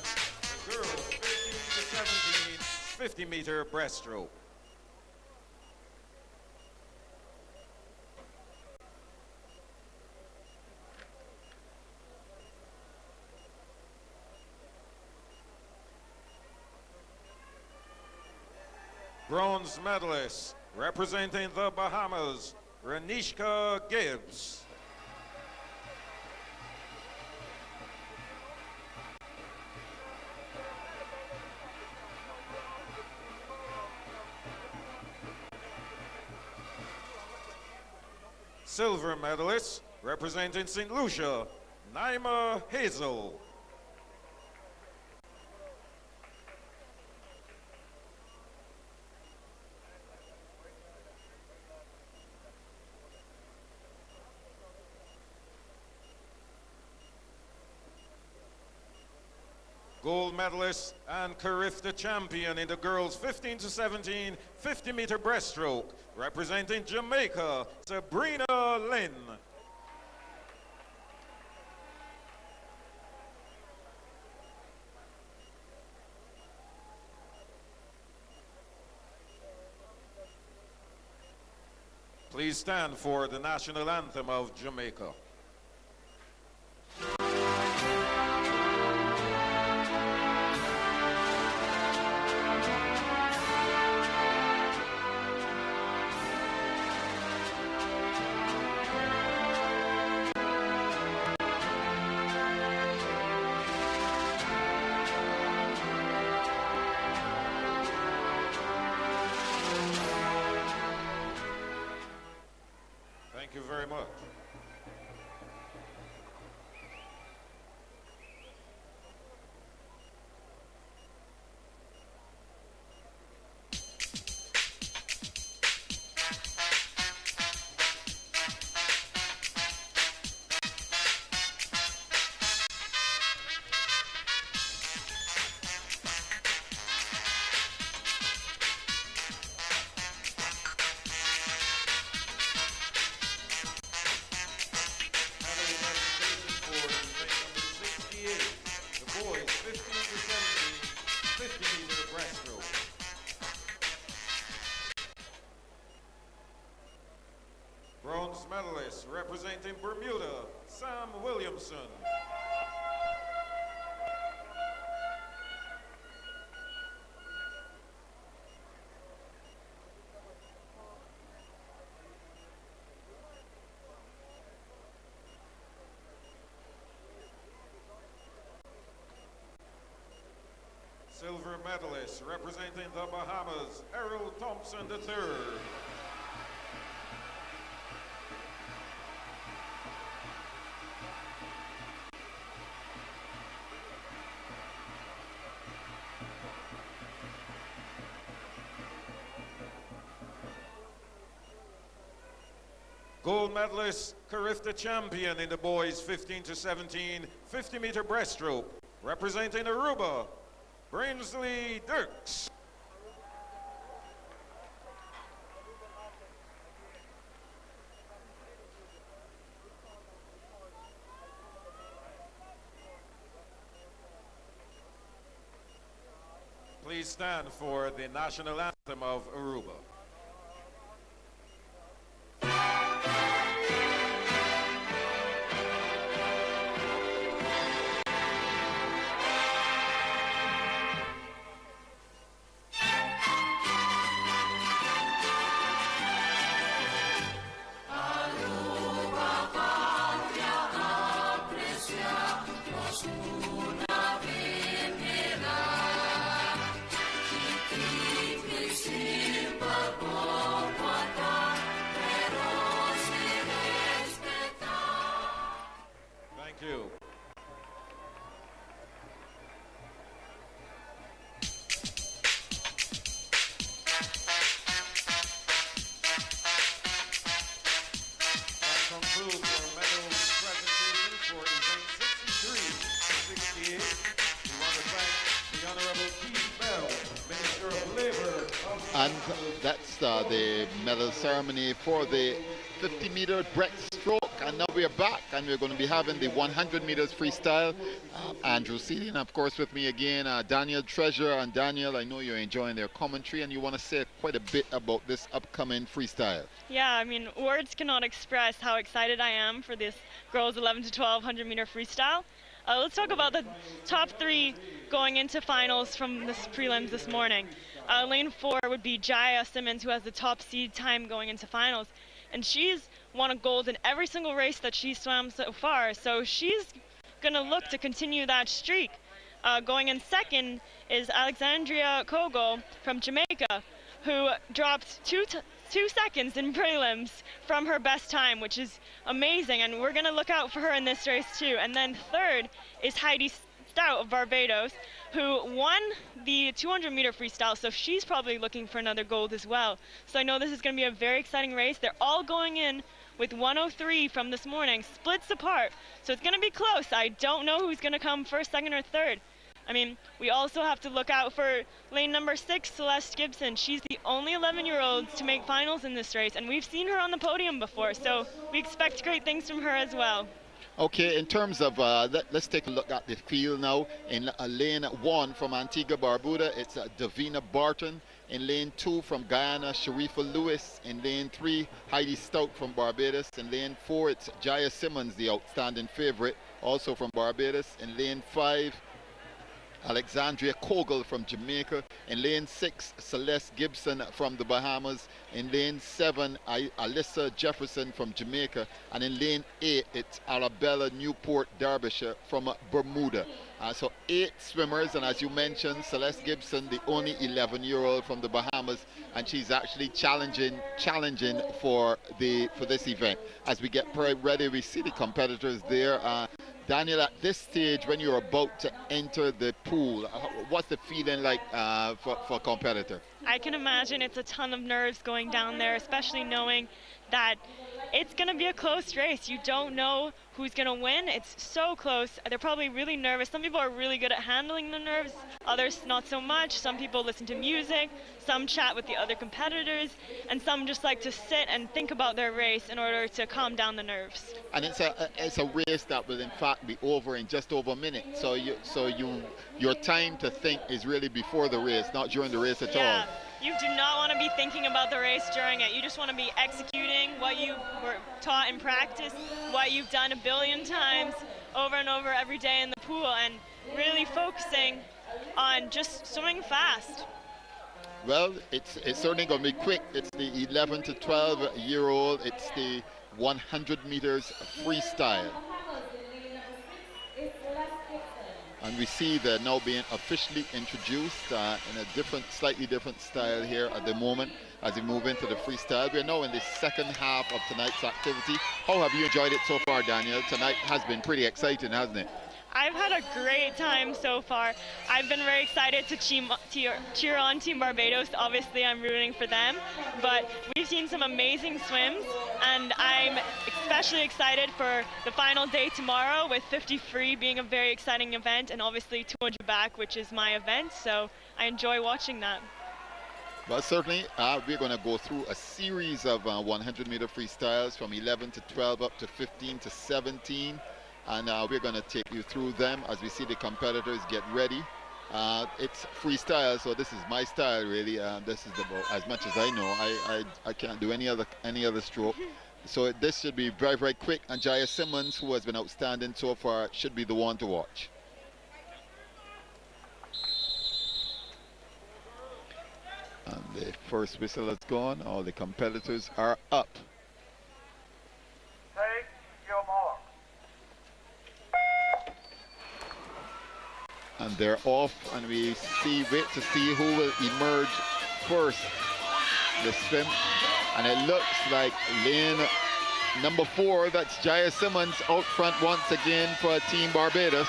the girls 15 to 17, 50-meter breaststroke. Bronze medalist, representing the Bahamas, Renishka Gibbs. Silver medalist, representing St. Lucia, Naima Hazel. Gold medalist and Carifta champion in the girls 15 to 17, 50-meter breaststroke, representing Jamaica, Sabrina Lynn. Please stand for the national anthem of Jamaica. Thank you very much. bronze medalist representing Bermuda, Sam Williamson. Silver medalist representing the Bahamas, Errol Thompson III. Gold medalist, Carifta champion in the boys 15 to 17 50-meter breaststroke, representing Aruba, Brinsley Dirks. Please stand for the national anthem of Aruba. And that's the medal ceremony for the 50-meter breaststroke. And now we are back, and we're going to be having the 100 meters freestyle. Andrew Seeley, and of course with me again, Daniel Treasure. And Daniel, I know you're enjoying their commentary, and you want to say quite a bit about this upcoming freestyle. Yeah, I mean, words cannot express how excited I am for this girls 11 to 12 100-meter freestyle. Let's talk about the top three going into finals from this prelims this morning. Lane 4 would be Jaya Simmons, who has the top seed time going into finals. And she's won a gold in every single race that she's swam so far. So she's going to look to continue that streak. Going in second is Alexandria Kogo from Jamaica, who dropped two seconds in prelims from her best time, which is amazing. And we're going to look out for her in this race too. And then third is Heidi Stout of Barbados, who won the 200-meter freestyle, so she's probably looking for another gold as well. So I know this is going to be a very exciting race. They're all going in with 103 from this morning, splits apart, so it's going to be close. I don't know who's going to come first, second, or third. I mean, we also have to look out for lane number 6, Celeste Gibson. She's the only 11-year-old to make finals in this race, and we've seen her on the podium before, so we expect great things from her as well. Okay, in terms of, let's take a look at the field now. In lane 1 from Antigua Barbuda, it's Davina Barton. In lane 2 from Guyana, Sharifa Lewis. In lane 3, Heidi Stout from Barbados. In lane 4, it's Jaya Simmons, the outstanding favorite, also from Barbados. In lane 5, Alexandria Kogel from Jamaica. In lane 6, Celeste Gibson from the Bahamas. In lane 7, Alyssa Jefferson from Jamaica. And in lane 8, it's Arabella Newport Derbyshire from Bermuda. So 8 swimmers, and as you mentioned, Celeste Gibson, the only 11-year-old from the Bahamas, and she's actually challenging for this event. As we get ready, we see the competitors there. Daniel, at this stage, when you're about to enter the pool, what's the feeling like for a competitor? I can imagine it's a ton of nerves going down there, especially knowing that it's going to be a close race. You don't know who's going to win. It's so close. They're probably really nervous. Some people are really good at handling the nerves, others not so much. Some people listen to music, some chat with the other competitors, and some just like to sit and think about their race in order to calm down the nerves. And it's a race that will in fact be over in just over a minute. So your time to think is really before the race, not during the race at all. You do not want to be thinking about the race during it. You just want to be executing what you were taught in practice, what you've done a billion times over and over every day in the pool, and really focusing on just swimming fast. Well, it's certainly going to be quick. It's the 11 to 12-year-old. It's the 100 meters freestyle. And we see they're now being officially introduced in a slightly different style here at the moment as we move into the freestyle. We're now in the second half of tonight's activity. How have you enjoyed it so far, Daniel? Tonight has been pretty exciting, hasn't it? I've had a great time so far. I've been very excited to cheer on Team Barbados. Obviously, I'm rooting for them, but we've seen some amazing swims, and I'm especially excited for the final day tomorrow, with 50 free being a very exciting event, and obviously 200 back, which is my event, so I enjoy watching that. Well, certainly, we're going to go through a series of 100-meter freestyles from 11 to 12 up to 15 to 17. And we're going to take you through them as we see the competitors get ready. It's freestyle, so this is my style, really. This is about as much as I know. I can't do any other stroke. So this should be very, very quick. And Jaya Simmons, who has been outstanding so far, should be the one to watch. And the first whistle has gone. All the competitors are up. Take your mark. And they're off, and we wait to see who will emerge first. The swim, and it looks like lane number 4, that's Jaya Simmons, out front once again for Team Barbados.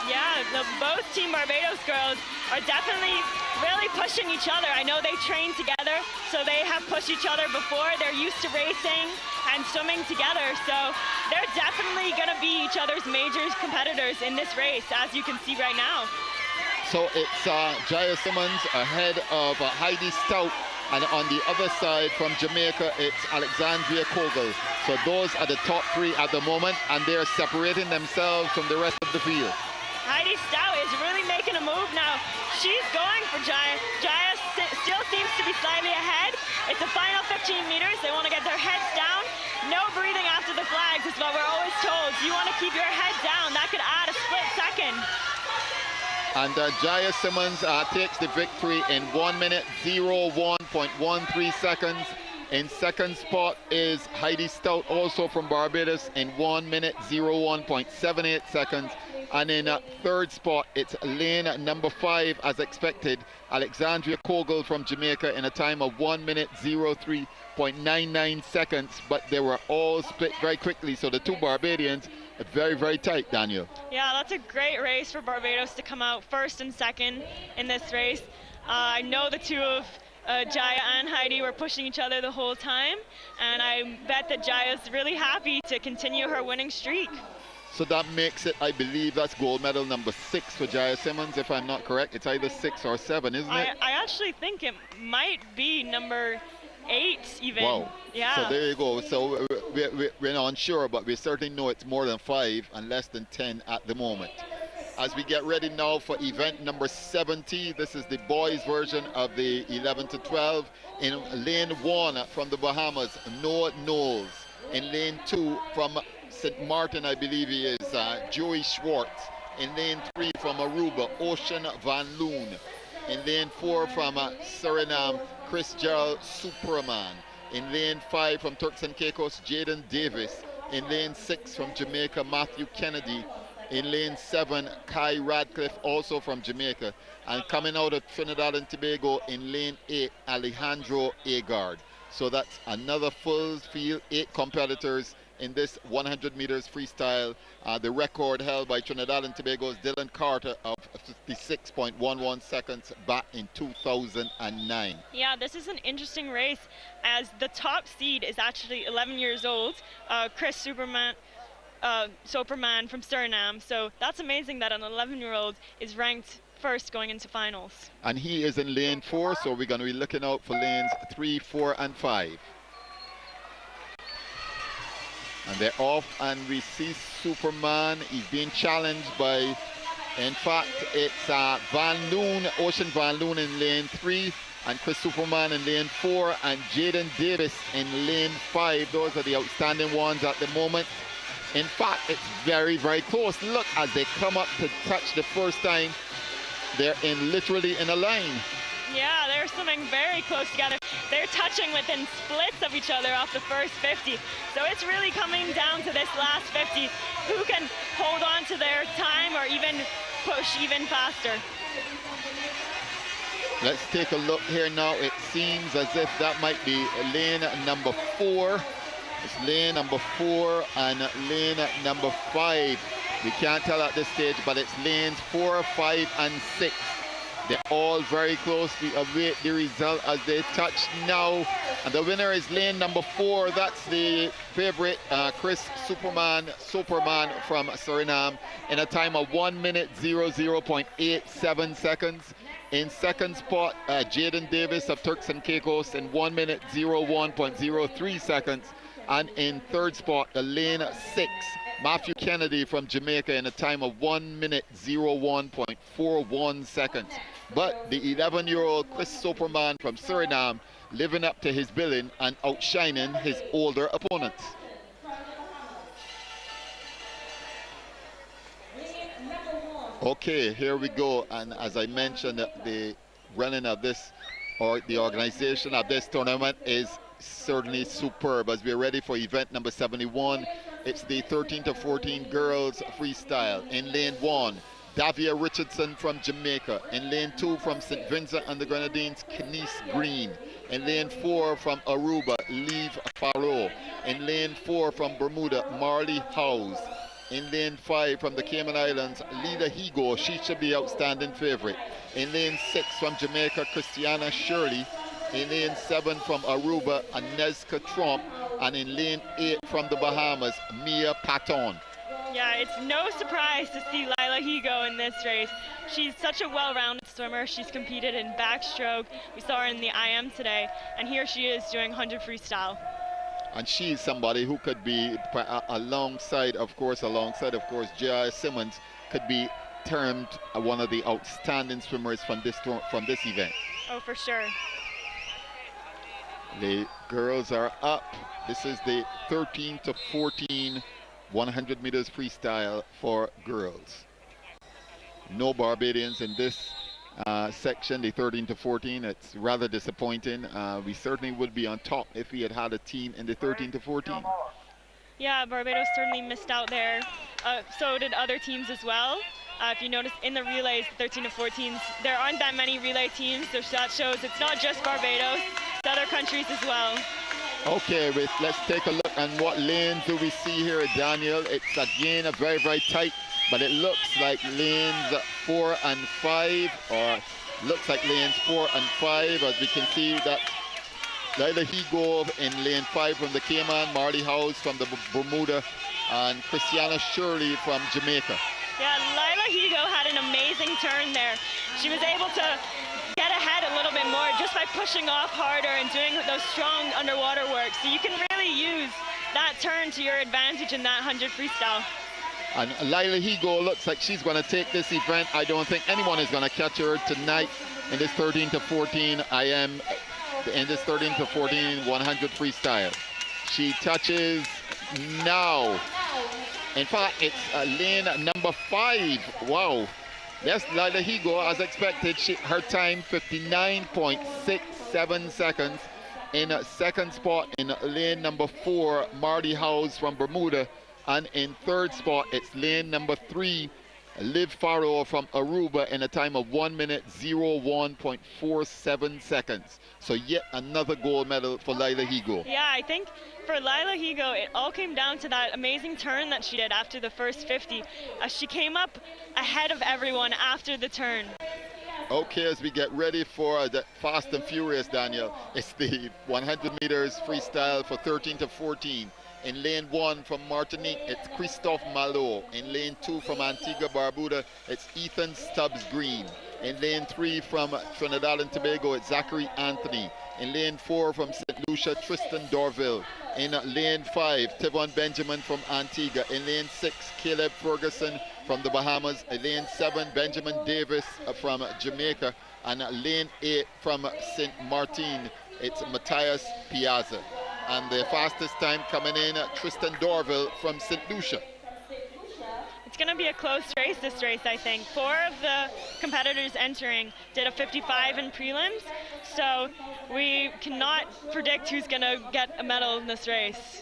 Yeah, both Team Barbados girls are definitely really pushing each other. I know they train together, so they have pushed each other before. They're used to racing and swimming together, so they're definitely going to be each other's major competitors in this race, as you can see right now. So it's Jaya Simmons ahead of Heidi Stout, and on the other side from Jamaica, it's Alexandria Kogel. So those are the top 3 at the moment, and they're separating themselves from the rest of the field. Heidi Stout is really making a move now. She's going for Jaya. Jaya still seems to be slightly ahead. It's the final 15 meters. They want to get their heads down. No breathing after the flags is what we're always told. You want to keep your head down. That could add a split second. And Jaya Simmons takes the victory in 1 minute 01.13 seconds. In second spot is Heidi Stout, also from Barbados, in 1 minute 01.78 seconds. And in third spot, it's lane number 5, as expected, Alexandria Kogel from Jamaica, in a time of 1 minute 03.99 seconds. But they were all split very quickly, so the two Barbadians are very, very tight, Daniel. Yeah, that's a great race for Barbados to come out first and second in this race. I know the two of Jaya and Heidi were pushing each other the whole time, and I bet that Jaya's really happy to continue her winning streak. So that makes it, I believe, that's gold medal number 6 for Jaya Simmons, if I'm not correct. It's either 6 or 7, isn't it? I actually think it might be number 8 even. Wow. Yeah. So there you go. So we're not unsure, but we certainly know it's more than 5 and less than 10 at the moment. As we get ready now for event number 70, this is the boys version of the 11 to 12. In lane 1 from the Bahamas, Noah Knowles. In lane 2 from St. Martin, I believe he is, Joey Schwartz. In lane 3 from Aruba, Ocean Van Loon. In lane 4 from Suriname, Chris Gerald Superman. In lane 5 from Turks and Caicos, Jaden Davis. In lane 6 from Jamaica, Matthew Kennedy. In lane 7, Kai Radcliffe, also from Jamaica. And coming out of Trinidad and Tobago in lane 8, Alejandro Agard. So that's another full field, 8 competitors in this 100 meters freestyle. The record held by Trinidad and Tobago's Dylan Carter of 56.11 seconds back in 2009. Yeah, this is an interesting race, as the top seed is actually 11 years old, Chris Superman from Suriname. So that's amazing that an 11-year-old is ranked first going into finals. And he is in lane 4, so we're going to be looking out for lanes 3, 4, and 5. And they're off, and we see Superman. He's being challenged by, in fact, it's Van Loon, Ocean Van Loon in lane 3. and Chris Superman in lane 4, and Jaden Davis in lane 5. Those are the outstanding ones at the moment. In fact, it's very, very close. Look, as they come up to touch the first time, they're literally in a line. Yeah, they're swimming very close together. They're touching within splits of each other off the first 50. So it's really coming down to this last 50. Who can hold on to their time or even push even faster? Let's take a look here now. It seems as if that might be lane number 4. It's lane number 4 and lane number 5. We can't tell at this stage, but it's lanes 4, 5, and 6. They're all very close. We await the result as they touch now. And the winner is lane number 4. That's the favorite, Chris Superman from Suriname, in a time of 1 minute 00.87 seconds. In second spot, Jaden Davis of Turks and Caicos in 1 minute 01.03 seconds. And in third spot, the lane 6, Matthew Kennedy from Jamaica in a time of 1 minute 01.41 seconds. But the 11-year-old Chris Superman from Suriname living up to his billing and outshining his older opponents. Okay, here we go. And as I mentioned, the running of this, or the organization of this tournament, is certainly superb as we're ready for event number 71. It's the 13 to 14 girls freestyle. In lane 1, Davia Richardson from Jamaica. In lane 2, from St. Vincent and the Grenadines, Kenise Green. In lane 4, from Aruba, Liv Faro. In lane 4, from Bermuda, Marley Howes. In lane 5, from the Cayman Islands, Lila Higo. She should be outstanding favorite. In lane 6, from Jamaica, Christiana Shirley. In lane 7, from Aruba, Anezka Trump. And in lane 8, from the Bahamas, Mia Patton. Yeah, it's no surprise to see Lila Higo in this race. She's such a well-rounded swimmer. She's competed in backstroke. We saw her in the IM today, and here she is doing 100 freestyle. And she's somebody who could be alongside, of course, J.I. Simmons, could be termed one of the outstanding swimmers from this event. Oh, for sure. The girls are up. This is the 13 to 14 100 meters freestyle for girls. No Barbadians in this section, the 13 to 14. It's rather disappointing. We certainly would be on top if we had had a team in the 13 to 14. Yeah, Barbados certainly missed out there. So did other teams as well. If you notice in the relays, 13 to 14s, there aren't that many relay teams, so that shows it's not just Barbados, it's other countries as well. Okay, let's take a look at what lanes do we see here, Daniel. It's again a very, very tight, but it looks like lanes 4 and 5, or looks like lanes 4 and 5, as we can see that Lila Higo in lane 5 from the Cayman, Marley Howes from the Bermuda, and Christiana Shirley from Jamaica. Yeah, Lila Higo had an amazing turn there. She was able to get ahead a little bit more just by pushing off harder and doing those strong underwater work. So you can really use that turn to your advantage in that 100 freestyle. And Lila Higo looks like she's going to take this event. I don't think anyone is going to catch her tonight in this 13 to 14 IM, in this 13 to 14 100 freestyle. She touches now. In fact, it's lane number 5. Wow. Yes, Lila Higo, as expected, her time 59.67 seconds. In second spot in lane number 4, Marley Howes from Bermuda. And in third spot, it's lane number 3, Liv Faro from Aruba, in a time of 1 minute 01.47 seconds. So yet another gold medal for Lila Higo. Yeah, I think for Lila Higo, it all came down to that amazing turn that she did after the first 50. She came up ahead of everyone after the turn. Okay, as we get ready for the Fast and Furious, Daniel, it's the 100 meters freestyle for 13 to 14. In lane 1 from Martinique, it's Christophe Malo. In lane 2 from Antigua Barbuda, it's Ethan Stubbs Green. In lane 3 from Trinidad and Tobago, it's Zachary Anthony. In lane 4 from St. Lucia, Tristan Dorville. In lane 5, Tivon Benjamin from Antigua. In lane 6, Caleb Ferguson from the Bahamas. In lane 7, Benjamin Davis from Jamaica. And lane 8 from St. Martin, it's Matthias Piazza. And the fastest time coming in, Tristan Dorville from St. Lucia. It's going to be a close race, this race, I think. 4 of the competitors entering did a 55 in prelims, so we cannot predict who's going to get a medal in this race.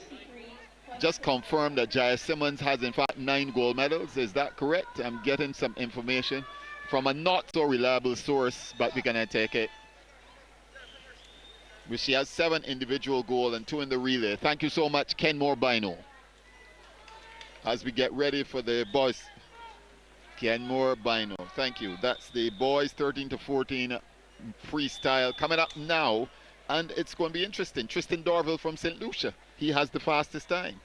Just confirmed that Jaya Simmons has in fact 9 gold medals. Is that correct? I'm getting some information from a not so reliable source, but we're going to take it. She has 7 individual gold and 2 in the relay. Thank you so much, Kenmore Bino. As we get ready for the boys, Kenmore Bino. Thank you. That's the boys 13 to 14 freestyle coming up now, and it's going to be interesting. Tristan Dorville from St. Lucia. He has the fastest time.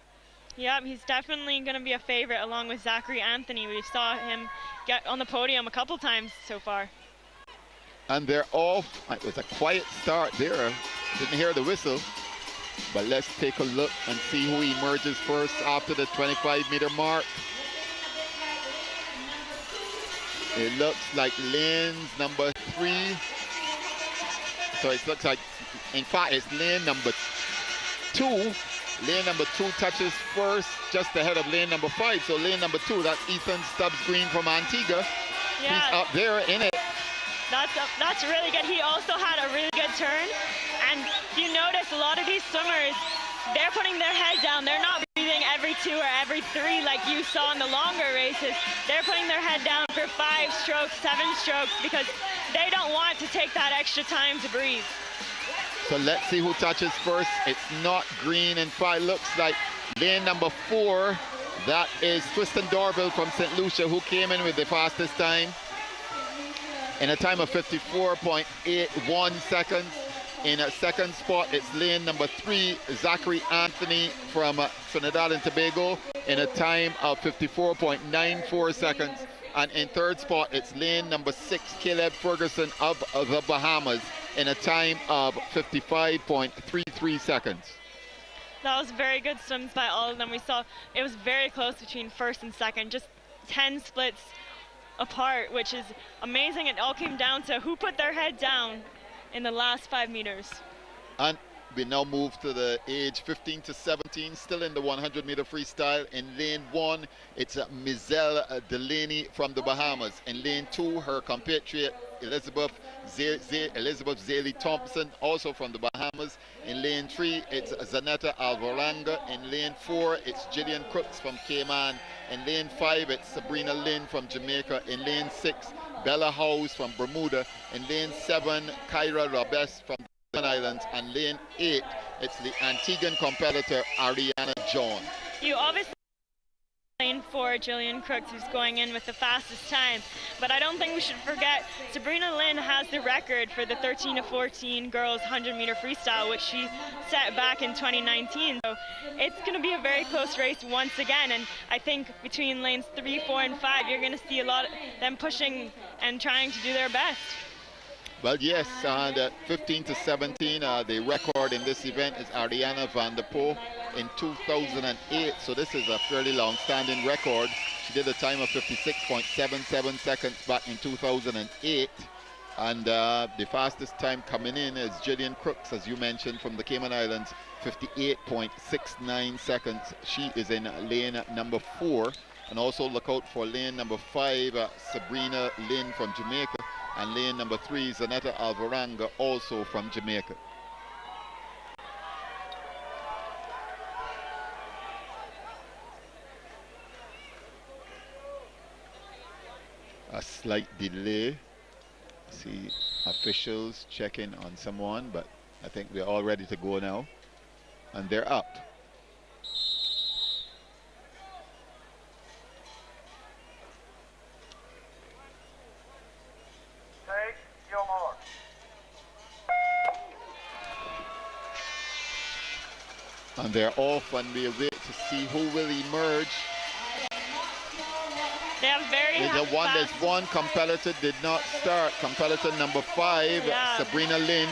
Yep, he's definitely going to be a favorite along with Zachary Anthony. We saw him get on the podium a couple times so far. And they're off. It was a quiet start there. Didn't hear the whistle. But let's take a look and see who emerges first after the 25-meter mark. It looks like lanes number 3. So it looks like, in fact, it's lane number 2. Lane number 2 touches first, just ahead of lane number 5. So lane number 2, that's Ethan Stubbs Green from Antigua. Yeah. He's up there in it. That's really good. He also had a really good turn. And you notice a lot of these swimmers, they're putting their head down. They're not breathing every 2 or every 3 like you saw in the longer races. They're putting their head down for 5 strokes, 7 strokes, because they don't want to take that extra time to breathe. So let's see who touches first. It's not Green. In fact, looks like lane number 4. That is Tristan Dorville from St. Lucia, who came in with the fastest time in a time of 54.81 seconds. In a second spot, it's lane number 3, Zachary Anthony from Trinidad and Tobago, in a time of 54.94 seconds. And in third spot, it's lane number 6, Caleb Ferguson of the Bahamas, in a time of 55.33 seconds. That was very good swims by all of them. We saw it was very close between first and second, just 10 splits apart, which is amazing. It all came down to who put their head down in the last 5 meters. And we now move to the age 15 to 17, still in the 100-meter freestyle. In lane 1, it's Mizelle Delaney from the Bahamas. In lane 2, her compatriot Elizabeth Zaley Thompson, also from the Bahamas. In lane 3, it's Zanetta Alvaranga. In lane 4, it's Gillian Crooks from Cayman. In lane 5, it's Sabrina Lynn from Jamaica. In lane 6, Bella House from Bermuda. In lane 7, Kyra Rabes from the Islands. And lane 8, it's the Antiguan competitor Ariana John. You obviously lane 4, Gillian Crooks, who's going in with the fastest time, but I don't think we should forget Sabrina Lynn has the record for the 13 to 14 girls 100-meter freestyle, which she set back in 2019. So it's going to be a very close race once again, and I think between lanes 3, 4, and 5, you're going to see a lot of them pushing and trying to do their best. Well, yes, and 15 to 17, the record in this event is Ariana van der Poel in 2008, so this is a fairly long-standing record. She did a time of 56.77 seconds back in 2008, and the fastest time coming in is Gillian Crooks, as you mentioned, from the Cayman Islands, 58.69 seconds. She is in lane number 4, and also look out for lane number 5, Sabrina Lynn from Jamaica, and lane number 3, Zanetta Alvaranga, also from Jamaica. A slight delay. See officials checking on someone, but I think we're all ready to go now. And they're up. Take your mark. And they're off, and we'll wait to see who will emerge. They have There's one competitor did not start. Competitor number 5, Sabrina Lynn.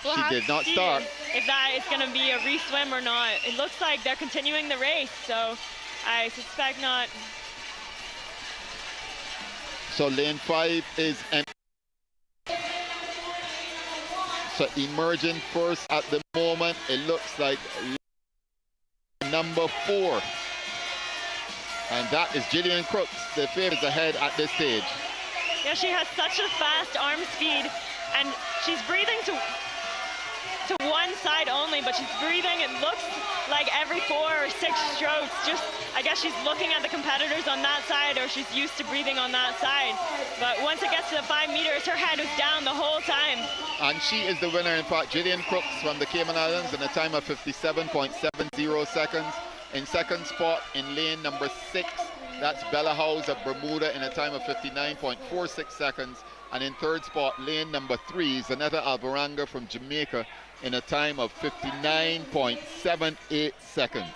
We'll she did not start. If that is going to be a re-swim or not. It looks like they're continuing the race, so I suspect not. So lane 5 is empty. So emerging first at the moment, it looks like number 4. And that is Jillian Crooks. The favorite is ahead at this stage. Yeah, she has such a fast arm speed, and she's breathing to one side only, but she's breathing, it looks like every 4 or 6 strokes. Just, I guess she's looking at the competitors on that side, or she's used to breathing on that side. But once it gets to the 5 meters, her head was down the whole time. And she is the winner, in fact, Jillian Crooks from the Cayman Islands in a time of 57.70 seconds. In second spot in lane number 6, that's Bella House of Bermuda in a time of 59.46 seconds. And in third spot, lane number 3, Zanetta Alvaranga from Jamaica in a time of 59.78 seconds.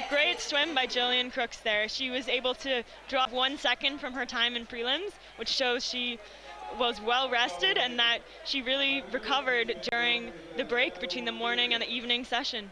Great swim by Jillian Crooks there. She was able to drop 1 second from her time in prelims, which shows she was well rested and that she really recovered during the break between the morning and the evening session.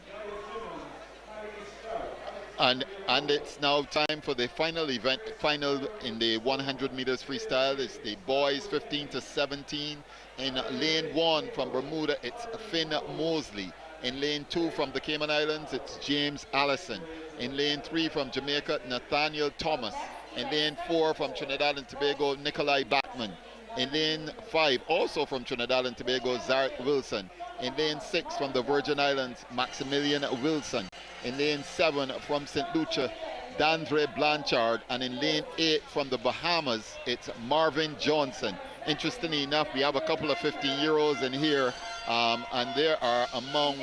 And it's now time for the final event, final in the 100 meters freestyle. It's the boys 15 to 17. In lane 1 from Bermuda, it's Finn Mosley. In lane 2 from the Cayman Islands, it's James Allison. In lane 3 from Jamaica, Nathaniel Thomas. In lane 4 from Trinidad and Tobago, Nikolai Batman. In lane 5, also from Trinidad and Tobago, Zaret Wilson. In lane 6 from the Virgin Islands, Maximilian Wilson. In lane 7 from St. Lucia, Dandre Blanchard. And in lane 8 from the Bahamas, it's Marvin Johnson. Interestingly enough, we have a couple of 15-year-olds in here, and they are among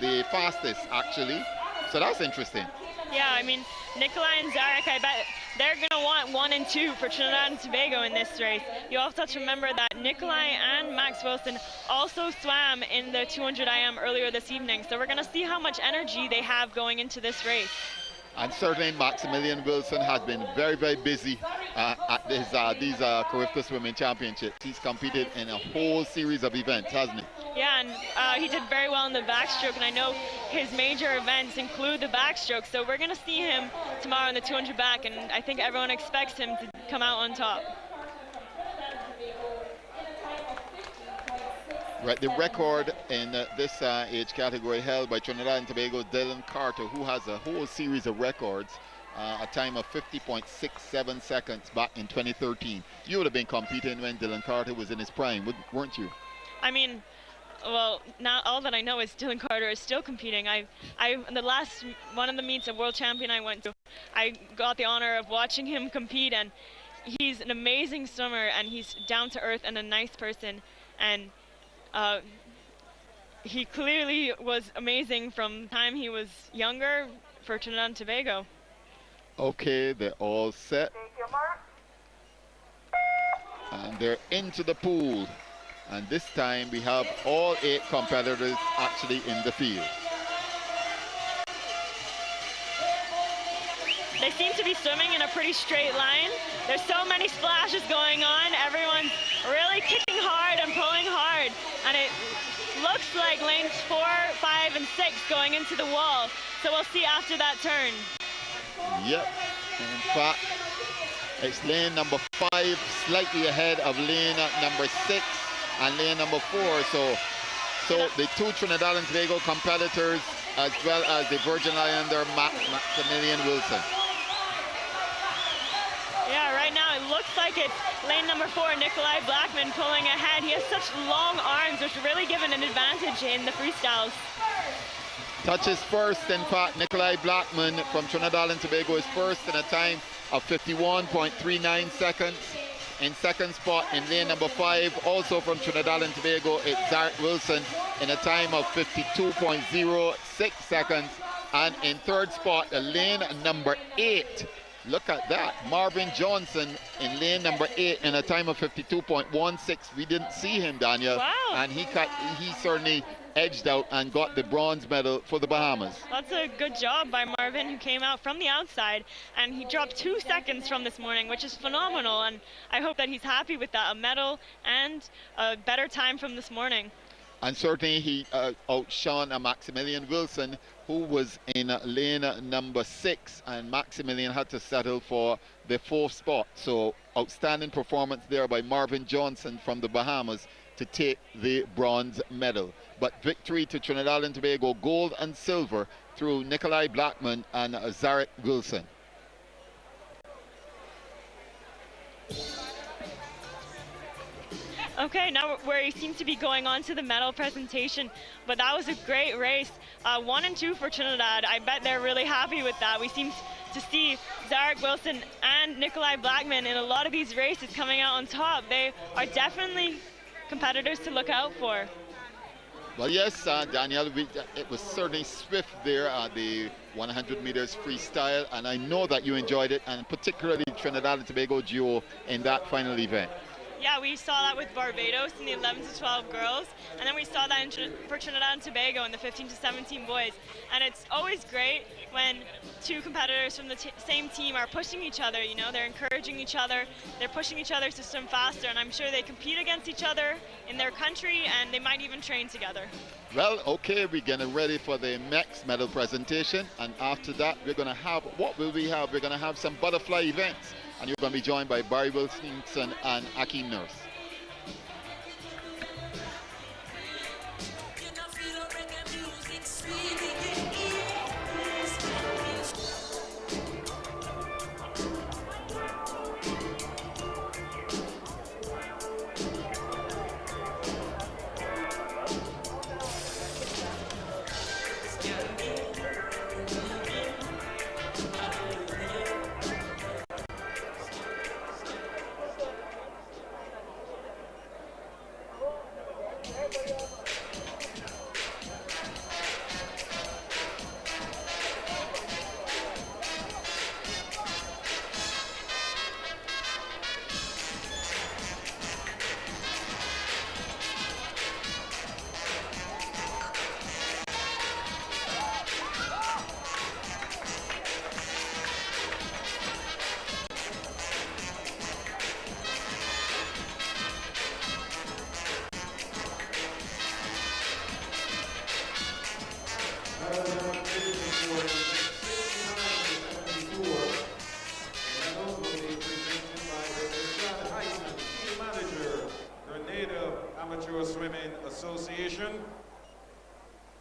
the fastest, actually. So that's interesting. Yeah, I mean, Nikolai and Zarek, I bet they're going to want 1 and 2 for Trinidad and Tobago in this race. You also have to remember that Nikolai and Max Wilson also swam in the 200 IM earlier this evening. So we're going to see how much energy they have going into this race. And certainly Maximilian Wilson has been very, very busy at these Carifta Swimming Championships. He's competed in a whole series of events, hasn't he? Yeah, and he did very well in the backstroke, and I know his major events include the backstroke, so we're going to see him tomorrow in the 200 back, and I think everyone expects him to come out on top. Right, the record in this age category held by Trinidad and Tobago's Dylan Carter, who has a whole series of records, a time of 50.67 seconds back in 2013. You would have been competing when Dylan Carter was in his prime, weren't you? I mean, well, now all that I know is Dylan Carter is still competing. The last one of the meets, a world champion I went to, I got the honor of watching him compete, and he's an amazing swimmer, and he's down to earth and a nice person, and he clearly was amazing from the time he was younger for Trinidad and Tobago. Okay, they're all set. And they're into the pool. And this time we have all 8 competitors actually in the field. They seem to be swimming in a pretty straight line. There's so many splashes going on. Everyone's really kicking hard and pulling hard. And it looks like lanes 4, 5, and 6 going into the wall. So we'll see after that turn. Yep. In fact, it's lane number 5 slightly ahead of lane number 6 and lane number 4. So the 2 Trinidad and Tobago competitors, as well as the Virgin Islander Maximilian Wilson. Yeah, right now it looks like it's lane number 4, Nikolai Blackman, pulling ahead. He has such long arms, which really give an advantage in the freestyles. Touches first, in fact, Nikolai Blackman from Trinidad and Tobago is first in a time of 51.39 seconds. In second spot in lane number 5, also from Trinidad and Tobago, it's Zaret Wilson in a time of 52.06 seconds. And in third spot, lane number 8, look at that, Marvin Johnson in lane number 8 in a time of 52.16. We didn't see him, Daniel. Wow. And he certainly edged out and got the bronze medal for the Bahamas. That's a good job by Marvin, who came out from the outside, and he dropped 2 seconds from this morning, which is phenomenal, and I hope that he's happy with that, a medal and a better time from this morning. And certainly he outshone Maximilian Wilson, who was in lane number 6, and Maximilian had to settle for the 4th spot. So outstanding performance there by Marvin Johnson from the Bahamas to take the bronze medal. But victory to Trinidad and Tobago, gold and silver through Nikolai Blackman and Zarek Wilson. Okay, now we seem to be going on to the medal presentation, but that was a great race. 1 and 2 for Trinidad. I bet they're really happy with that. We seem to see Zarek Wilson and Nikolai Blackman in a lot of these races coming out on top. They are definitely competitors to look out for. Well, yes, Daniel, it was certainly swift there, the 100 meters freestyle, and I know that you enjoyed it, and particularly Trinidad and Tobago duo in that final event. Yeah, we saw that with Barbados in the 11 to 12 girls, and then we saw that for Trinidad and Tobago in the 15 to 17 boys. And it's always great when two competitors from the same team are pushing each other, you know, they're encouraging each other, they're pushing each other to swim faster, and I'm sure they compete against each other in their country, and they might even train together. Well, okay, we're getting ready for the next medal presentation, and after that, we're going to have, what will we have? We're going to have some butterfly events, and you're going to be joined by Barry Wilkinson and Akeem Nurse.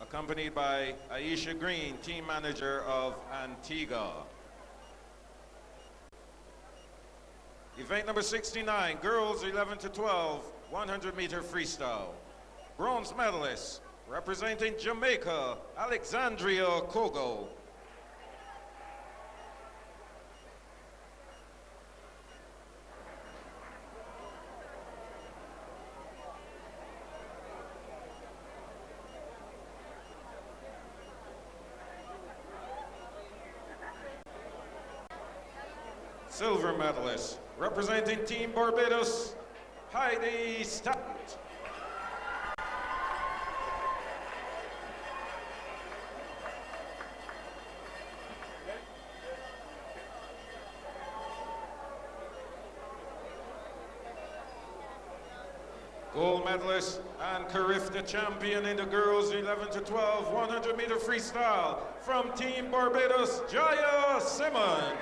Accompanied by Aisha Green, team manager of Antigua. Event number 69, girls 11 to 12, 100-meter freestyle. Bronze medalist, representing Jamaica, Alexandria Kogo. Silver medalist, representing Team Barbados, Heidi Stott. Gold medalist and Carifta champion in the girls 11 to 12 100-meter freestyle from Team Barbados, Jaya Simmons.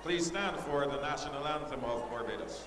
Please stand for the national anthem of Barbados.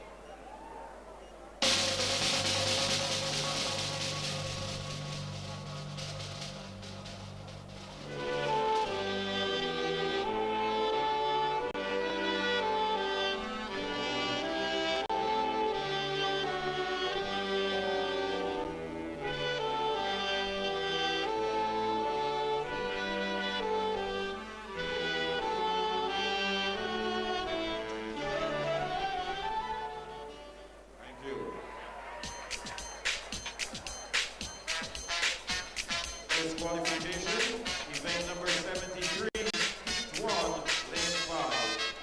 Disqualification, event number 73, heat 1, lane 5.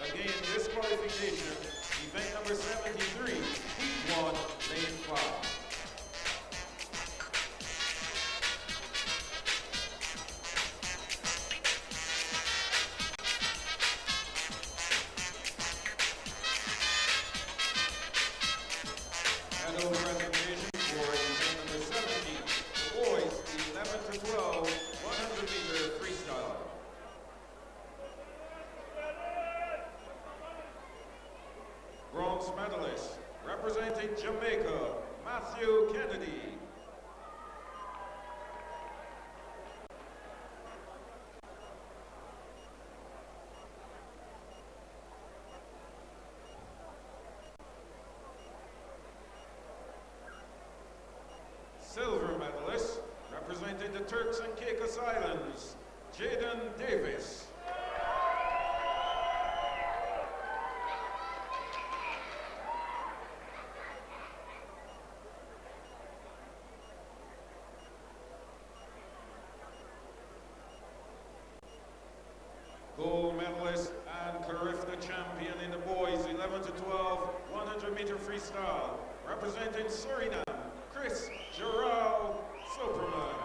Again, disqualification, event number 73, heat 1, lane 5. Medal presentation for event number 70, the boys Bronze medalist, representing Jamaica, Matthew Kennedy. Silver medalist, representing the Turks and Caicos Islands, Jaden Davis. Gold medalist and Carifta champion in the boys 11 to 12 100-meter freestyle, representing Suriname, Chris Gerald Superman.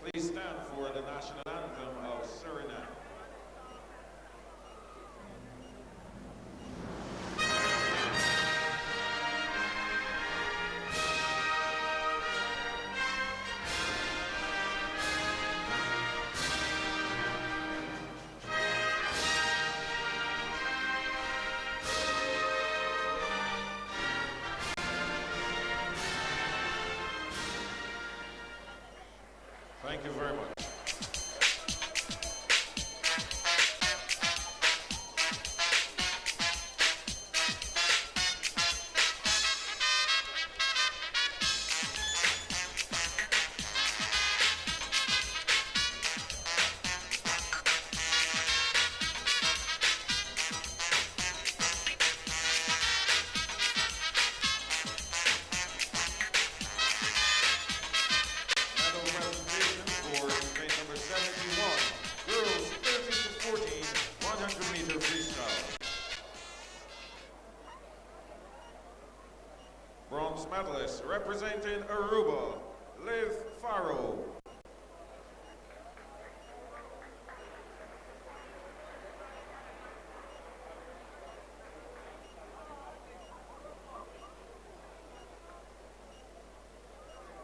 Please stand for the national anthem of Suriname. Thank you very much. Bronze medalist representing Aruba, Liv Farrow.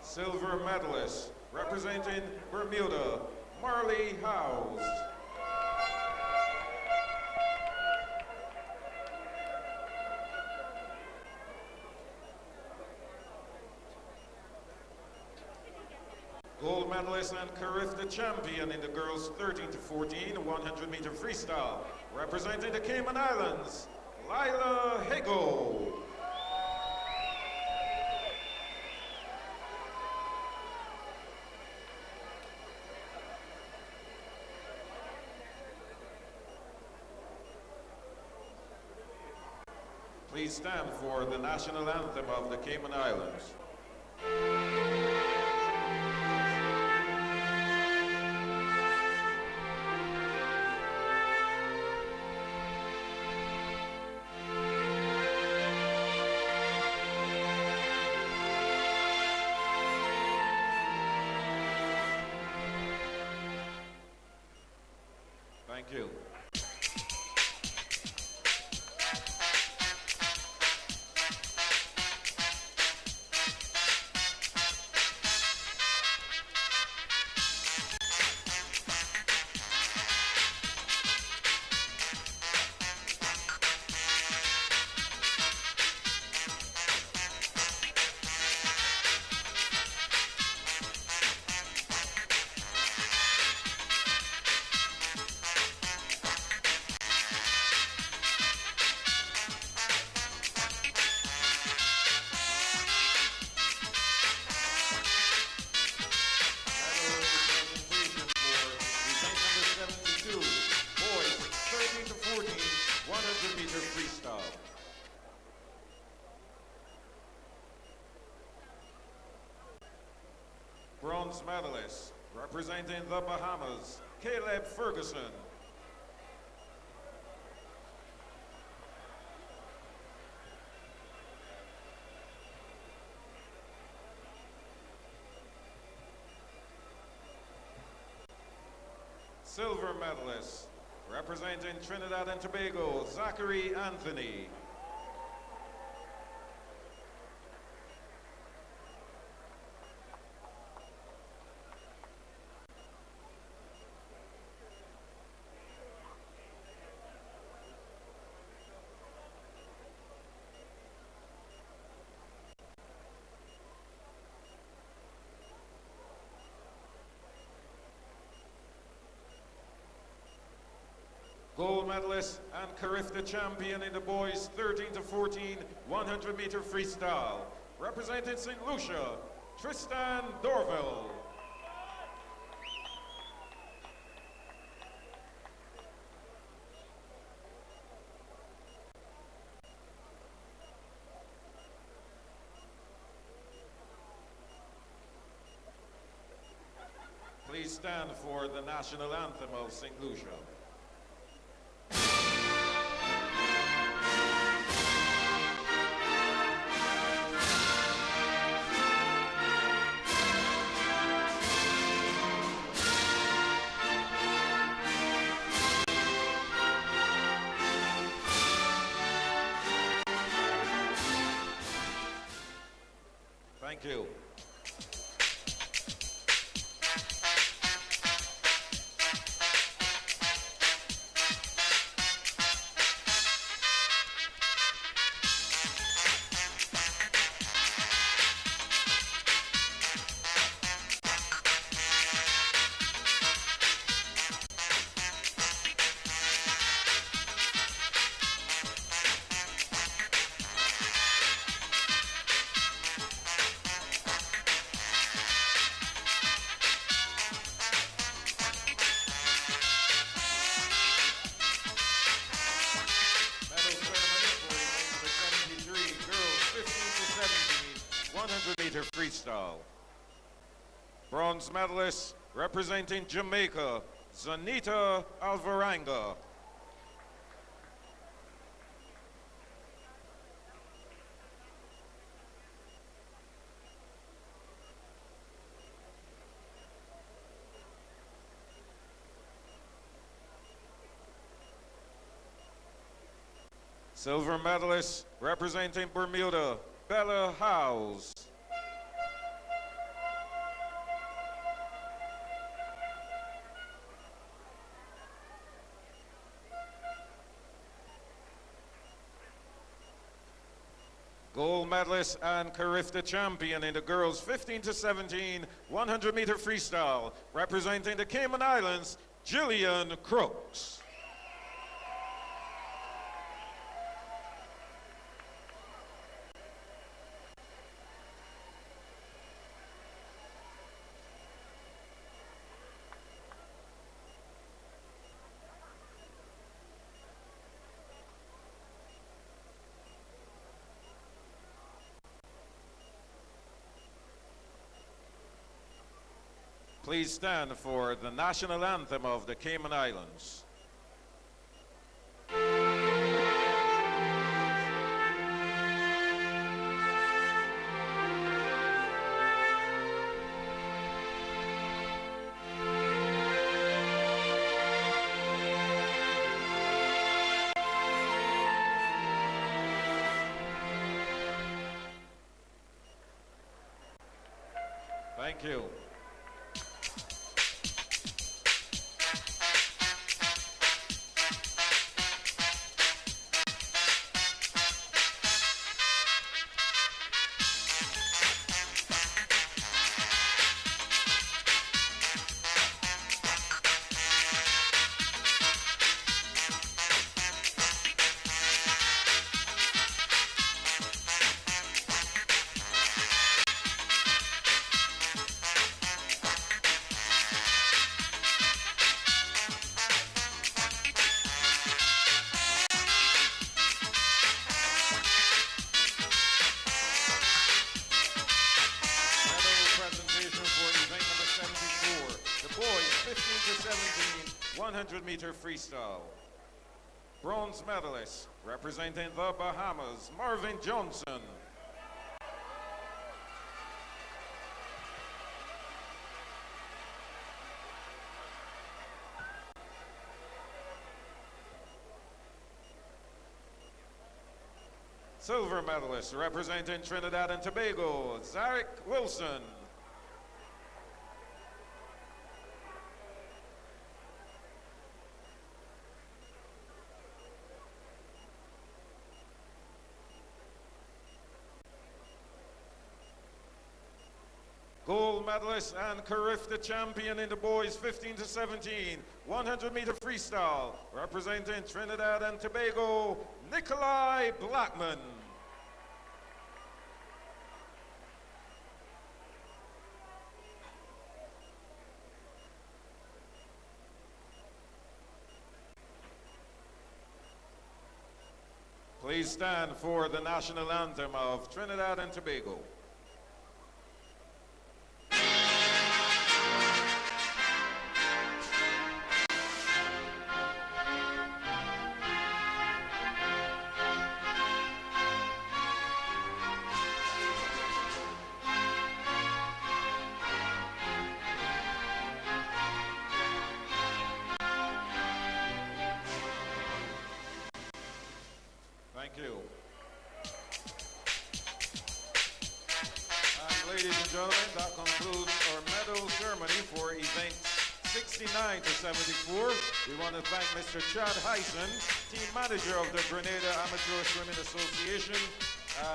Silver medalist representing Bermuda, Marley Howes. Gold medalist and Carifta champion in the girls 13 to 14 100-meter freestyle, representing the Cayman Islands, Lila Higo. Please stand for the national anthem of the Cayman Islands. Thank you. Bronze medalist, representing the Bahamas, Caleb Ferguson. Silver medalist, representing Trinidad and Tobago, Zachary Anthony. Gold medalist and Carifta champion in the boys 13 to 14 100-meter freestyle, representing St. Lucia, Tristan Dorville. Please stand for the national anthem of St. Lucia. Thank you. Freestyle. Bronze medalist representing Jamaica, Zanita Alvaranga. Silver medalist representing Bermuda, Bella Howes. Gold medalist and Carifta champion in the girls 15 to 17 100-meter freestyle, representing the Cayman Islands, Jillian Crooks. Please stand for the national anthem of the Cayman Islands. Thank you. to 17 100-meter freestyle. Bronze medalist representing the Bahamas, Marvin Johnson. Silver medalist representing Trinidad and Tobago, Zarek Wilson. Gold medalist and Carifta champion in the boys 15 to 17, 100-meter freestyle, representing Trinidad and Tobago, Nikolai Blackman. Please stand for the national anthem of Trinidad and Tobago. Thank you. And ladies and gentlemen, that concludes our medal ceremony for events 69 to 74. We want to thank Mr. Chad Hyson, team manager of the Grenada Amateur Swimming Association,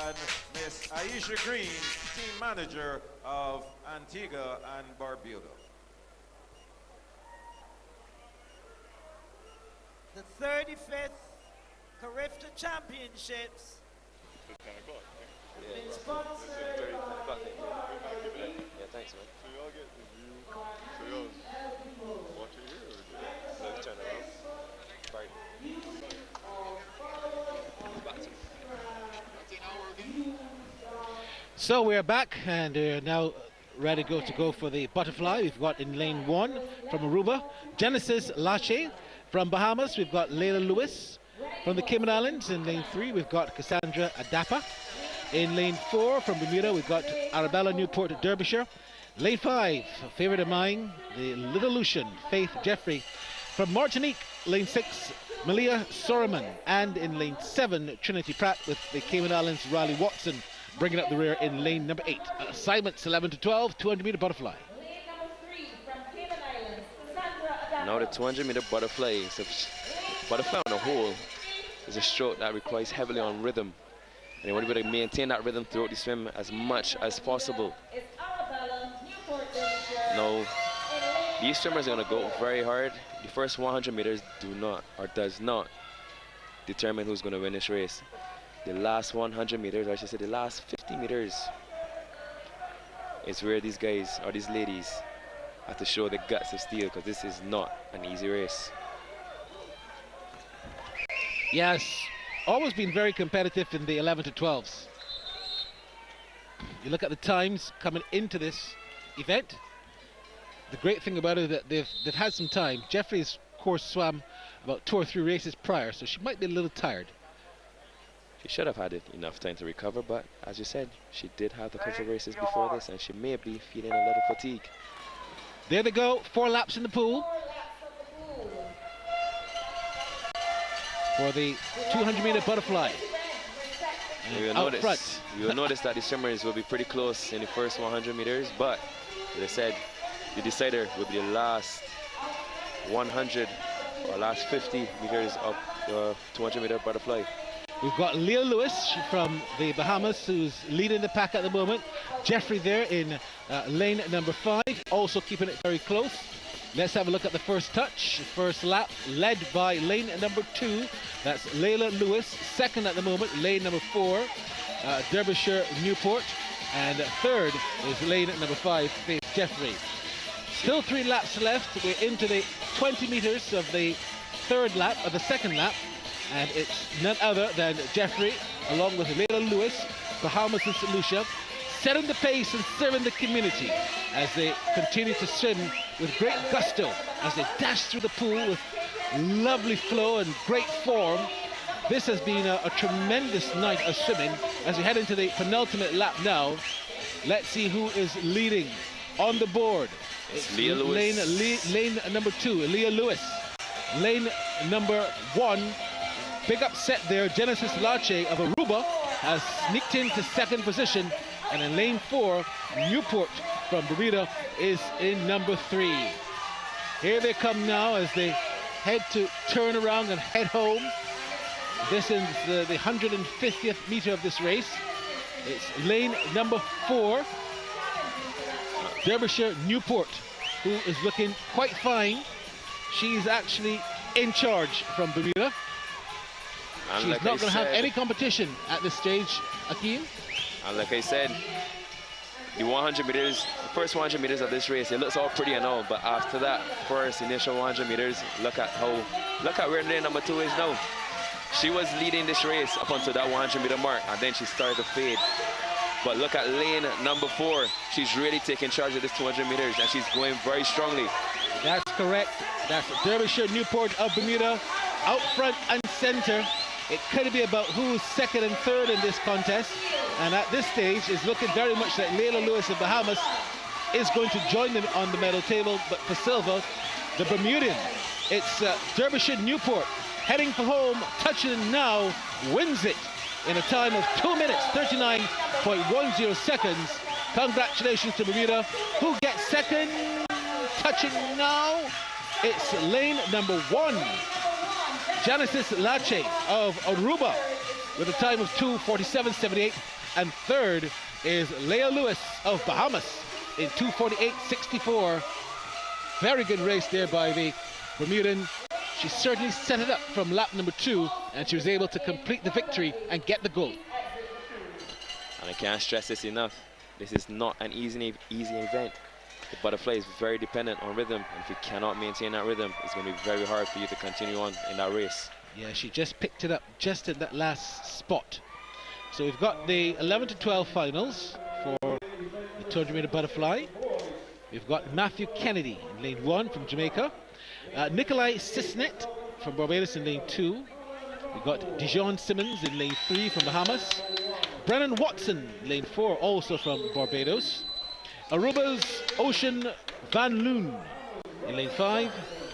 and Miss Aisha Green, team manager of Antigua and Barbuda. The 35th Carifta Championships have been sponsored by... Yeah, thanks, man. So y'all get the view, so y'all watch it here or do it? Let's turn around. Right. So we're back and now ready to go for the butterfly. We've got in lane 1 from Aruba, Genesis Lache. From Bahamas, we've got Layla Lewis. From the Cayman Islands, in lane 3, we've got Cassandra Adapa. In lane 4, from Bermuda, we've got Arabella Newport Derbyshire. Lane 5, a favorite of mine, the Little Lucian, Faith Jeffrey. From Martinique, lane 6, Malia Soroman. And in lane 7, Trinity Pratt with the Cayman Islands, Riley Watson, bringing up the rear in lane number 8. Assignments 11 to 12, 200-meter butterfly. Now the 200-meter butterfly. So butterfly on the whole is a stroke that requires heavily on rhythm. And you want to be able to maintain that rhythm throughout the swim as much as possible. Now, these swimmers are going to go very hard. The first 100 meters does not determine who's going to win this race. The last 100 meters, or I should say the last 50 meters, is where these guys or these ladies have to show the guts of steel, because this is not an easy race. Yes, always been very competitive in the 11 to 12s. You look at the times coming into this event. The great thing about it is that they've had some time. Jeffrey's course swam about 2 or 3 races prior, so she might be a little tired. She should have had enough time to recover, but as you said, she did have a couple of races before this, and she may be feeling a little fatigue. There they go, 4 laps in the pool. For the 200-meter butterfly. You will notice that the swimmers will be pretty close in the first 100 meters, but as I said, the decider will be the last 100 or last 50 meters of the 200-meter butterfly. We've got Leah Lewis from the Bahamas, who's leading the pack at the moment. Jeffrey there in lane number 5, also keeping it very close. Let's have a look at the first touch, first lap, led by lane number 2. That's Layla Lewis. Second at the moment, lane number 4, Derbyshire Newport. And third is lane number 5, Faith Jeffrey. Still 3 laps left. We're into the 20 meters of the second lap. And it's none other than Jeffrey, along with Layla Lewis, Bahamas and St. Lucia, setting the pace and serving the community as they continue to swim with great gusto, as they dash through the pool with lovely flow and great form. This has been a tremendous night of swimming. As we head into the penultimate lap now, let's see who is leading on the board. It's Leah Lewis. Lane number 2, Leah Lewis. Lane number 1, big upset there, Genesis Lache of Aruba. has sneaked into second position, and in lane 4, Newport from Bermuda is in number 3. Here they come now as they head to turn around and head home. This is the 150th meter of this race. It's lane number 4, Derbyshire Newport, who is looking quite fine. She's actually in charge from Bermuda. And She's like not going to have said, any competition at this stage, Akeem. And like I said, the 100 meters, the first 100 meters of this race, it looks all pretty and all, but after that first initial 100 meters, look at where lane number 2 is now. She was leading this race up until that 100 meter mark, and then she started to fade. But look at lane number 4. She's really taking charge of this 200 meters, and she's going very strongly. That's correct. That's Derbyshire Newport of Bermuda, out front and center. It could be about who's second and third in this contest. And at this stage, it's looking very much like Layla Lewis of Bahamas is going to join them on the medal table. But for silver, the Bermudian, it's Derbyshire Newport heading for home, touching now, wins it in a time of 2 minutes, 39.10 seconds. Congratulations to Bermuda, who gets second. Touching now, it's lane number 1, Genesis Lache of Aruba, with a time of 2:47.78, and third is Leah Lewis of Bahamas in 2:48.64. Very good race there by the Bermudan. She certainly set it up from lap number 2, and she was able to complete the victory and get the gold. And I can't stress this enough. This is not an easy event. The butterfly is very dependent on rhythm, and if you cannot maintain that rhythm, it's going to be very hard for you to continue on in that race. Yeah, she just picked it up just at that last spot. So we've got the 11 to 12 finals for the 200 meter butterfly. We've got Matthew Kennedy in lane 1 from Jamaica, Nikolai Sisnet from Barbados in lane 2. We've got Dijon Simmons in lane 3 from Bahamas, Brennan Watson lane 4 also from Barbados, Aruba's Ocean Van Loon in lane 5,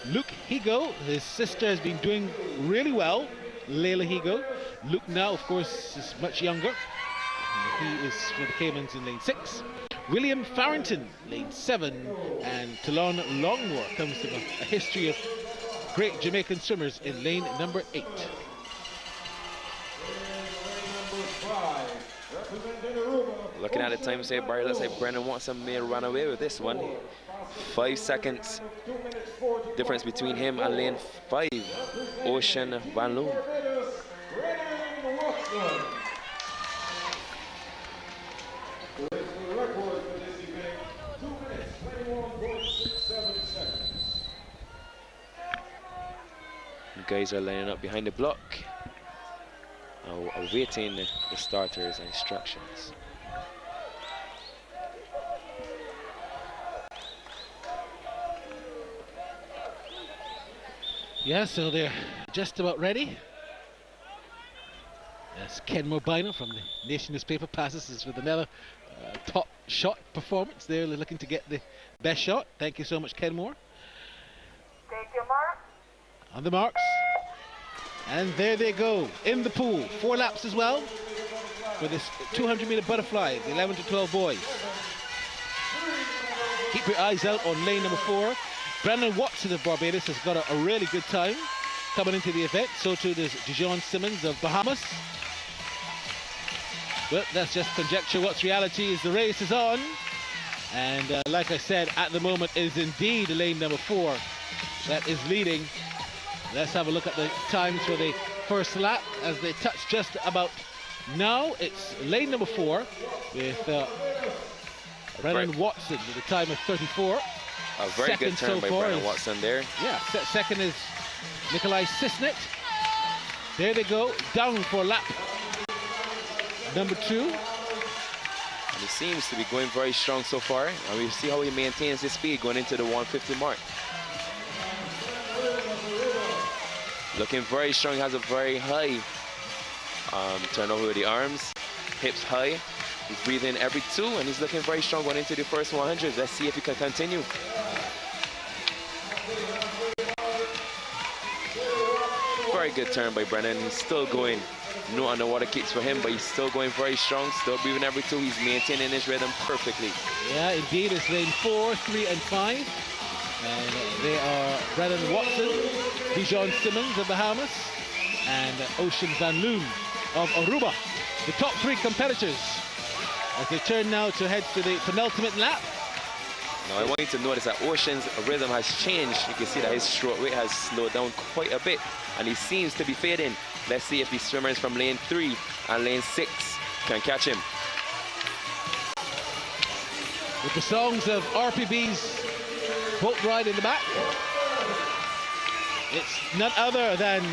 Luke Higo, his sister has been doing really well, Layla Higo. Luke now, of course, is much younger. He is for the Caymans in lane 6. William Farrington, lane 7, and Talon Longmore comes from a history of great Jamaican swimmers in lane number 8. Looking at the time, say Barry, looks like Brennan Watson may run away with this one. 5 seconds difference between him and lane 5, Ocean Van Loon. The guys are lining up behind the block, awaiting the starters' instructions. Yeah, so they're just about ready. As Ken Morbino from the Nation newspaper passes us with another top shot performance. They're looking to get the best shot. Thank you so much, Ken Moore. Take your mark. On the marks. And there they go, in the pool. 4 laps as well for this 200 meter butterfly, the 11 to 12 boys. Keep your eyes out on lane number 4. Brandon Watson of Barbados has got a really good time coming into the event. So too does Dijon Simmons of Bahamas. But that's just conjecture. What's reality is the race is on. And like I said, at the moment is indeed lane number 4 that is leading. Let's have a look at the times for the first lap as they touch just about now. It's lane number 4 with Brennan Watson with a time of 34. A very good turn by Brennan Watson there. Yeah, second is Nikolai Sisnet. There they go, down for lap number 2. And he seems to be going very strong so far. And we see how he maintains his speed going into the 150 mark. Looking very strong, has a very high turnover with the arms, hips high. He's breathing every 2, and he's looking very strong going into the first 100. Let's see if he can continue. Very good turn by Brennan. He's still going No underwater kicks for him, but he's still going very strong, still breathing every two. He's maintaining his rhythm perfectly. Yeah, indeed. It's lane 4, 3, and 5. And they are Brennan Watson, Dijon Simmons of Bahamas, and Ocean Van Loon of Aruba. The top 3 competitors as they turn now to head to the penultimate lap. Now I want you to notice that Ocean's rhythm has changed. You can see that his stroke rate has slowed down quite a bit, and he seems to be fading. Let's see if the swimmers from lane 3 and lane 6 can catch him. With the songs of RPB's boat ride in the back, it's none other than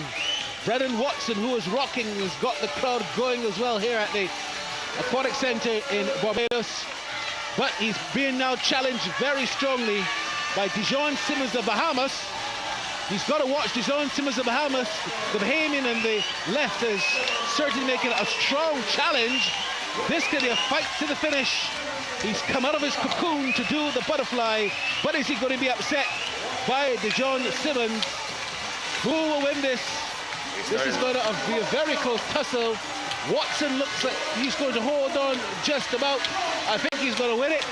Brennan Watson who is rocking, has got the crowd going as well here at the Aquatic Center in Barbados. But he's being now challenged very strongly by Dijon Simmons of Bahamas. He's got to watch Dijon Simmons of Bahamas. The Bahamian on the left is certainly making a strong challenge. This could be a fight to the finish. He's come out of his cocoon to do the butterfly, but is he going to be upset by Dijon Simmons? Who will win this? This is going to be a very close tussle. Watson looks like he's going to hold on just about. I think he's going to win it.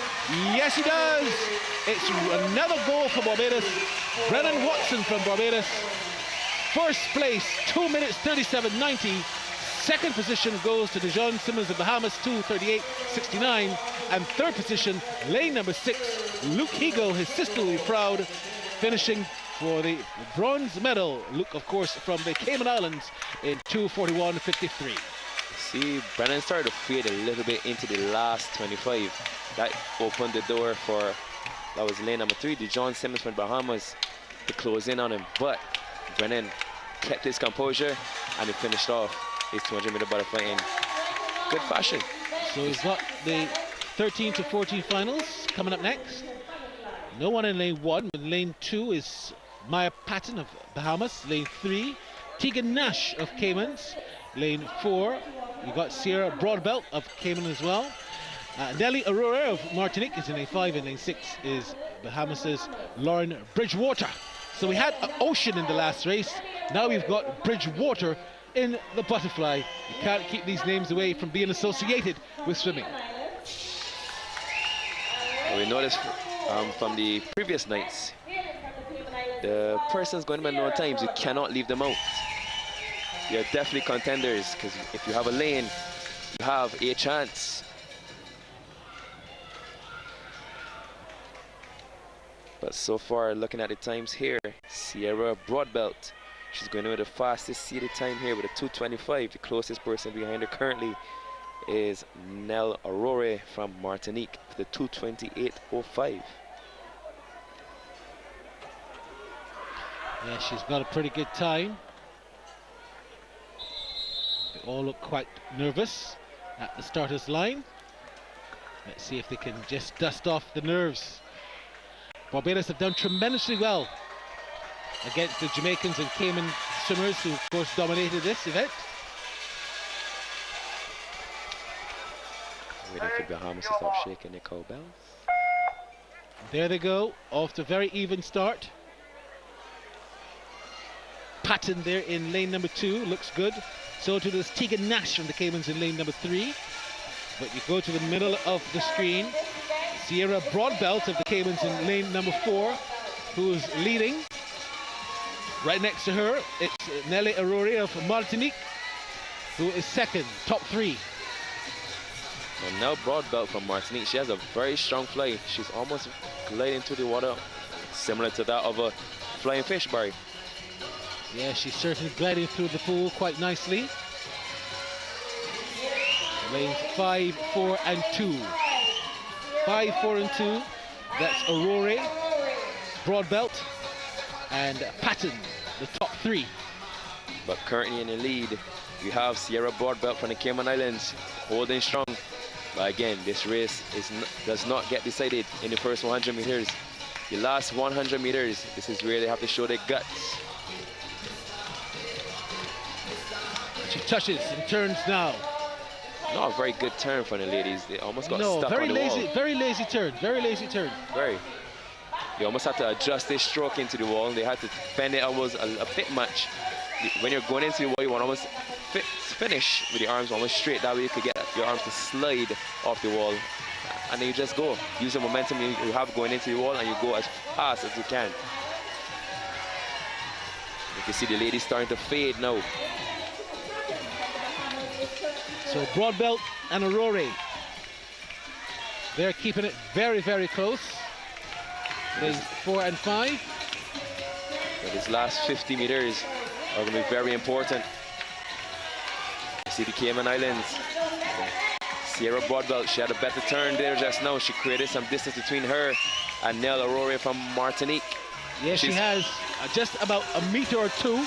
Yes, he does. It's another goal for Barbados. Brennan Watson from Barbados. First place, 2 minutes 37.90. Second position goes to Dijon Simmons of Bahamas, 2:38.69. And third position, lane number 6, Luke Higo, his sister will be proud, finishing for the bronze medal. Luke, of course, from the Cayman Islands in 2:41.53. See, Brennan started to fade a little bit into the last 25. That opened the door for, that was lane number 3, Dijon Simmons from Bahamas, to close in on him. But Brennan kept his composure and he finished off his 200-meter butterfly in good fashion. So he's got the 13 to 14 finals coming up next. No one in lane 1. In lane 2 is Maya Patton of Bahamas. Lane 3, Tegan Nash of Caymans. Lane 4, you got Sierra Broadbelt of Cayman as well. Nelly Aurora of Martinique is in lane 5, and lane 6 is Bahamas's Lauren Bridgewater. So we had Ocean in the last race. Now we've got Bridgewater in the butterfly. You can't keep these names away from being associated with swimming. We noticed from the previous nights, the persons going by no times, you cannot leave them out. They're definitely contenders, because if you have a lane, you have a chance. But so far, looking at the times here, Sierra Broadbelt, she's going with the fastest seated time here with a 2:25. The closest person behind her currently is Nell Aurore from Martinique with the 2:28.05. Yeah, she's got a pretty good time. They all look quite nervous at the starter's line. Let's see if they can just dust off the nerves. Barbados have done tremendously well against the Jamaicans and Cayman swimmers, who of course dominated this event. Waiting for Bahamas to stop shaking their cowbells. There they go, off to a very even start. Patton there in lane number 2, looks good. So too does Tegan Nash from the Caymans in lane number 3. But you go to the middle of the screen, Sierra Broadbelt of the Caymans in lane number 4, who's leading. Right next to her, it's Nelly Aurore of Martinique, who is second, top 3. And now Broadbelt from Martinique, she has a very strong fly. She's almost gliding through the water, similar to that of a flying fish, Barry. Yeah, she's certainly gliding through the pool quite nicely. Lanes 5, 4, and 2. 5, 4, and 2. That's Aurore, Broadbelt, and Patton, the top 3. But currently in the lead, we have Sierra Broadbelt from the Cayman Islands holding strong. But again, this race does not get decided in the first 100 meters. The last 100 meters, this is where they have to show their guts. She touches and turns now. Not a very good turn for the ladies. They almost got stuck on the wall. Very lazy turn, very lazy turn. Very. He almost had to adjust his stroke into the wall. They had to bend it almost a bit much. When you're going into the wall, you want to almost finish with your arms almost straight. That way you could get your arms to slide off the wall. And then you just go. Use the momentum you have going into the wall and you go as fast as you can. You can see the ladies starting to fade now. So Broad Belt and Aurora, they're keeping it very, very close. There's 4 and 5. But these last 50 meters are going to be very important. You see the Cayman Islands. Sierra Broadbelt, she had a better turn there just now. She created some distance between her and Nell Aurora from Martinique. Yes, she has just about a meter or two,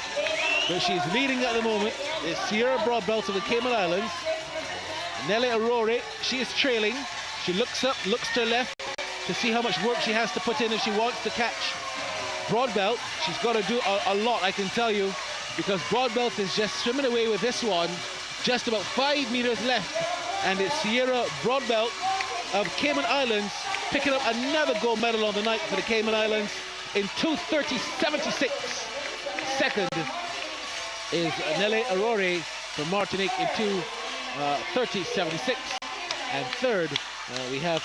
but she's leading at the moment. It's Sierra Broadbelt of the Cayman Islands. Nelly Aurora, she is trailing. She looks up, looks to her left to see how much work she has to put in if she wants to catch Broadbelt. She's got to do a lot, I can tell you, because Broadbelt is just swimming away with this one. Just about 5 meters left, and it's Sierra Broadbelt of Cayman Islands picking up another gold medal on the night for the Cayman Islands in 2:30.76. Second is Nelly Aurora from Martinique in 2:30.76. And third, we have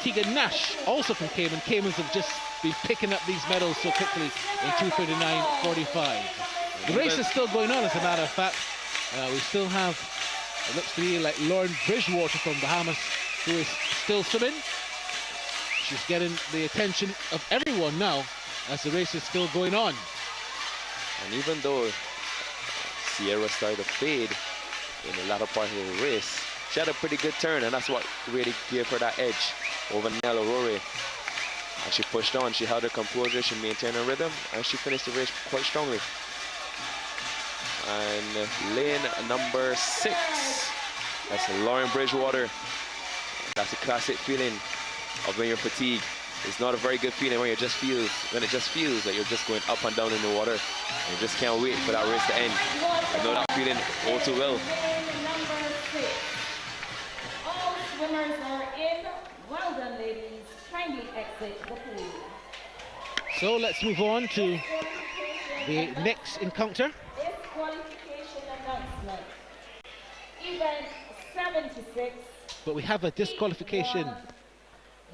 Tegan Nash, also from Cayman. Caymans have just been picking up these medals so quickly in 2:39.45. The race is still going on, as a matter of fact. We still have, it looks to be like Lauren Bridgewater from Bahamas, who is still swimming. She's getting the attention of everyone now as the race is still going on. And even though Sierra started to fade in the latter part of the race, she had a pretty good turn, and that's what really gave her that edge over Nell Aurora. And she pushed on, she held her composure, she maintained her rhythm, and she finished the race quite strongly. And lane number 6, that's Lauren Bridgewater. That's a classic feeling of when you're fatigued. It's not a very good feeling when it just feels that you're just going up and down in the water. And you just can't wait for that race to end. I know that feeling all too well. Number 6. All swimmers are in. Well done, ladies. Kindly exit the pool. So let's move on to the next encounter. Disqualification announcement. Event 76. But we have a disqualification.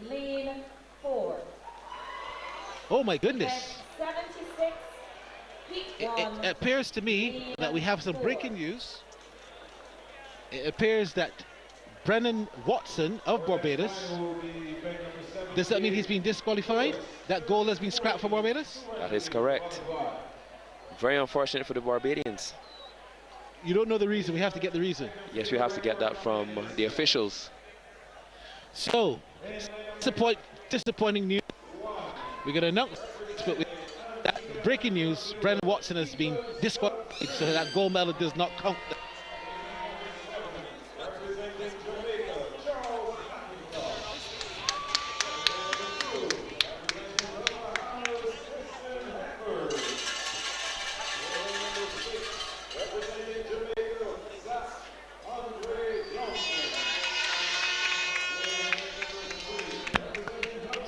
Lane 4. Oh my goodness. 76. It appears to me that we have some breaking news. It appears that Brennan Watson of Barbados, does that mean he's been disqualified? That goal has been scrapped for Barbados? That is correct. Very unfortunate for the Barbadians. You don't know the reason, we have to get the reason. Yes, we have to get that from the officials. So, disappointing news. We're going to announce, but with that breaking news, Brennan Watson has been disqualified, so that gold medal does not count.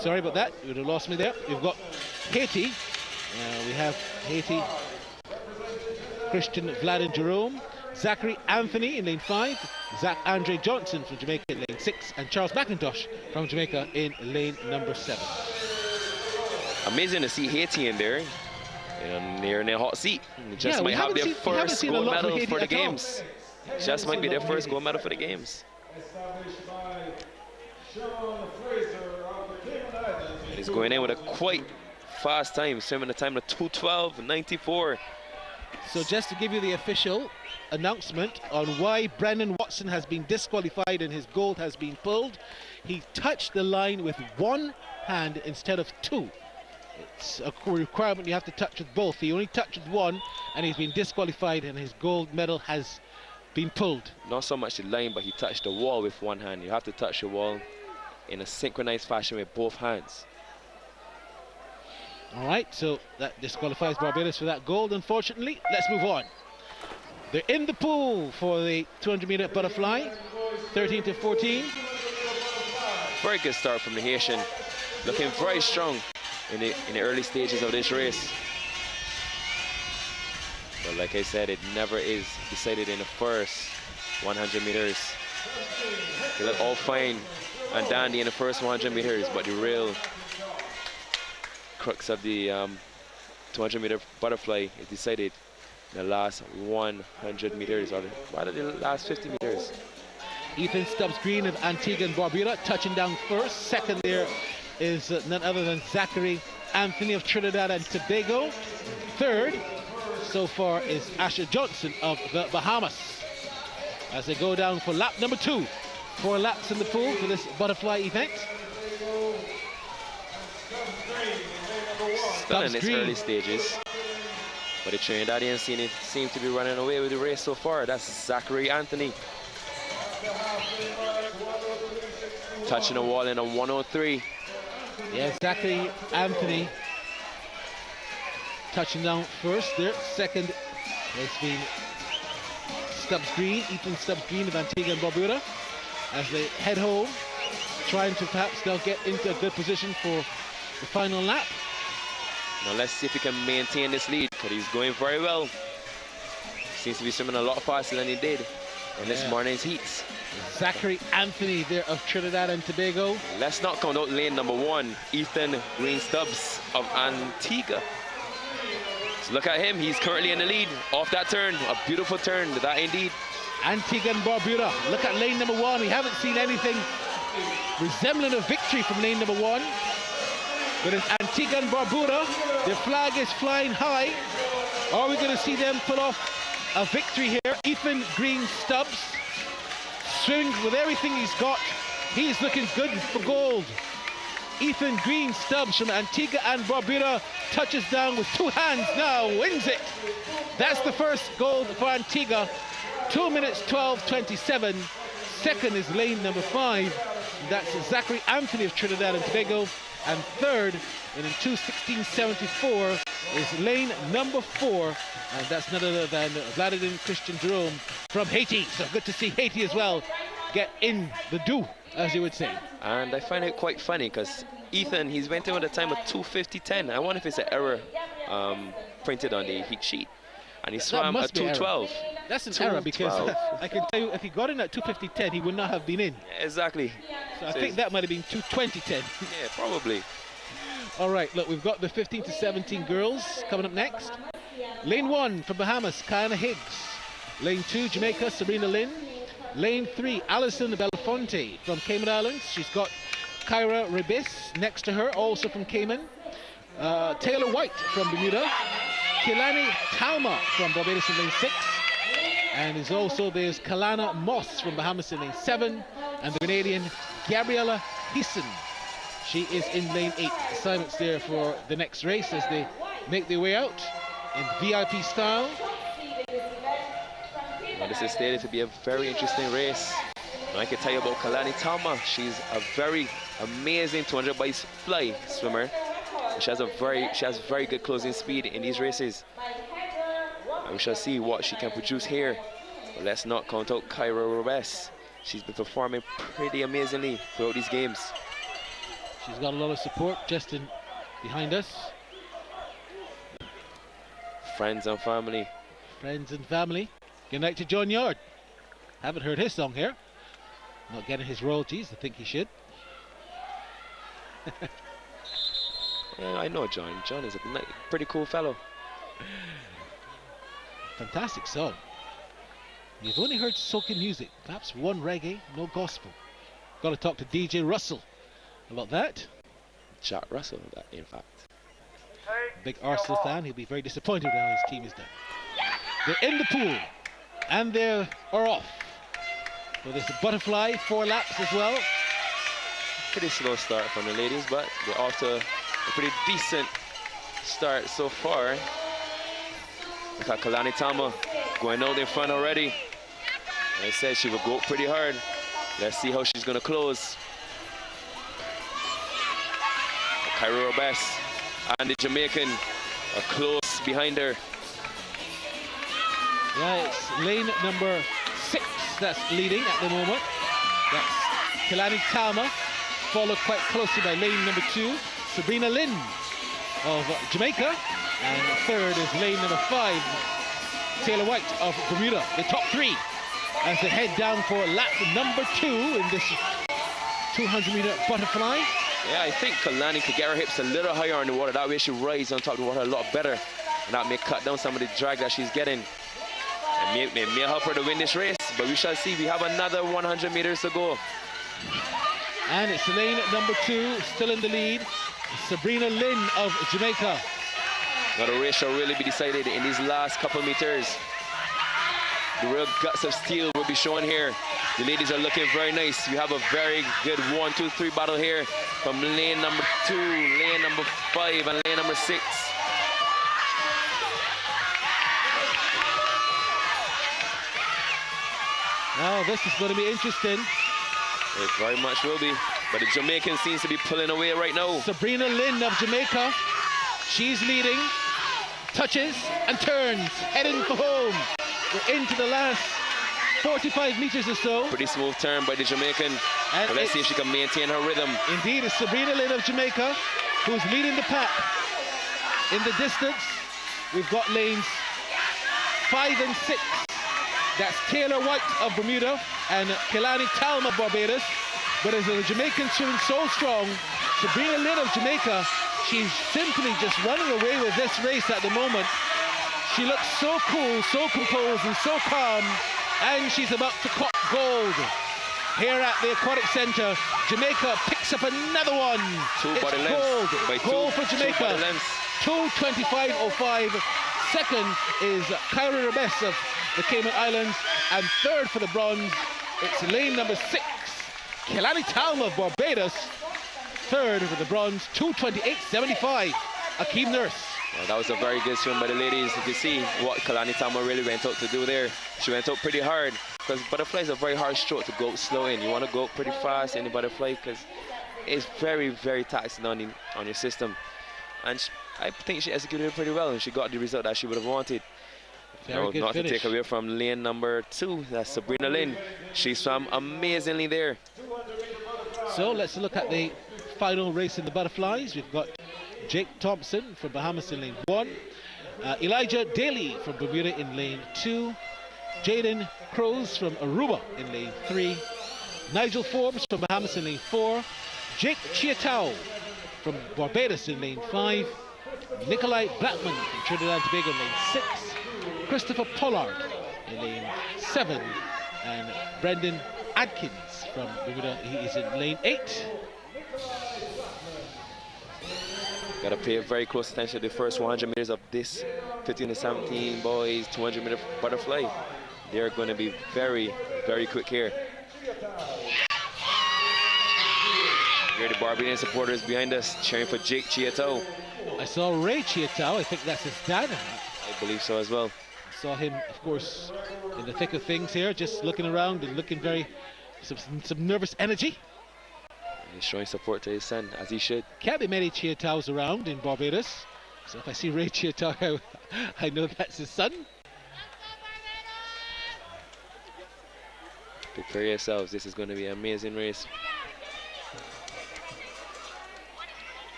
Sorry about that, you would have lost me there. We've got Haiti. We have Haiti, Christian Vladin Jerome, Zachary Anthony in lane 5, Zach Andre Johnson from Jamaica in lane 6, and Charles McIntosh from Jamaica in lane number 7. Amazing to see Haiti in there, near in their hot seat. They just might have their first gold medal for the games. Just might be their first gold medal for the games. He's going in with a quite fast time, swimming a time of 2:12.94. So just to give you the official announcement on why Brennan Watson has been disqualified and his gold has been pulled, he touched the line with one hand instead of two. It's a requirement you have to touch with both. He only touched with one and he's been disqualified and his gold medal has been pulled. Not so much the line, but he touched the wall with one hand. You have to touch the wall in a synchronized fashion with both hands. All right, so that disqualifies Barbados for that gold, unfortunately. Let's move on. They're in the pool for the 200-meter butterfly, 13-14. Very good start from the Haitian, looking very strong. in the early stages of this race. But like I said, it never is decided in the first 100 meters. They look all fine and dandy in the first 100 meters, but the real crux of the 200-meter butterfly is decided in the last 100 meters, or rather the last 50 meters. Ethan Stubbs-Green of Antigua and Barbuda touching down first. Second there is none other than Zachary Anthony of Trinidad and Tobago. Third so far is Asher Johnson of the Bahamas. As they go down for lap number 2. 4 laps in the pool for this butterfly event. Still in its early stages, but the Trinidadians seem to be running away with the race so far. That's Zachary Anthony. Touching the wall in a 103. Yeah, Zachary Anthony touching down first there. Second has been Stubbs-Green, Ethan Stubbs-Green of Antigua and Barbuda, as they head home, trying to perhaps now get into a good position for the final lap. Now let's see if he can maintain this lead, because he's going very well. Seems to be swimming a lot faster than he did in this morning's heats. Zachary Anthony there of Trinidad and Tobago. Let's not count out lane number 1, Ethan Green Stubbs of Antigua. So look at him, he's currently in the lead off that turn. A beautiful turn, that indeed. Antigua and Barbuda, look at lane number 1. We haven't seen anything resembling a victory from lane number 1. But it's Antigua and Barbuda, their flag is flying high. Are we going to see them pull off a victory here? Ethan Green Stubbs, swimming with everything he's got. He's looking good for gold. Ethan Green Stubbs from Antigua and Barbuda touches down with 2 hands now, wins it. That's the first gold for Antigua. 2 minutes 12:27. Second is lane number 5. That's Zachary Anthony of Trinidad and Tobago. And third, in 2:16.74, is lane number 4. And that's none other than Vladimir Christian Jerome from Haiti. So good to see Haiti as well get in the do, as you would say. And I find it quite funny because Ethan, he's went in with a time of 2:50.10. I wonder if it's an error printed on the heat sheet. And he swam at 2:12. That's an error, because I can tell you, if he got in at 2:50.10, he would not have been in. Exactly. So I think that might have been 2:20.10. Yeah, probably. All right, look, we've got the 15 to 17 girls coming up next. Lane 1 from Bahamas, Kiana Higgs. Lane 2, Jamaica, Serena Lynn. Lane 3, Alison Belafonte from Cayman Islands. She's got Kyra Rebis next to her, also from Cayman. Taylor White from Bermuda. Kilani Talma from Barbados in lane 6. And there's Kalana Moss from Bahamas in lane 7. And the Canadian Gabriella Heeson. She is in lane 8. Assignments there for the next race as they make their way out in VIP style. Well, this is stated to be a very interesting race. And I can tell you about Kalani Talma. She's a very amazing 200 butterfly swimmer. She has very good closing speed in these races. And we shall see what she can produce here. But let's not count out Kyra Robes. She's been performing pretty amazingly throughout these games. She's got a lot of support just behind us. Friends and family. Friends and family. Good night to John Yard. Haven't heard his song here. Not getting his royalties. I think he should. Yeah, I know John. John is a pretty cool fellow. Fantastic song. You've only heard soaking music. Perhaps one reggae, no gospel. Got to talk to DJ Russell about that. Jack Russell, in fact. Big Arsenal fan. He'll be very disappointed when his team is done. They're in the pool. And they are off. So there's a butterfly, 4 laps as well. Pretty slow start from the ladies, but they're off to a pretty decent start so far. Look at Kalani Talma going out in front already. Like I said, she will go pretty hard. Let's see how she's going to close. Kyra Robes and the Jamaican are close behind her. Yeah, it's lane number 6 that's leading at the moment. That's Kilani Talma, followed quite closely by lane number 2, Sabrina Lynn of Jamaica. And third is lane number 5, Taylor White of Bermuda. The top 3 as they head down for lap number 2 in this 200-meter butterfly. Yeah, I think Kalani could get her hips a little higher on the water. That way she rides on top of the water a lot better. And that may cut down some of the drag that she's getting. And may help her to win this race, but we shall see. We have another 100 meters to go. And it's lane number 2, still in the lead, Sabrina Lynn of Jamaica. Now the race shall really be decided in these last couple meters. The real guts of steel will be shown here. The ladies are looking very nice. We have a very good 1, 2, 3 battle here from lane number 2, lane number 5, and lane number 6. Now this is going to be interesting. It very much will be. But the Jamaican seems to be pulling away right now. Sabrina Lynn of Jamaica. She's leading. Touches and turns. Heading for home. We're into the last 45 meters or so. Pretty smooth turn by the Jamaican. And but let's see if she can maintain her rhythm. Indeed, it's Sabrina Lynn of Jamaica who's leading the pack. In the distance, we've got lanes 5 and 6. That's Taylor White of Bermuda and Kelani Talma of Barbados. But as the Jamaicans swimming so strong, Sabrina Lynn of Jamaica, she's simply just running away with this race at the moment. She looks so cool, so composed, and so calm, and she's about to cop gold. Here at the Aquatic Center, Jamaica picks up another one. Two it's body gold. lengths. Gold for Jamaica. 2:25.05. Second is Kyra Rebes of the Cayman Islands, and third for the bronze, it's lane number 6, Kelani Talma of Barbados. Third for the bronze, 2:28.75. Akeem Nurse. Well, that was a very good swim by the ladies. You can see what Kalani Talma really went out to do there. She went out pretty hard because butterfly is a very hard stroke to go out slow in. You want to go out pretty fast in the butterfly because it's very, very taxing on your system. And I think she executed it pretty well, and she got the result that she would have wanted. Very good not finish. To take away from lane number 2, that's Sabrina Lynn. She swam amazingly there. So let's look at the final race in the butterflies. We've got Jake Thompson from Bahamas in lane 1, Elijah Daly from Bermuda in lane 2, Jaden Crows from Aruba in lane 3, Nigel Forbes from Bahamas in lane 4, Jake Chiatao from Barbados in lane 5, Nikolai Blackman from Trinidad and Tobago in lane 6, Christopher Pollard in lane 7, and Brendan Adkins from Bermuda, he is in lane 8. Got to pay very close attention to the first 100 meters of this 15 to 17 boys 200-meter butterfly. They're going to be very, very quick here. Here are the Barbadian supporters behind us cheering for Jake Chiatao. I saw Ray Chiatao, I think that's his dad. I believe so as well. Saw him, of course, in the thick of things here, just looking around and looking very, some nervous energy. He's showing support to his son, as he should. Can't be many Chiataos around in Barbados. So if I see Ray Chiatao, I know that's his son. Prepare yourselves, this is going to be an amazing race.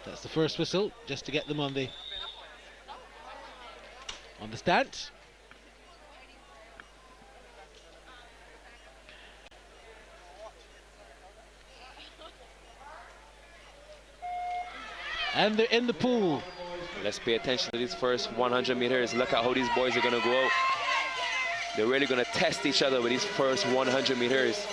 That's the first whistle, just to get them on the stance. And they're in the pool. Let's pay attention to these first 100 meters. Look at how these boys are going to go out. They're really going to test each other with these first 100 meters.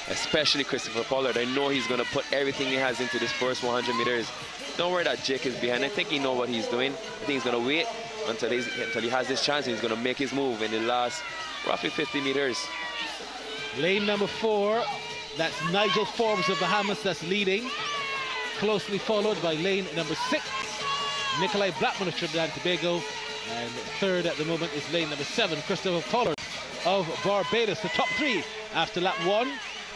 Especially Christopher Pollard. I know he's going to put everything he has into this first 100 meters. Don't worry that Jake is behind. I think he knows what he's doing. I think he's going to wait until he has this chance. He's going to make his move in the last roughly 50 meters. Lane number 4, that's Nigel Forbes of Bahamas that's leading. Closely followed by lane number 6, Nikolai Blackman of Trinidad and Tobago. And third at the moment is lane number 7, Christopher Pollard of Barbados. The top 3 after lap 1.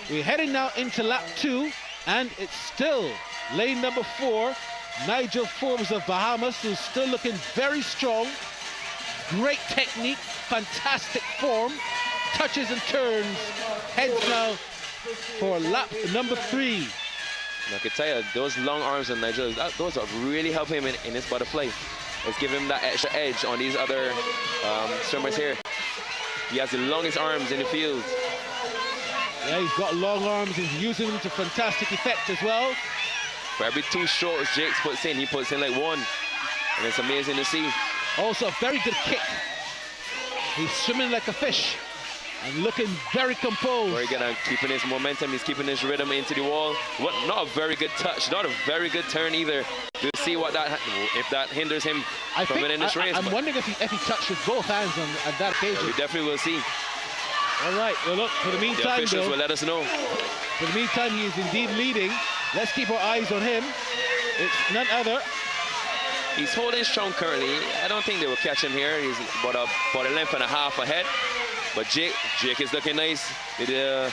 We're heading now into lap 2, and it's still lane number 4, Nigel Forbes of Bahamas, who's still looking very strong. Great technique, fantastic form. touches and turns. Heads now for lap number 3. I can tell you, those long arms on Nigel, those are really helping him in his butterfly. It's giving him that extra edge on these other swimmers here. He has the longest arms in the field. Yeah, he's got long arms. He's using them to fantastic effect as well. For every 2 strokes Jake puts in, he puts in like 1. And it's amazing to see. Also, a very good kick. He's swimming like a fish and looking very composed. Very good at keeping his momentum. He's keeping his rhythm into the wall. Not a very good touch, not a very good turn either. We'll see what if that hinders him from winning this race. I'm wondering if he touched with both hands on that occasion. We definitely will see. All right, well, look, for the meantime, the officials though, will let us know. For the meantime, he is indeed leading. Let's keep our eyes on him. It's none other. He's holding strong currently. I don't think they will catch him here. He's about a length and a half ahead. But Jake is looking nice. The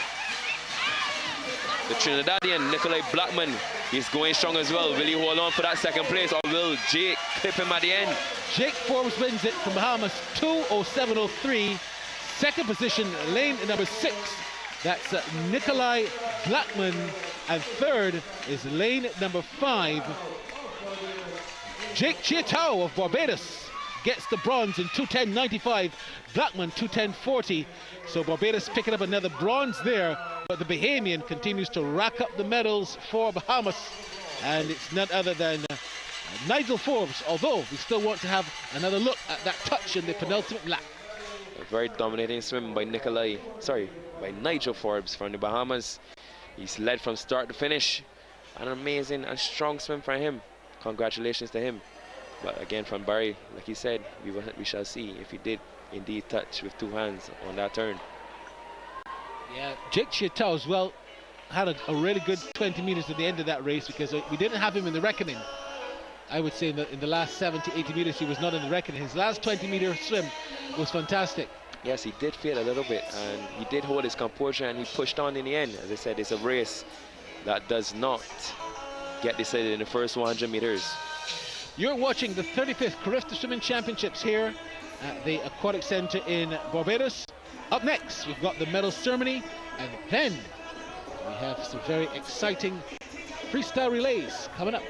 Trinidadian, Nikolai Blackman, he's going strong as well. Will he hold on for that second place, or will Jake clip him at the end? Jake Forbes wins it from Bahamas, 2:07:03. Second position, lane number 6. That's Nikolai Blackman. And third is lane number 5. Jake Chiatao of Barbados gets the bronze in 2:10.95. Blackman 2:10.40. So Barbados picking up another bronze there. But the Bahamian continues to rack up the medals for Bahamas. And it's none other than Nigel Forbes. Although we still want to have another look at that touch in the penultimate lap. A very dominating swim by Nigel Forbes from the Bahamas. He's led from start to finish. An amazing and strong swim for him. Congratulations to him. But again, from Barry, like he said, we shall see if he did indeed touch with 2 hands on that turn. Yeah, Jake Chiatao as well had a really good 20 meters at the end of that race, because we didn't have him in the reckoning. I would say in the last 70, 80 meters he was not in the reckoning. His last 20-meter swim was fantastic. Yes, he did fail a little bit, and he did hold his composure, and he pushed on in the end. As I said, it's a race that does not get decided in the first 100 meters. You're watching the 35th Carifta Swimming Championships here at the Aquatic Centre in Barbados. Up next, we've got the medal ceremony, and then we have some very exciting freestyle relays coming up.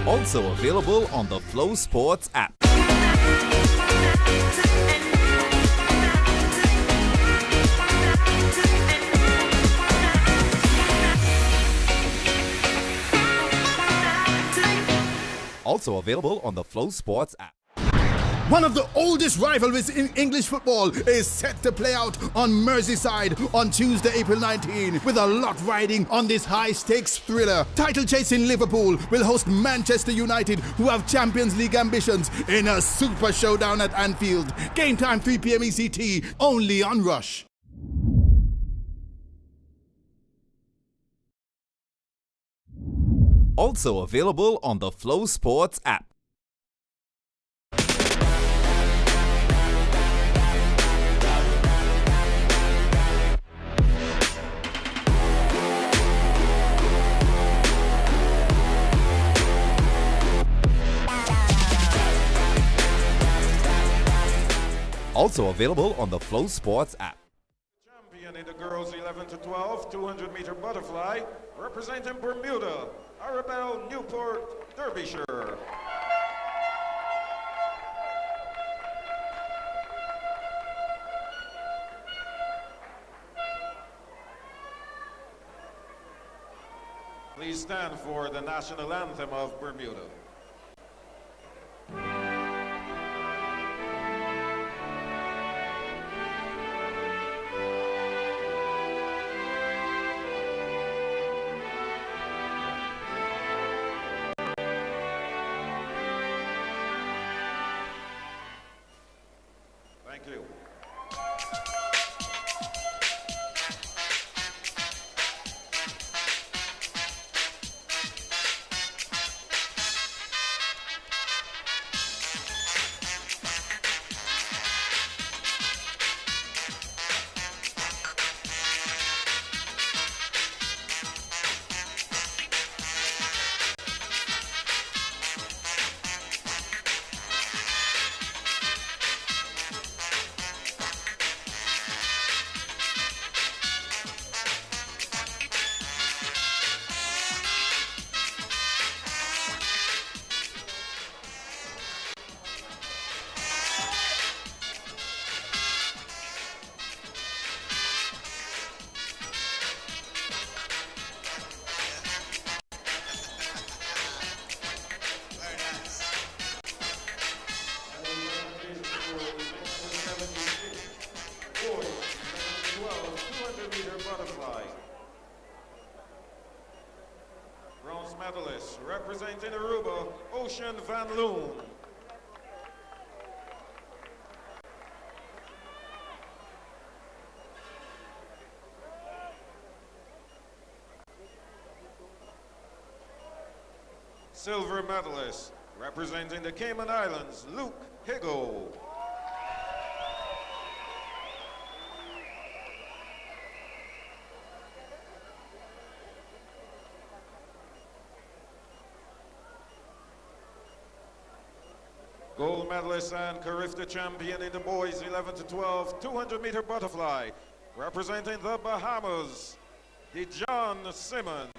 Also available on the FlowSports app. Also available on the FlowSports app. One of the oldest rivalries in English football is set to play out on Merseyside on Tuesday, April 19, with a lot riding on this high-stakes thriller. Title-chasing Liverpool will host Manchester United, who have Champions League ambitions, in a super showdown at Anfield. Game time 3 p.m. ECT, only on Rush. Also available on the FlowSports app. Also available on the FlowSports app. Champion in the girls 11 to 12 200-meter butterfly, representing Bermuda, Arabelle Newport, Derbyshire. Please stand for the national anthem of Bermuda. Thank you. Bronze medalist representing Aruba, Ocean Van Loon. Silver medalist representing the Cayman Islands, Luke Higo. Gold medalist and Carifta champion in the boys 11 to 12 200-meter butterfly, representing the Bahamas, John Simmons.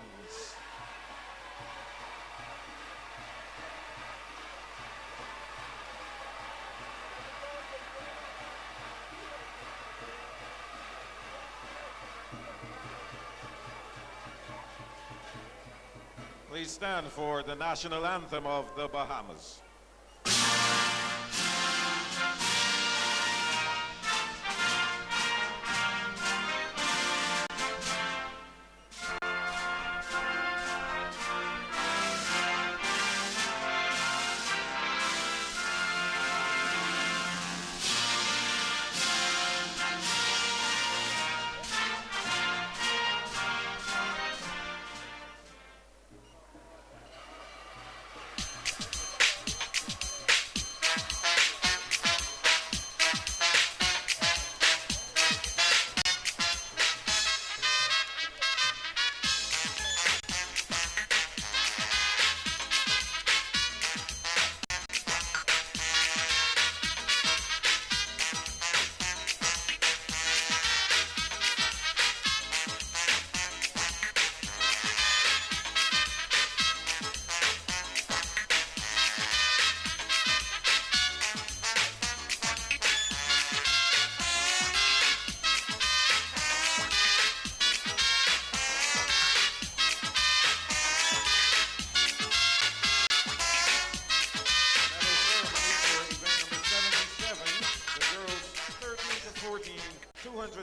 Please stand for the national anthem of the Bahamas.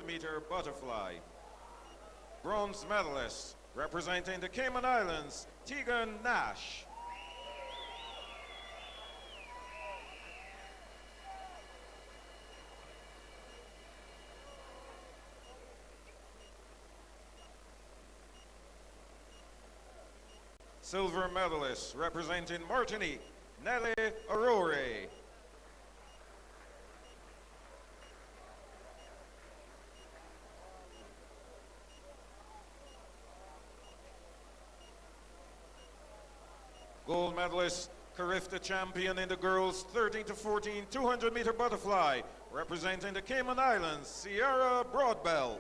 200-meter butterfly. Bronze medalist representing the Cayman Islands, Tegan Nash. Silver medalist representing Martinique, Nelly Aurore. Gold medalist, Carifta champion in the girls 13 to 14 200-meter butterfly, representing the Cayman Islands, Sierra Broadbelt.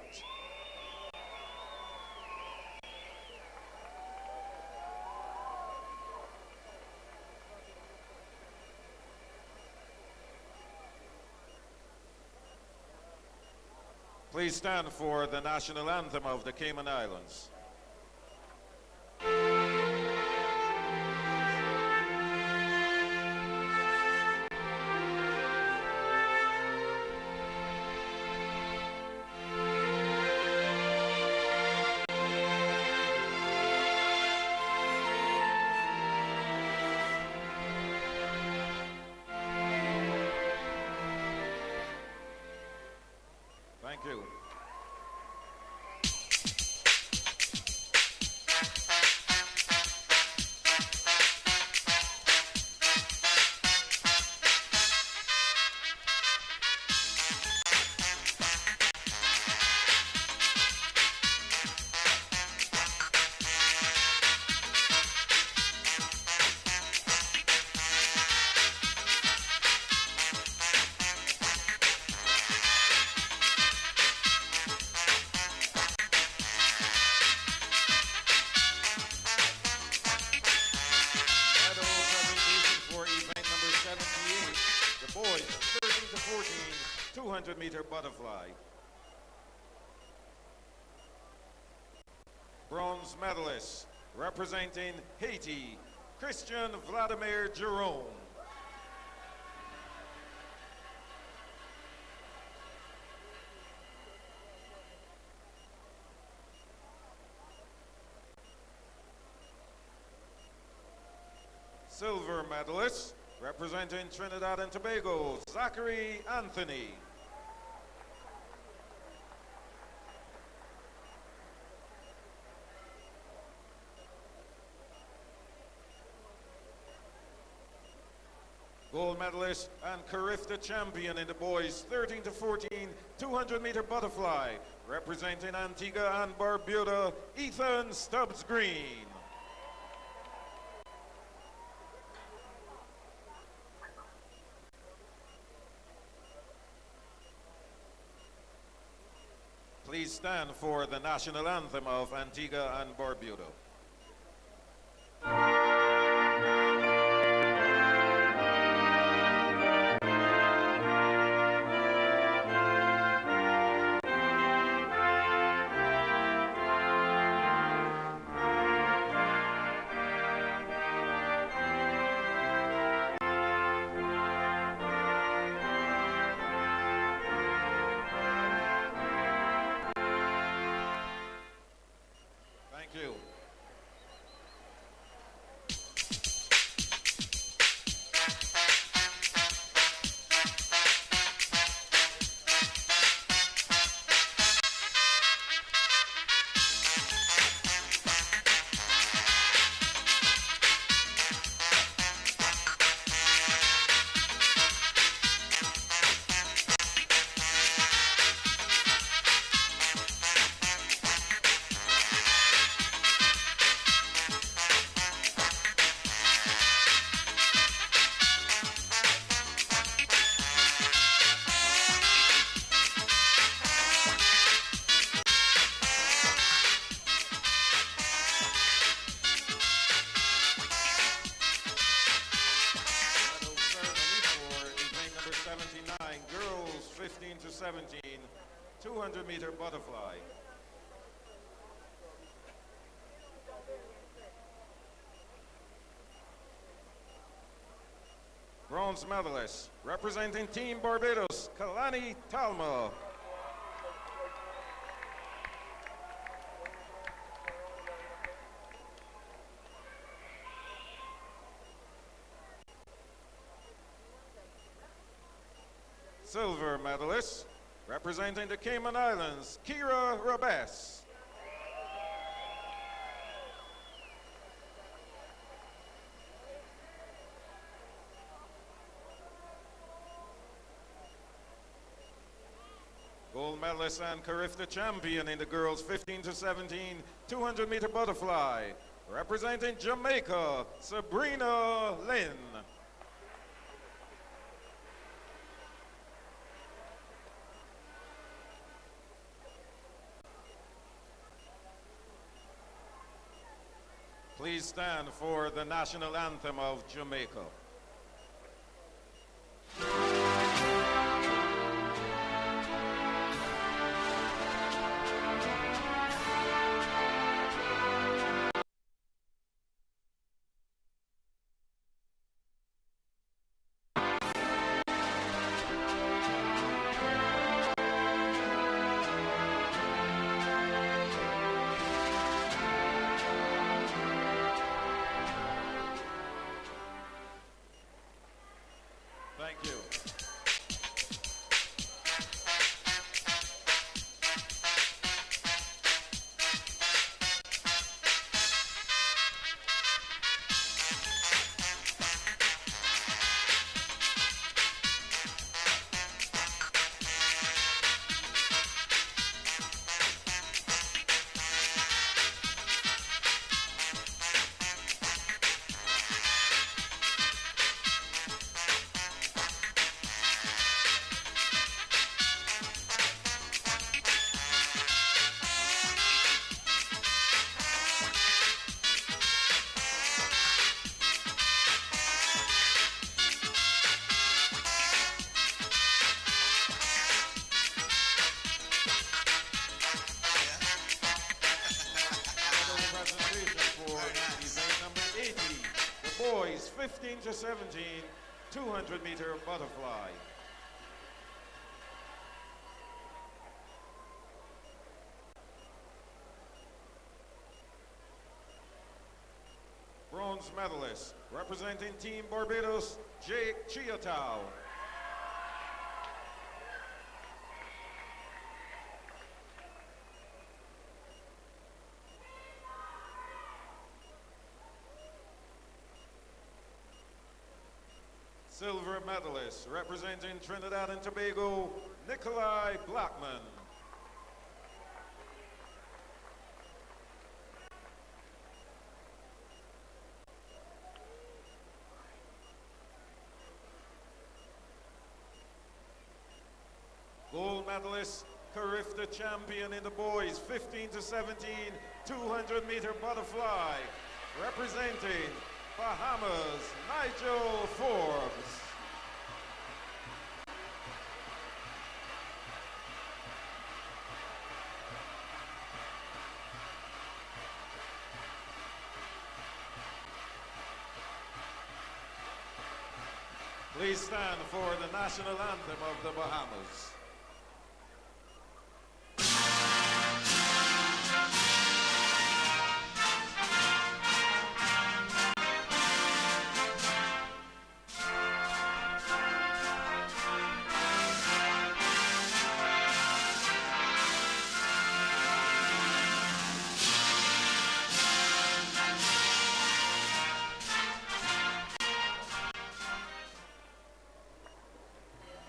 Please stand for the national anthem of the Cayman Islands. Thank you. Boys, 13 to 14, 200-meter butterfly. Bronze medalist, representing Haiti, Christian Vladimir Jerome. Silver medalist, representing Trinidad and Tobago, Zachary Anthony. Gold medalist and Carifta champion in the boys 13 to 14 200-meter butterfly, representing Antigua and Barbuda, Ethan Stubbs Green. Please stand for the national anthem of Antigua and Barbuda. Thank you. Girls 15 to 17, 200-meter butterfly. Bronze medalist, representing Team Barbados, Kalani Talma. Silver medalist, representing the Cayman Islands, Kira Rabes. Gold medalist and Carifta champion in the girls 15 to 17 200-meter butterfly, representing Jamaica, Sabrina Lynn. Please stand for the national anthem of Jamaica. Thank you. Boys 15 to 17 200-meter butterfly. Bronze medalist, representing Team Barbados, Jake Chiatao. Silver medalist, representing Trinidad and Tobago, Nikolai Blackman. Gold medalist, Carifta champion in the boys 15 to 17 200-meter butterfly, representing Bahamas, Nigel Forbes. Please stand for the national anthem of the Bahamas.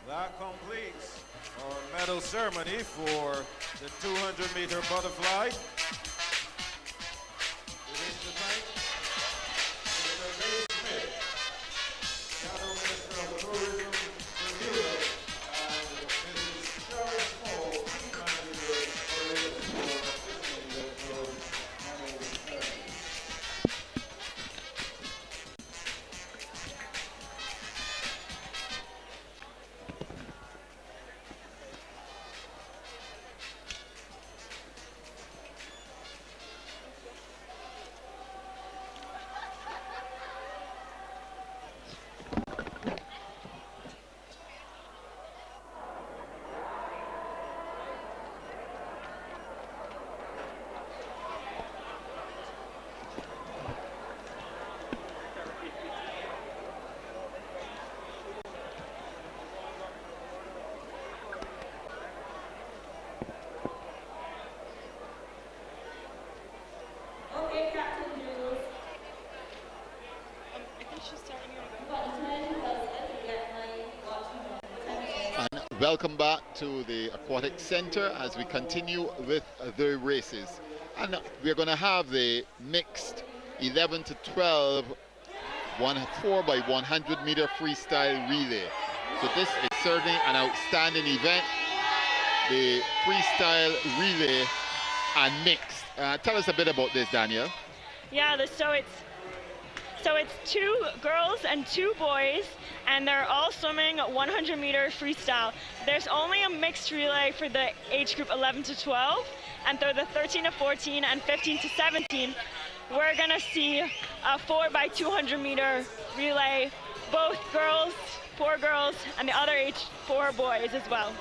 That completes our medal ceremony for the 200-meter butterfly. We wish to thank Mr. Ray Smith, Shadow Minister of Tourism, Bermuda, and Mrs. Sharon Small, Team Manager for assisting the medal ceremony. Welcome back to the Aquatics Center as we continue with the races. And we're going to have the mixed 11 to 12 4x100 meter freestyle relay. So this is certainly an outstanding event. The freestyle relay and mixed. Tell us a bit about this, Daniel. Yeah, so it's 2 girls and 2 boys, and they're all swimming 100 meter freestyle. There's only a mixed relay for the age group 11 to 12, and for the 13 to 14 and 15 to 17, we're gonna see a 4x200 meter relay, both girls, 4 girls, and the other age 4 boys as well.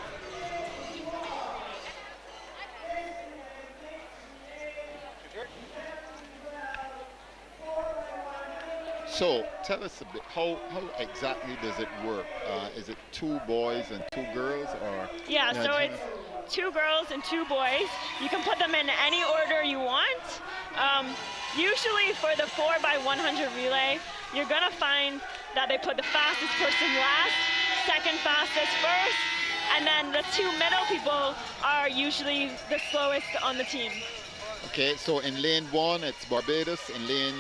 So tell us a bit, how exactly does it work? Is it 2 boys and 2 girls, or? Yeah, so it's 2 girls and 2 boys. You can put them in any order you want. Usually for the 4x100 relay, you're gonna find that they put the fastest person last, second fastest first, and then the 2 middle people are usually the slowest on the team. Okay, so in lane 1 it's Barbados, in lane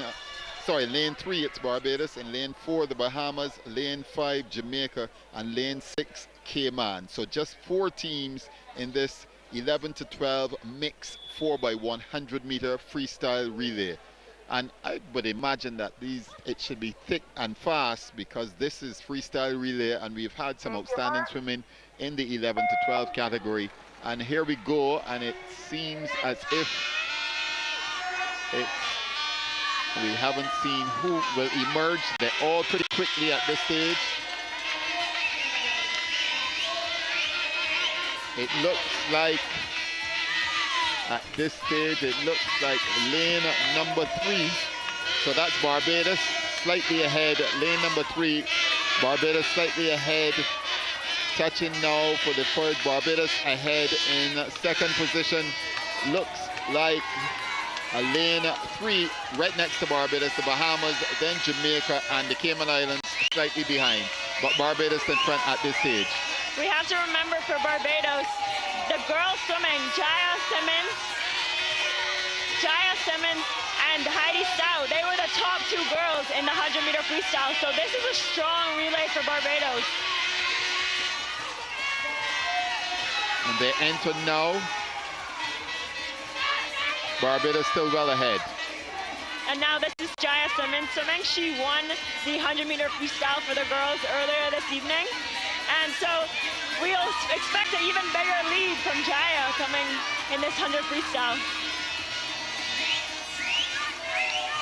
3 it's Barbados, in lane 4 the Bahamas, lane 5 Jamaica, and lane 6 Cayman. So just 4 teams in this 11 to 12 mixed 4x100 meter freestyle relay. And I would imagine that it should be thick and fast, because this is freestyle relay and we've had some outstanding swimming in the 11 to 12 category. And here we go, and it seems as if we haven't seen who will emerge. They're all pretty quickly at this stage. It looks like, at this stage, it looks like lane number 3. So that's Barbados, slightly ahead. Lane number 3, Barbados slightly ahead. Touching now for the third, Barbados ahead in second position. Looks like a lane 3 right next to Barbados, the Bahamas, then Jamaica, and the Cayman Islands slightly behind. But Barbados in front at this stage. We have to remember for Barbados, the girls swimming, Jaya Simmons and Heidi Stout, they were the top 2 girls in the 100 meter freestyle. So this is a strong relay for Barbados. And they enter now. Barbados still well ahead. And now this is Jaya Simmons swimming. She won the 100 meter freestyle for the girls earlier this evening. And so we'll expect an even bigger lead from Jaya coming in this 100 freestyle.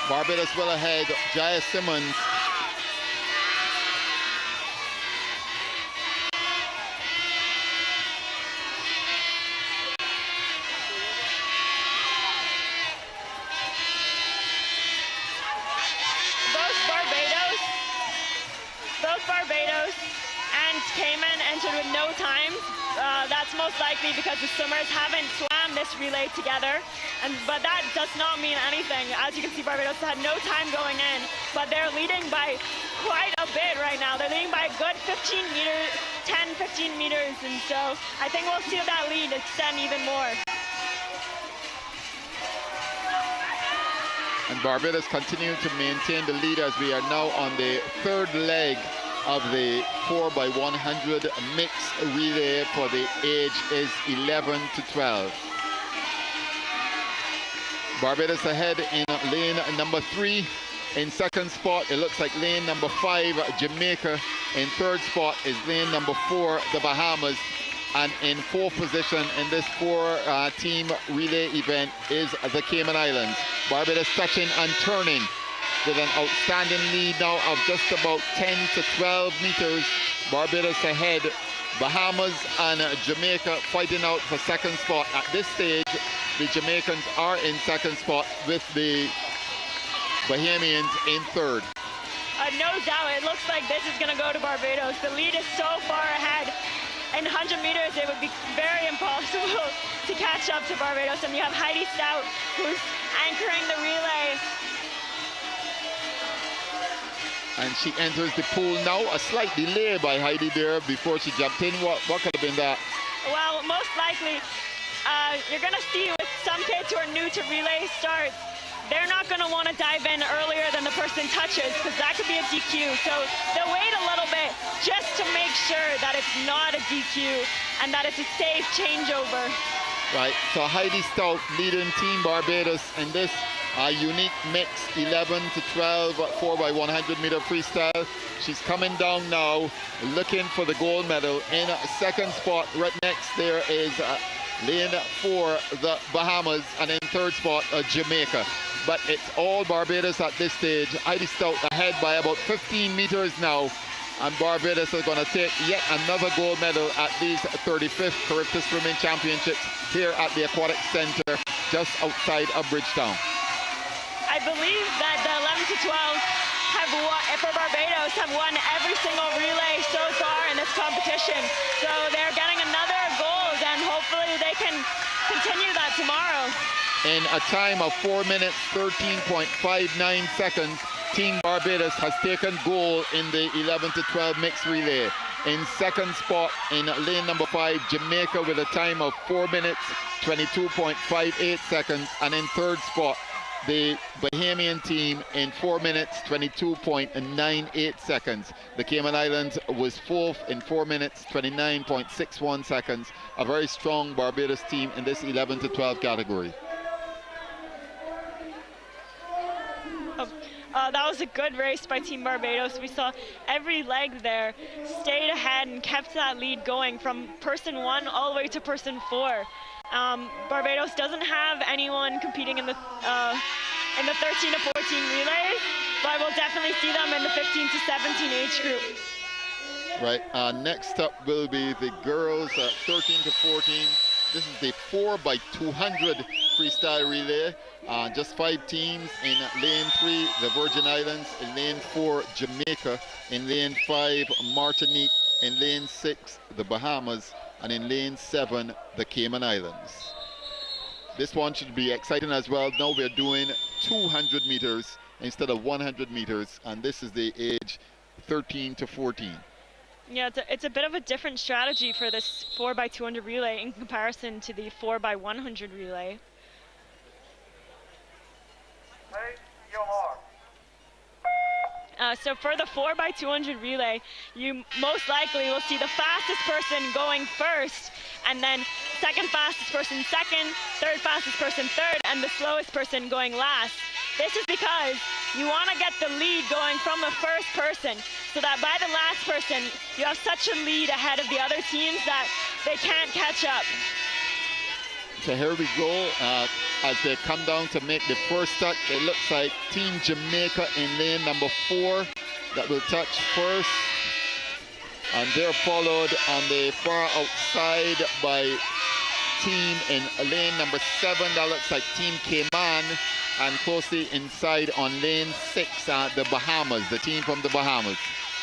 Barbados well ahead. Jaya Simmons. Both Barbados and Cayman entered with no times. That's most likely because the swimmers haven't swam this relay together. But that does not mean anything. As you can see, Barbados had no time going in, but they're leading by quite a bit right now. They're leading by a good 15 meters, 10, 15 meters. And so I think we'll see that lead extend even more. And Barbados continue to maintain the lead as we are now on the third leg of the 4x100 mixed relay for the age is 11 to 12. Barbados ahead in lane number 3. In second spot, it looks like lane number 5, Jamaica. In third spot is lane number 4, the Bahamas. And in fourth position in this 4-team relay event is the Cayman Islands. Barbados touching and turning with an outstanding lead now of just about 10 to 12 meters. Barbados ahead. Bahamas and Jamaica fighting out for second spot. At this stage, the Jamaicans are in second spot with the Bahamians in third. No doubt, it looks like this is going to go to Barbados. The lead is so far ahead. In 100 meters, it would be very impossible to catch up to Barbados. And you have Heidi Stout, who's anchoring the relay. And And she enters the pool now. A slight delay by Heidi there before she jumped in. What could have been that? Well, most likely, you're going to see with some kids who are new to relay starts, they're not going to want to dive in earlier than the person touches because that could be a DQ. So they'll wait a little bit just to make sure that it's not a DQ and that it's a safe changeover. Right, so Heidi Stout leading Team Barbados in this unique mix 11 to 12 4x100 meter freestyle. She's coming down now looking for the gold medal. In second spot right next there is lane 4, the Bahamas, and in third spot Jamaica. But it's all Barbados at this stage. Heidi Stout ahead by about 15 meters now. And Barbados are going to take yet another gold medal at these 35th Carifta Swimming Championships here at the Aquatics Center just outside of Bridgetown. I believe that the 11 to 12 have won, for Barbados, have won every single relay so far in this competition. So they're getting another gold, and hopefully they can continue that tomorrow. In a time of 4 minutes, 13.59 seconds, Team Barbados has taken gold in the 11 to 12 mixed relay. In second spot in lane number 5, Jamaica with a time of 4 minutes, 22.58 seconds. And in third spot, the Bahamian team in 4 minutes, 22.98 seconds. The Cayman Islands was fourth in 4 minutes, 29.61 seconds. A very strong Barbados team in this 11 to 12 category. That was a good race by Team Barbados. We saw every leg there stayed ahead and kept that lead going from person 1 all the way to person 4. Barbados doesn't have anyone competing in the 13 to 14 relays, but we'll definitely see them in the 15 to 17 age group. Right, next up will be the girls 13 to 14. This is the 4x200 freestyle relay. Just 5 teams. In lane 3, the Virgin Islands. In lane 4, Jamaica. In lane 5, Martinique. In lane 6, the Bahamas. And in lane 7, the Cayman Islands. This one should be exciting as well. Now we're doing 200 meters instead of 100 meters. And this is the age 13 to 14. Yeah, it's a bit of a different strategy for this 4x200 relay in comparison to the 4x100 relay. So for the 4x200 relay, you most likely will see the fastest person going first, and then second fastest person second, third fastest person third, and the slowest person going last. This is because you want to get the lead going from the first person, so that by the last person, you have such a lead ahead of the other teams that they can't catch up. So here we go, as they come down to make the first touch. It looks like Team Jamaica in lane number 4 that will touch first. And they're followed on the far outside by team in lane number 7. That looks like Team Cayman. And closely inside on lane 6, the Bahamas, the team from the Bahamas.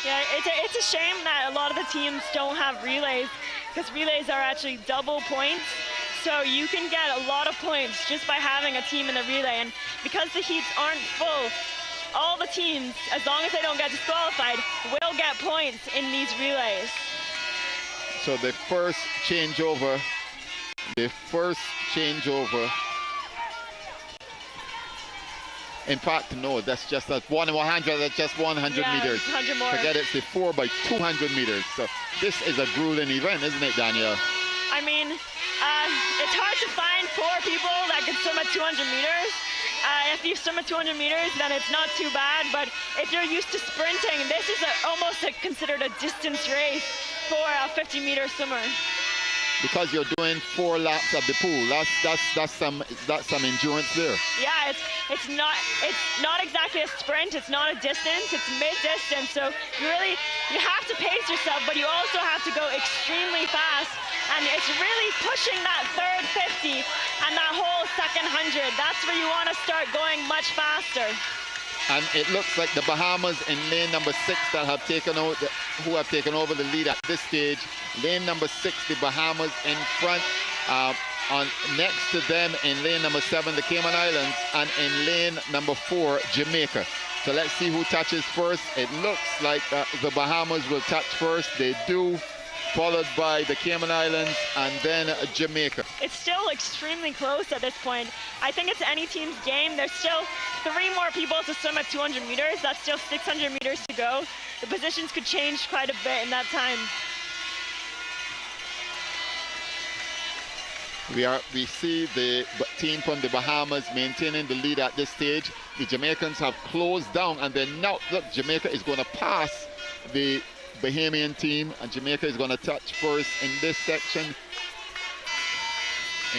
Yeah, it's a shame that a lot of the teams don't have relays, because relays are actually double points. So you can get a lot of points just by having a team in the relay. And because the heats aren't full, all the teams, as long as they don't get disqualified, will get points in these relays. So the first changeover. In fact, no, that's just that 100, that's just 100 meters. 100 more. Forget it's the 4x200 meters. So this is a grueling event, isn't it, Danielle? I mean, it's hard to find 4 people that can swim at 200 meters. If you swim at 200 meters, then it's not too bad. But if you're used to sprinting, this is almost considered a distance race for a 50-meter swimmer. Because you're doing 4 laps of the pool, that's some endurance there. Yeah, it's not exactly a sprint. It's not a distance. It's mid-distance. So you have to pace yourself, but you also have to go extremely fast. And it's really pushing that third 50 and that whole second 100. That's where you want to start going much faster. And it looks like the Bahamas in lane number 6 that have taken out, who have taken over the lead at this stage. Lane number 6, the Bahamas in front. On next to them in lane number 7, the Cayman Islands, and in lane number 4, Jamaica. So let's see who touches first. It looks like the Bahamas will touch first. They do, followed by the Cayman Islands and then Jamaica. It's still extremely close at this point. I think it's any team's game. There's still 3 more people to swim at 200 meters. That's still 600 meters to go. The positions could change quite a bit in that time. We see the team from the Bahamas maintaining the lead at this stage. The Jamaicans have closed down, and then now look, Jamaica is going to pass the Bahamian team, and Jamaica is going to touch first in this section.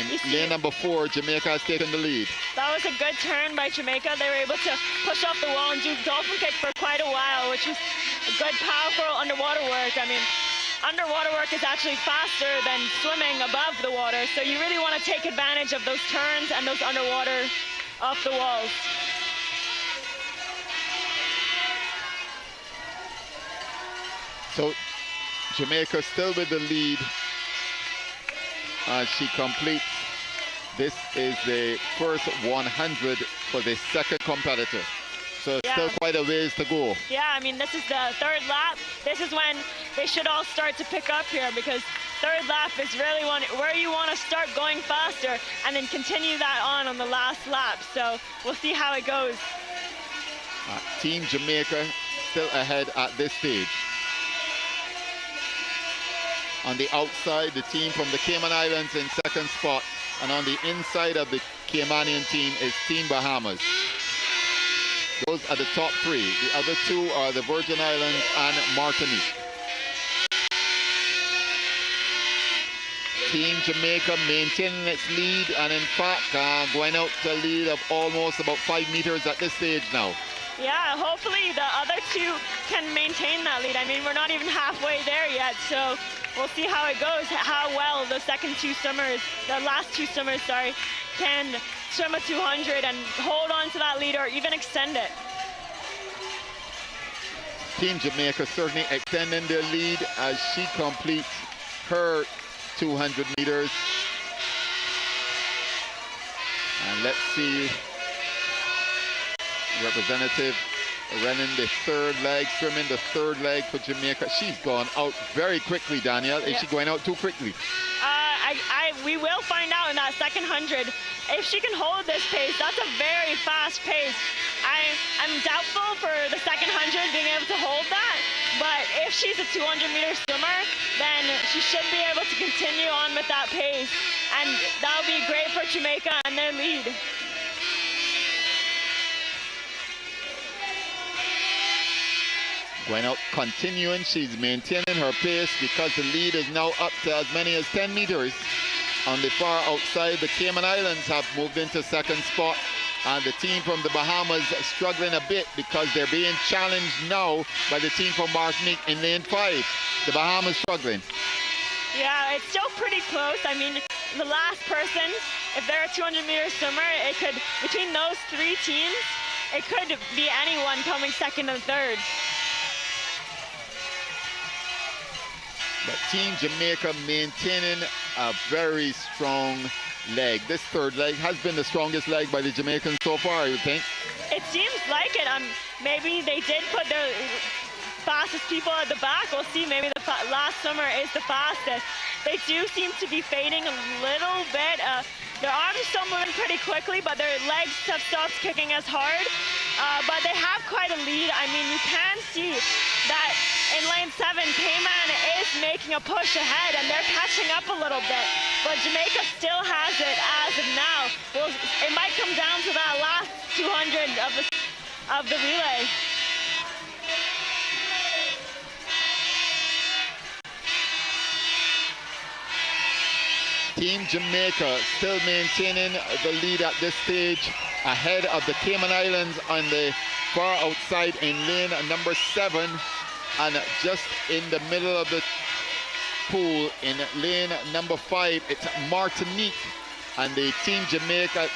In lane number 4, Jamaica has taken the lead. That was a good turn by Jamaica. They were able to push off the wall and do dolphin kick for quite a while, which was a good, powerful underwater work. I mean, underwater work is actually faster than swimming above the water, so you really want to take advantage of those turns and those underwater off the walls. So Jamaica still with the lead as she completes. This is the first 100 for the second competitor. So Yeah. still quite a ways to go. Yeah, I mean, this is the 3rd lap. This is when they should all start to pick up here, because 3rd lap is really where you want to start going faster and then continue that on the last lap. So we'll see how it goes. Team Jamaica still ahead at this stage. On the outside, the team from the Cayman Islands in second spot, and on the inside of the Caymanian team is Team Bahamas. Those are the top 3. The other 2 are the Virgin Islands and Martinique. Team Jamaica maintaining its lead, and in fact going out to a lead of almost about 5 meters at this stage now. Yeah, hopefully the other 2 can maintain that lead. I mean, we're not even halfway there yet, so we'll see how it goes, how well the last two swimmers, can swim a 200 and hold on to that lead or even extend it. Team Jamaica certainly extending their lead as she completes her 200 meters. And let's see, Representative running the 3rd leg, swimming the 3rd leg for Jamaica. She's gone out very quickly, Danielle. Is she going out too quickly? We will find out in that second 100 if she can hold this pace. That's a very fast pace. I'm doubtful for the second 100 being able to hold that, but if she's a 200-meter swimmer, then she should be able to continue on with that pace, and that'll be great for Jamaica and their lead. Going out, continuing, she's maintaining her pace because the lead is now up to as many as 10 meters. On the far outside, the Cayman Islands have moved into second spot, and the team from the Bahamas struggling a bit because they're being challenged now by the team from Martinique in lane 5. The Bahamas struggling. Yeah, it's still pretty close. I mean, the last person, if they're a 200-meter swimmer, it could, between those 3 teams, it could be anyone coming second and third. But Team Jamaica maintaining a very strong leg. This 3rd leg has been the strongest leg by the Jamaicans so far, I would think. It seems like it. Maybe they did put the fastest people at the back. We'll see. Maybe the last swimmer is the fastest. They do seem to be fading a little bit. Their arms are still moving pretty quickly, but their legs have stopped kicking as hard. But they have quite a lead. I mean, you can see that in lane 7, Cayman is making a push ahead, and they're catching up a little bit. But Jamaica still has it as of now. Well, it might come down to that last 200 of the relay. Team Jamaica still maintaining the lead at this stage, ahead of the Cayman Islands on the far outside in lane number 7, and just in the middle of the pool in lane number 5, it's Martinique, and the Team Jamaica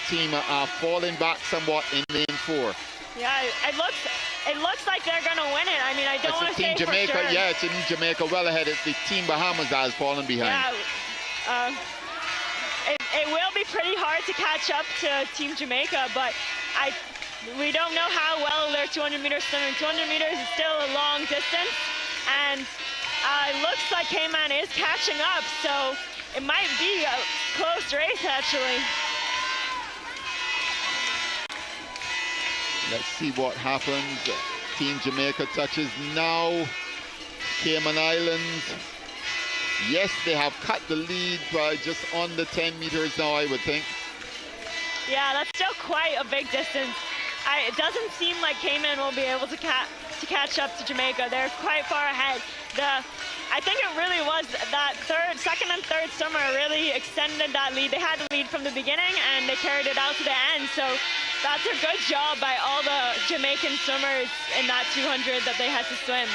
team are falling back somewhat in lane 4. Yeah, it looks like they're gonna win it. I mean, I don't want to say Jamaica, for sure. yeah, it's Team Jamaica well ahead. It's the Team Bahamas that has fallen behind. Yeah, it will be pretty hard to catch up to Team Jamaica, but we don't know how well their 200 meters swimming. 200 meters is still a long distance, and it looks like Cayman is catching up, so it might be a close race actually. Let's see what happens. Team Jamaica touches now. Cayman Islands. Yes, they have cut the lead by just under 10 meters now, I would think. Yeah, that's still quite a big distance. It doesn't seem like Cayman will be able to catch up to Jamaica. They're quite far ahead. I think it really was that second and third swimmer really extended that lead. They had the lead from the beginning and they carried it out to the end. So that's a good job by all the Jamaican swimmers in that 200 that they had to swim.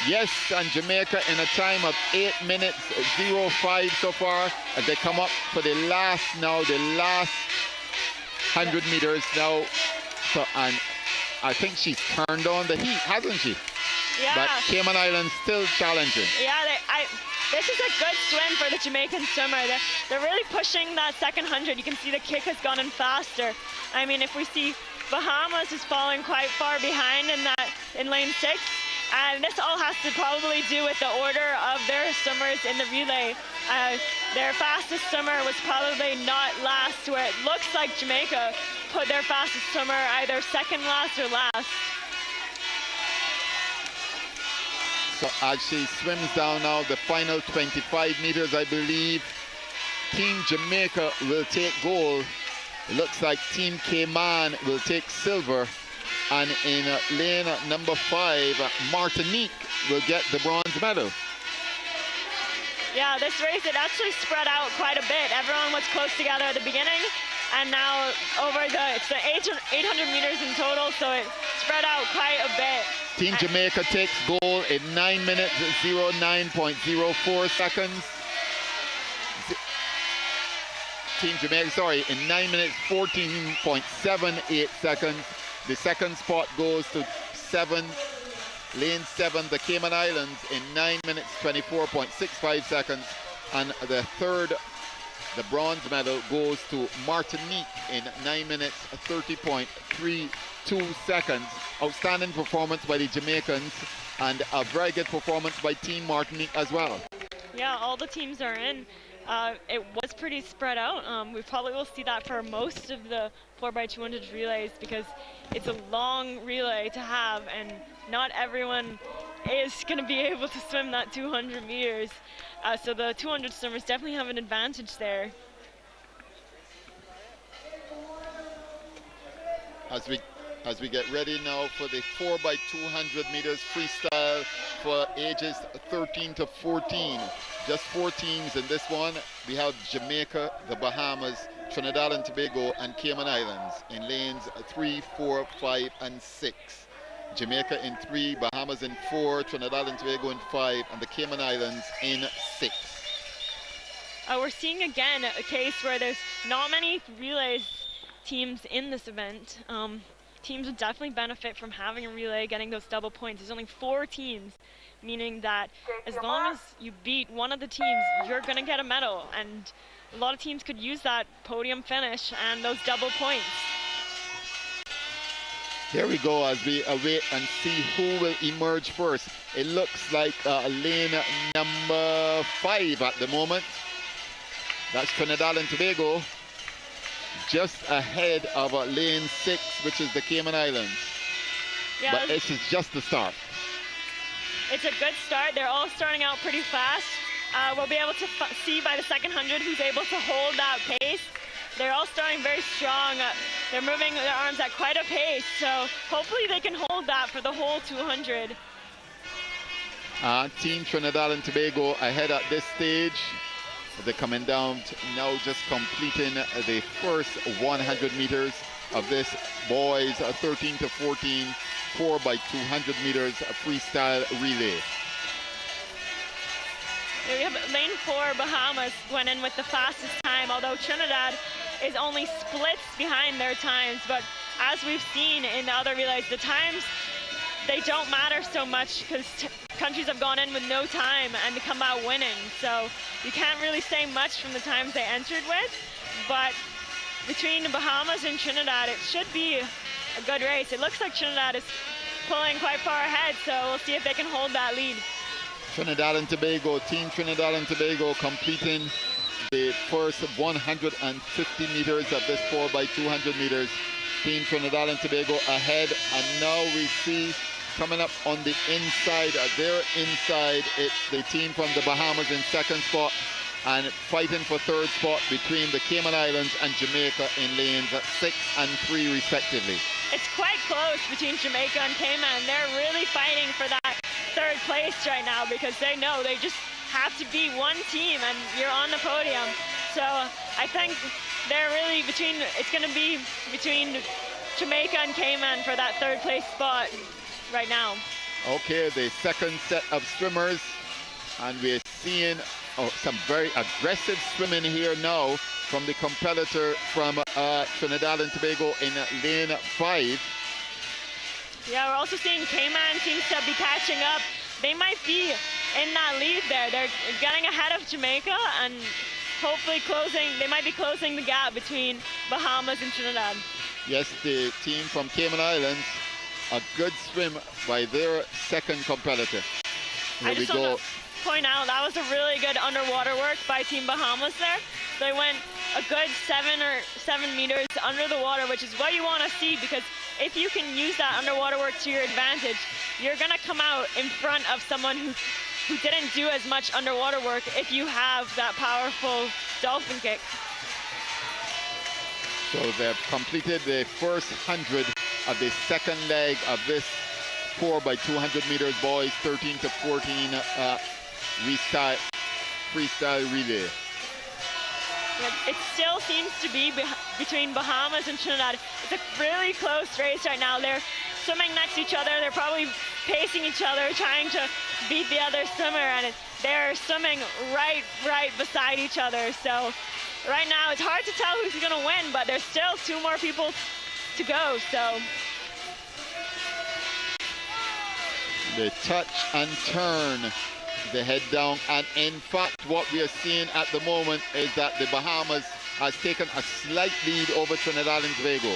Yes, and Jamaica in a time of 8 minutes 05 so far, as they come up for the last 100 meters now. So, and I think she's turned on the heat, hasn't she? Yeah. But Cayman Islands still challenging. Yeah, this is a good swim for the Jamaican swimmer. They're really pushing that second 100. You can see the kick has gone in faster. I mean, if we see Bahamas is falling quite far behind in lane 6. And this all has to probably do with the order of their swimmers in the relay. Their fastest swimmer was probably not last, where it looks like Jamaica put their fastest swimmer either second last or last. So as she swims down now, the final 25 meters, I believe, Team Jamaica will take gold. It looks like Team Cayman will take silver. And in lane number 5, Martinique will get the bronze medal. Yeah, this race, it actually spread out quite a bit. Everyone was close together at the beginning, and now it's the 800 meters in total, so it spread out quite a bit. Team Jamaica takes gold in 9 minutes 09.04 seconds. Team Jamaica, in 9 minutes 14.78 seconds. The second spot goes to lane 7, the Cayman Islands, in 9 minutes 24.65 seconds. And the third, the bronze medal, goes to Martinique in 9 minutes 30.32 seconds. Outstanding performance by the Jamaicans, and a very good performance by Team Martinique as well. Yeah, all the teams are in. It was pretty spread out. We probably will see that for most of the 4x200 relays, because it's a long relay to have, and not everyone is going to be able to swim that 200 meters. So the 200 swimmers definitely have an advantage there. As we get ready now for the 4x200 meters freestyle for ages 13 to 14. Just 4 teams in this one. We have Jamaica, the Bahamas, Trinidad and Tobago, and Cayman Islands in lanes 3, 4, 5, and 6. Jamaica in 3, Bahamas in 4, Trinidad and Tobago in 5, and the Cayman Islands in 6. We're seeing again a case where there's not many relays teams in this event. Teams would definitely benefit from having a relay, getting those double points. There's only 4 teams, meaning that as long as you beat one of the teams, you're going to get a medal. And a lot of teams could use that podium finish and those double points. Here we go as we await and see who will emerge first. It looks like lane number 5 at the moment. That's Trinidad and Tobago, just ahead of lane 6, which is the Cayman Islands. Yeah, but this is just the start. It's a good start. They're all starting out pretty fast. We'll be able to see by the second 100 who's able to hold that pace. They're all starting very strong. They're moving their arms at quite a pace, so hopefully they can hold that for the whole 200. Team Trinidad and Tobago ahead at this stage. They're coming down now, just completing the first 100 meters of this boys 13 to 14 4x200 meters freestyle relay. Here we have lane 4, Bahamas went in with the fastest time, although Trinidad is only splits behind their times. But as we've seen in the other relays, the times, they don't matter so much because countries have gone in with no time and they come out winning. So you can't really say much from the times they entered with, but between Bahamas and Trinidad, it should be a good race. It looks like Trinidad is pulling quite far ahead, so we'll see if they can hold that lead. Trinidad and Tobago, Team Trinidad and Tobago completing the first 150 meters of this 4x200 meters. Team Trinidad and Tobago ahead, and now we see coming up on the inside, their inside, it's the team from the Bahamas in second spot, and fighting for third spot between the Cayman Islands and Jamaica in lanes 6 and 3 respectively. It's quite close between Jamaica and Cayman. They're really fighting for that third place right now because they know they just have to be one team and you're on the podium. So I think they're really it's going to be between Jamaica and Cayman for that third place spot right now. Okay, the second set of swimmers, and we're seeing some very aggressive swimming here now from the competitor from Trinidad and Tobago in lane 5. Yeah, we're also seeing Cayman seems to be catching up. They might be in that lead there. They're getting ahead of Jamaica and hopefully they might be closing the gap between Bahamas and Trinidad. Yes, the team from Cayman Islands, a good swim by their second competitor. Here we go. Point out that was a really good underwater work by Team Bahamas there. They went a good 7 meters under the water, which is what you want to see, because if you can use that underwater work to your advantage, you're going to come out in front of someone who didn't do as much underwater work if you have that powerful dolphin kick. So they've completed the first 100 of the second leg of this 4x200 meters boys 13 to 14 freestyle relay. It still seems to be between Bahamas and Trinidad. It's a really close race right now. They're swimming next to each other. They're probably pacing each other, trying to beat the other swimmer, and they're swimming right beside each other. So right now it's hard to tell who's going to win, but there's still 2 more people to go. So the touch and turn, the head down, and in fact what we are seeing at the moment is that the Bahamas has taken a slight lead over Trinidad and Tobago.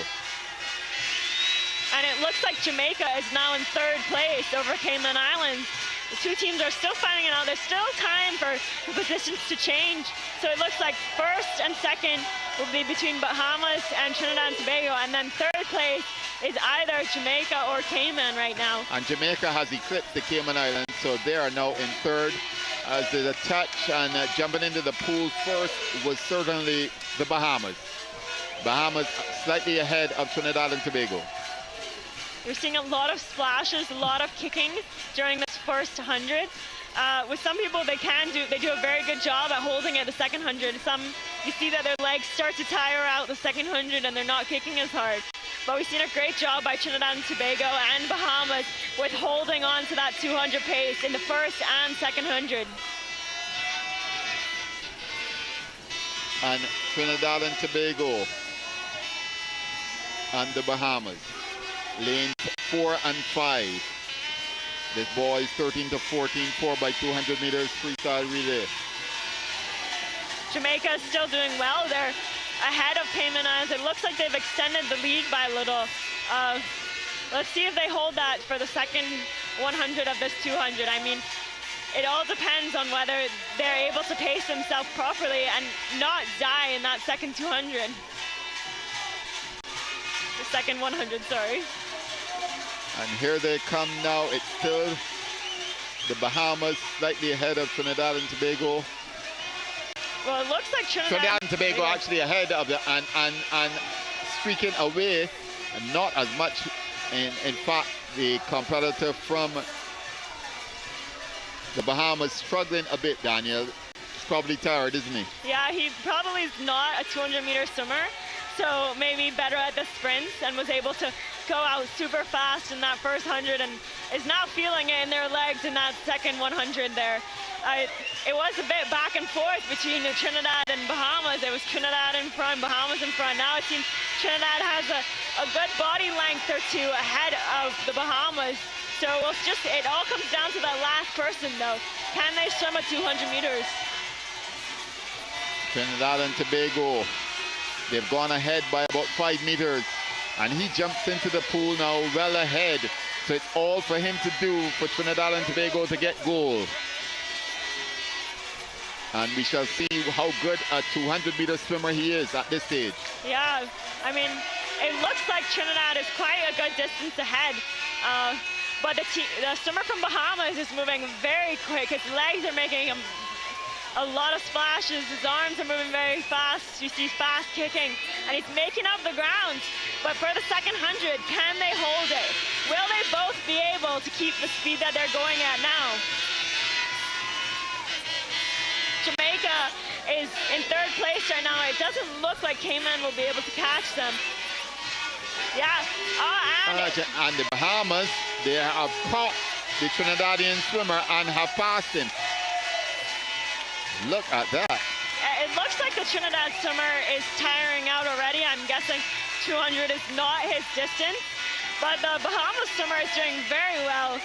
And it looks like Jamaica is now in third place over Cayman Islands. The 2 teams are still fighting it out. There's still time for the positions to change. So it looks like first and second will be between Bahamas and Trinidad and Tobago, and then third place is either Jamaica or Cayman right now. And Jamaica has eclipsed the Cayman Islands, so they are now in third. As the touch and jumping into the pool first was certainly the Bahamas. Bahamas slightly ahead of Trinidad and Tobago. You're seeing a lot of splashes, a lot of kicking during this first 100. With some people, they do a very good job at holding it the second 100. Some, you see that their legs start to tire out the second 100 and they're not kicking as hard. But we've seen a great job by Trinidad and Tobago and Bahamas with holding on to that 200 pace in the first and second 100. And Trinidad and Tobago and the Bahamas, lanes 4 and 5. This boys 13 to 14, 4x200 meters freestyle relay. Jamaica is still doing well. They're ahead of Cayman Islands. It looks like they've extended the lead by a little. Let's see if they hold that for the second 100 of this 200. I mean, it all depends on whether they're able to pace themselves properly and not die in that second 200. The second 100, sorry. And here they come now. It's still the Bahamas slightly ahead of Trinidad and Tobago. Well, it looks like Trinidad and Tobago actually ahead of the and streaking away, and not as much. In fact, the competitor from the Bahamas struggling a bit, Daniel. He's probably tired, isn't he? Yeah, he probably is not a 200-meter swimmer, so maybe better at the sprints, and was able to go out super fast in that first 100 and is now feeling it in their legs in that second 100 there. It was a bit back and forth between Trinidad and Bahamas. It was Trinidad in front, Bahamas in front. Now it seems Trinidad has a good body length or 2 ahead of the Bahamas. So it all comes down to that last person though. Can they swim at 200 meters? Trinidad and Tobago They've gone ahead by about 5 meters. And he jumps into the pool now well ahead. So it's all for him to do for Trinidad and Tobago to get goal. And we shall see how good a 200-meter swimmer he is at this stage. Yeah, I mean, it looks like Trinidad is quite a good distance ahead. But the swimmer from Bahamas is moving very quick. His legs are making him a lot of splashes. His arms are moving very fast. You see fast kicking, and he's making up the ground. But for the second 100, can they hold it? Will they both be able to keep the speed that they're going at now? Jamaica is in third place right now. It doesn't look like Cayman will be able to catch them. Yeah. And the Bahamas, they have caught the Trinidadian swimmer and have passed him. Look at that. It looks like the Trinidad swimmer is tiring out already. I'm guessing 200 is not his distance, but the Bahamas swimmer is doing very well.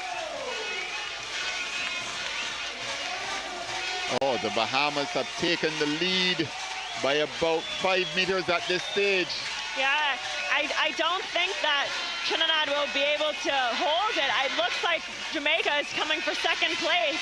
Oh, the Bahamas have taken the lead by about 5 meters at this stage. Yeah, I don't think that Trinidad will be able to hold it. It looks like Jamaica is coming for second place.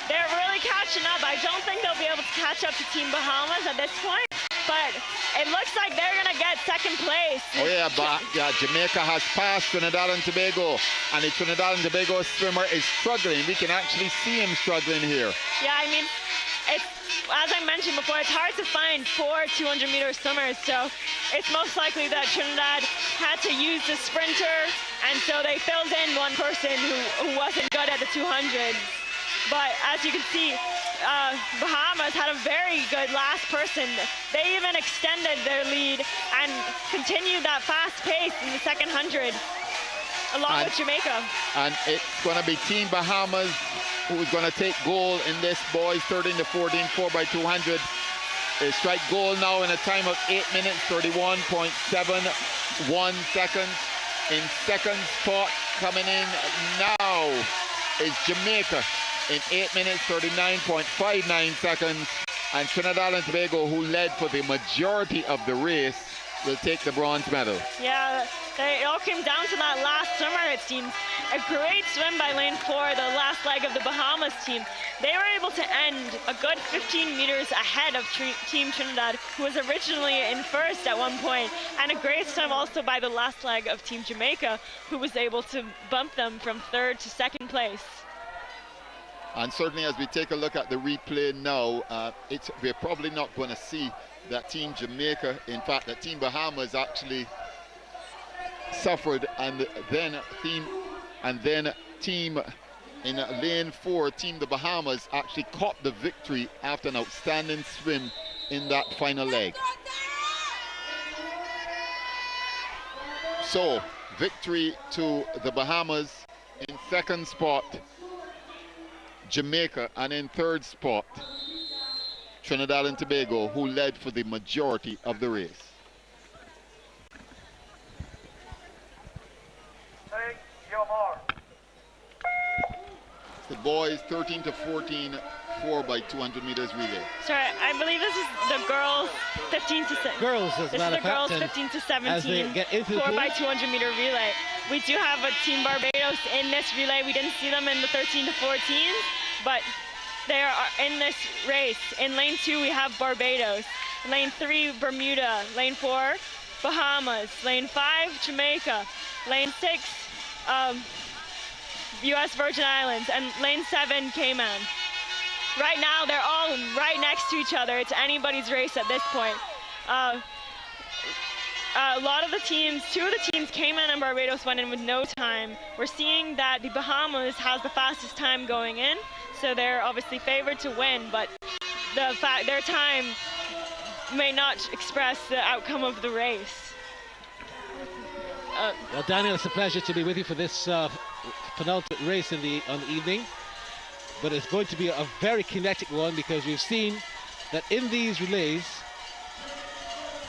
They're really catching up. I don't think they'll be able to catch up to Team Bahamas at this point, but it looks like they're going to get second place. Oh yeah, but Jamaica has passed Trinidad and Tobago, and the Trinidad and Tobago swimmer is struggling. We can actually see him struggling here. Yeah, I mean, it's, as I mentioned before, it's hard to find 4 200-meter swimmers, so it's most likely that Trinidad had to use the sprinter, and so they filled in one person who wasn't good at the 200s. But as you can see, Bahamas had a very good last person. They even extended their lead and continued that fast pace in the second 100, along with Jamaica. And it's going to be Team Bahamas who's going to take goal in this boys 13 to 14 4x200. They strike goal now in a time of 8 minutes 31.71 seconds. In second spot coming in now is Jamaica in 8 minutes 39.59 seconds, and Trinidad and Tobago, who led for the majority of the race, will take the bronze medal. Yeah, it all came down to that last swimmer, it seems. A great swim by lane 4, the last leg of the Bahamas team. They were able to end a good 15 meters ahead of Team Trinidad, who was originally in first at one point, and a great swim also by the last leg of Team Jamaica, who was able to bump them from third to second place. And certainly as we take a look at the replay now, we're probably not going to see that Team Jamaica, in fact that Team Bahamas actually suffered, and then team in lane 4, Team the Bahamas, actually caught the victory after an outstanding swim in that final leg. So victory to the Bahamas. In second spot Jamaica, and in third spot Trinidad and Tobago, who led for the majority of the race. The boys 13 to 14 4x200 meters relay. Sorry, I believe this is the girls 15 to 17. Girls, as a matter of fact, 15 to 17 as they get into 4x200 meter relay. We do have a Team Barbados in this relay. We didn't see them in the 13 to 14s, but they are in this race. In lane 2 we have Barbados, lane 3 Bermuda, lane 4 Bahamas, lane 5 Jamaica, lane 6 US Virgin Islands, and lane 7 Cayman. Right now they're all right next to each other. It's anybody's race at this point. A lot of the teams, 2 of the teams, Cayman and Barbados, went in with no time. We're seeing that the Bahamas has the fastest time going in, so they're obviously favored to win, but the fact their time may not express the outcome of the race. Well, Daniel, it's a pleasure to be with you for this penultimate race on the evening, but it's going to be a very kinetic one, because we've seen that in these relays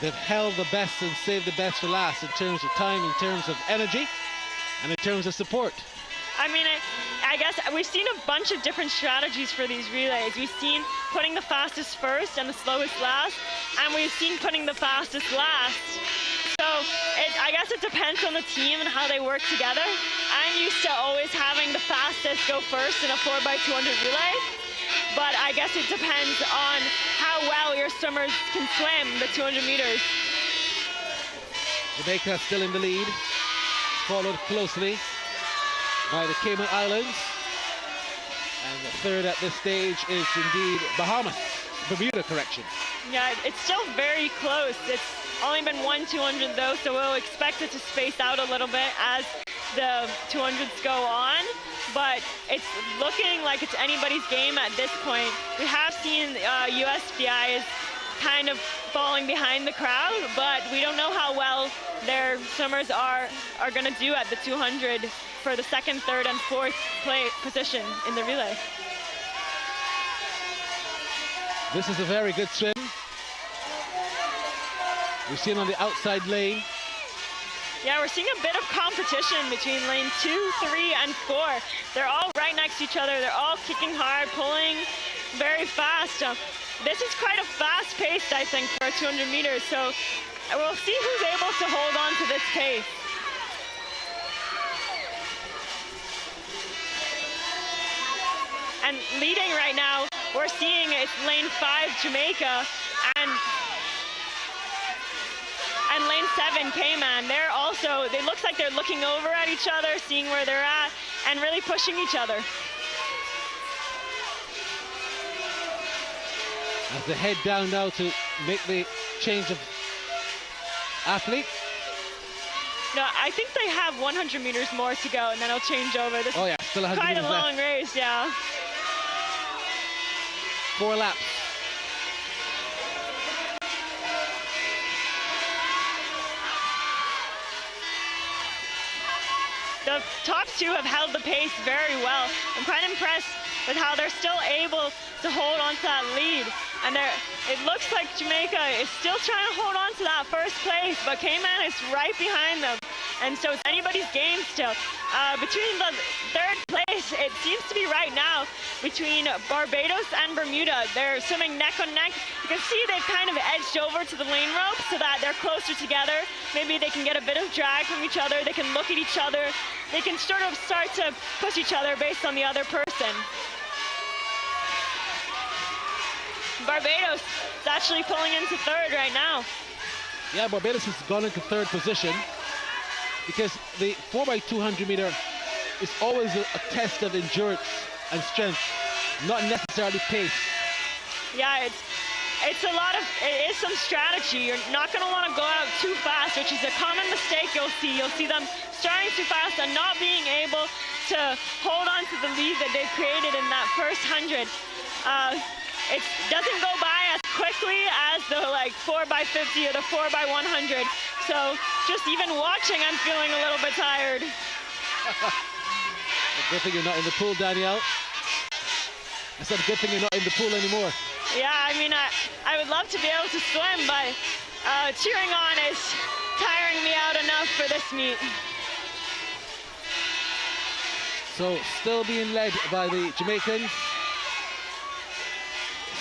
they've held the best and saved the best for last in terms of time, in terms of energy, and in terms of support. I mean, I guess we've seen a bunch of different strategies for these relays. We've seen putting the fastest first and the slowest last, and we've seen putting the fastest last. So I guess it depends on the team and how they work together. I'm used to always having the fastest go first in a 4x200 relay, but I guess it depends on how well your swimmers can swim the 200 meters. Jamaica still in the lead, followed closely by the Cayman Islands. And the third at this stage is indeed Bahamas. Bermuda, correction. Yeah, it's still very close. It's only been one 200 though, so we'll expect it to space out a little bit as the 200s go on. But it's looking like it's anybody's game at this point. We have seen USVI is kind of falling behind the crowd, but we don't know how well their swimmers are going to do at the 200 for the second, third, and fourth position in the relay. This is a very good swim. We've seen on the outside lane. Yeah, we're seeing a bit of competition between lane 2, 3, and 4. They're all right next to each other. They're all kicking hard, pulling very fast. This is quite a fast pace, I think, for 200 meters. So we'll see who's able to hold on to this pace. And leading right now, we're seeing it's lane 5, Jamaica, and lane 7, Cayman. They're also, it looks like they're looking over at each other, seeing where they're at, and really pushing each other. As they head down now to make the change of athlete. No, I think they have 100 meters more to go, and then it'll change over. This oh yeah, still 100 quite meters a long left. race, yeah. 4 laps. The top 2 have held the pace very well. I'm quite impressed with how they're still able to hold on to that lead. And it looks like Jamaica is still trying to hold on to that first place, but Cayman is right behind them. And so it's anybody's game still. Between the third place, it seems to be right now between Barbados and Bermuda. They're swimming neck on neck. You can see they've kind of edged over to the lane rope so that they're closer together. Maybe they can get a bit of drag from each other. They can look at each other. They can sort of start to push each other based on the other person. Barbados is actually pulling into third right now. Yeah, Barbados has gone into third position because the 4x200 meter is always a test of endurance and strength, not necessarily pace. Yeah, it is some strategy. You're not going to want to go out too fast, which is a common mistake you'll see. You'll see them starting too fast and not being able to hold on to the lead that they've created in that first 100. It doesn't go by as quickly as the 4x50 or the 4x100. So just even watching, I'm feeling a little bit tired. Good thing you're not in the pool, Danielle. I said good thing you're not in the pool anymore. Yeah, I mean, I would love to be able to swim, but cheering on is tiring me out enough for this meet. So still being led by the Jamaicans.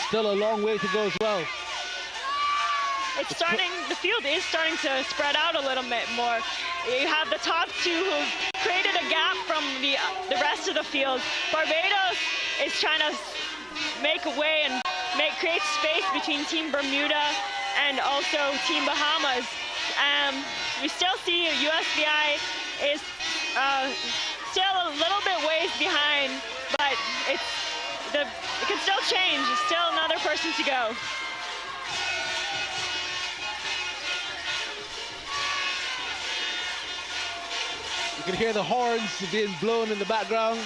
Still a long way to go as well. The field is starting to spread out a little bit more. You have the top 2 who've created a gap from the rest of the field. Barbados is trying to make a way and create space between Team Bermuda and also Team Bahamas. We still see USVI is still a little bit ways behind, but it can still change. There's still another person to go. You can hear the horns being blown in the background.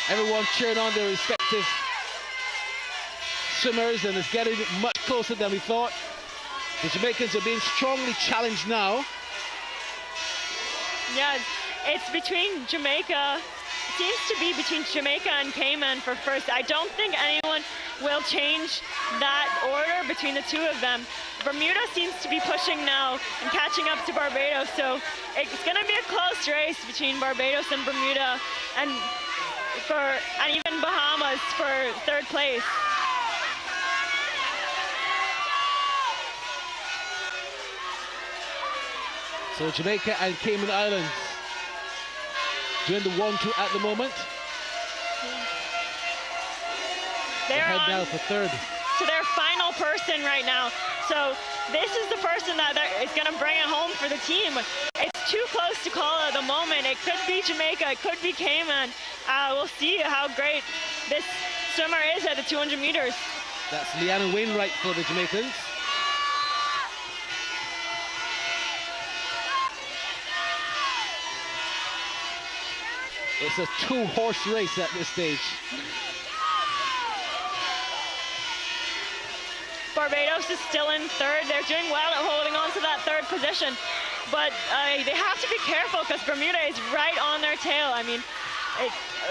Everyone cheering on their respective swimmers, and it's getting much closer than we thought. The Jamaicans are being strongly challenged now. Yeah, it's between Jamaica. It seems to be between Jamaica and Cayman for first. I don't think anyone will change that order between the two of them. Bermuda seems to be pushing now and catching up to Barbados, so it's going to be a close race between Barbados and Bermuda, and even Bahamas for third place. So Jamaica and Cayman Islands doing the 1-2 at the moment. They're head on now for third. to their final person right now. So this is the person that is going to bring it home for the team. It's too close to call at the moment. It could be Jamaica, it could be Cayman. We'll see how great this swimmer is at the 200 meters. That's Leanna Wainwright for the Jamaicans. It's a two-horse race at this stage. Barbados is still in third. They're doing well at holding on to that third position. But they have to be careful because Bermuda is right on their tail. I mean,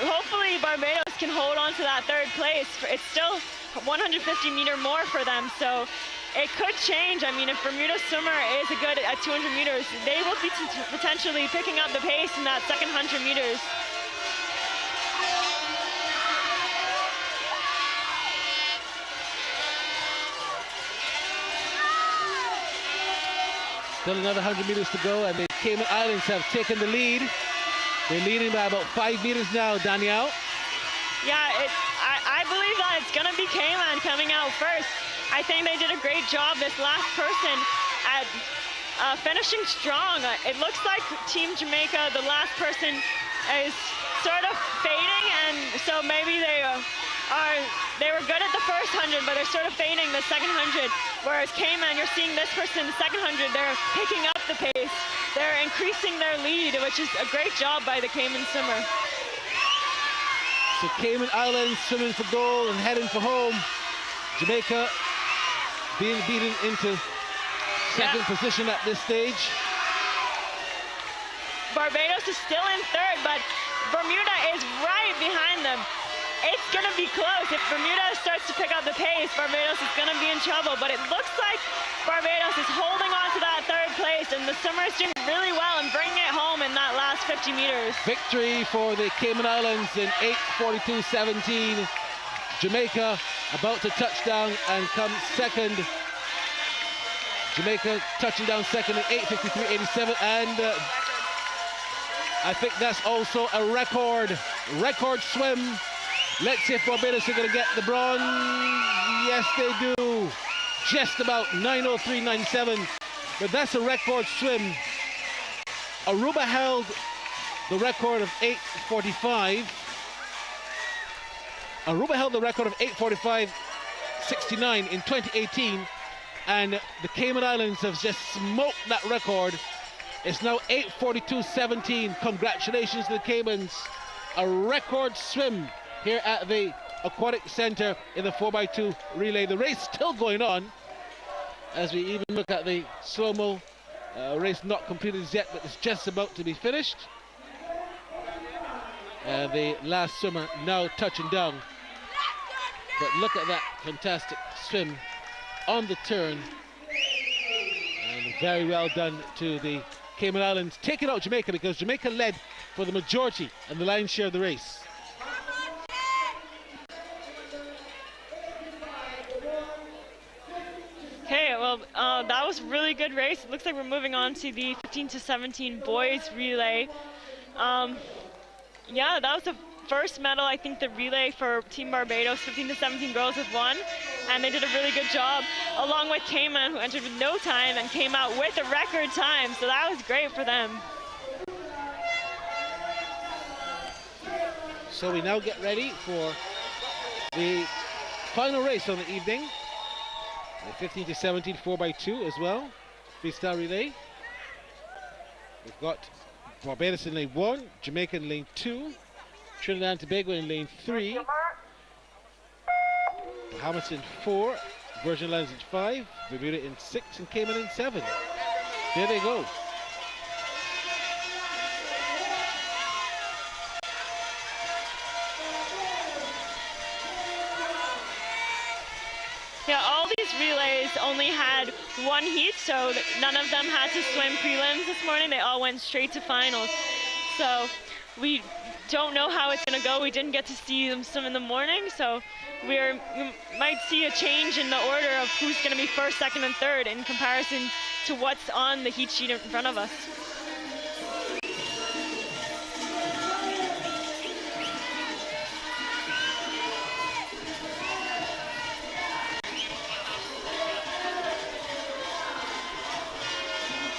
hopefully Barbados can hold on to that third place. It's still 150 meter more for them, so it could change. I mean, if Bermuda's swimmer is good at 200 meters, they will be potentially picking up the pace in that second 100 meters. Still another 100 meters to go, and the Cayman Islands have taken the lead. They're leading by about 5 meters now, Danielle. Yeah, I believe that it's going to be Cayman coming out first. I think they did a great job, this last person, at finishing strong. It looks like Team Jamaica, the last person, is sort of fading, and so maybe they were good at the first 100, but they're sort of fading the second 100. Whereas Cayman, you're seeing this person in the second 100, they're picking up the pace. They're increasing their lead, which is a great job by the Cayman swimmer. So Cayman Islands swimming for goal and heading for home. Jamaica being beaten into second position at this stage. Barbados is still in third, but Bermuda is right behind them. It's going to be close. If Bermuda starts to pick up the pace, Barbados is going to be in trouble. But it looks like Barbados is holding on to that third place, and the swimmer is doing really well and bringing it home in that last 50 meters. Victory for the Cayman Islands in 8:42.17. Jamaica about to touch down and come second. Jamaica touching down second in 8:53.87, and I think that's also a record swim. Let's see if Barbados are going to get the bronze. Yes, they do. Just about 9:03.97. But that's a record swim. Aruba held the record of 8:45. Aruba held the record of 8:45.69 in 2018. And the Cayman Islands have just smoked that record. It's now 8:42.17. Congratulations to the Caymans. A record swim here at the Aquatic Center in the 4x2 relay. The race still going on as we even look at the slow-mo. Race not completed as yet, but it's just about to be finished. The last swimmer now touching down. But look at that fantastic swim on the turn. And very well done to the Cayman Islands, taking out Jamaica because Jamaica led for the majority and the lion's share of the race. Okay, well, that was a really good race. It looks like we're moving on to the 15-17 boys relay. Yeah, that was the first medal, I think, the relay for Team Barbados. 15-17 girls have won, and they did a really good job, along with Cayman, who entered with no time and came out with a record time, so that was great for them. So we now get ready for the final race on the evening. The 15-17 4x2 as well, freestyle relay. We've got Barbados in lane 1, Jamaica in lane 2, Trinidad and Tobago in lane 3, Bahamas in 4, Virgin Islands in 5, Bermuda in 6, and Cayman in 7. There they go. Yeah, all these relays only had one heat, so none of them had to swim prelims this morning. They all went straight to finals. So we don't know how it's going to go. We didn't get to see them swim in the morning, so we might see a change in the order of who's going to be first, second, and third in comparison to what's on the heat sheet in front of us.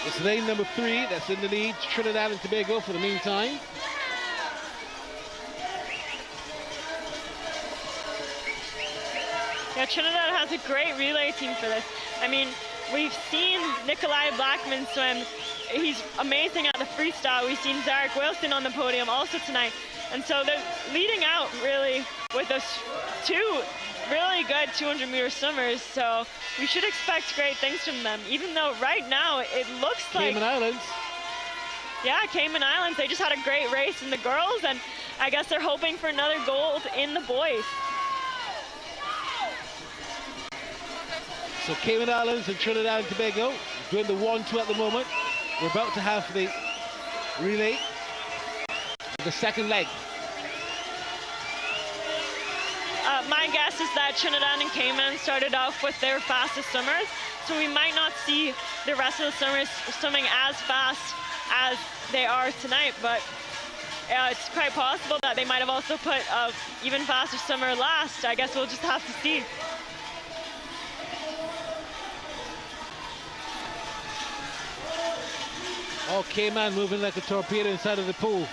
It's lane number 3 that's in the lead, Trinidad and Tobago for the meantime. Yeah, Trinidad has a great relay team for this. I mean, we've seen Nikolai Blackman swim. He's amazing at the freestyle. We've seen Zarek Wilson on the podium also tonight. And so they're leading out really with those 2 really good 200-meter swimmers. So we should expect great things from them, even though right now it looks like... Cayman Islands. Yeah, Cayman Islands. They just had a great race in the girls, and I guess they're hoping for another gold in the boys. So Cayman Islands and Trinidad and Tobago doing the 1-2 at the moment. We're about to have the relay, the second leg. My guess is that Trinidad and Cayman started off with their fastest swimmers, so we might not see the rest of the swimmers swimming as fast as they are tonight, but it's quite possible that they might have also put an even faster swimmer last. I guess we'll just have to see. Oh, Cayman moving like a torpedo inside of the pool.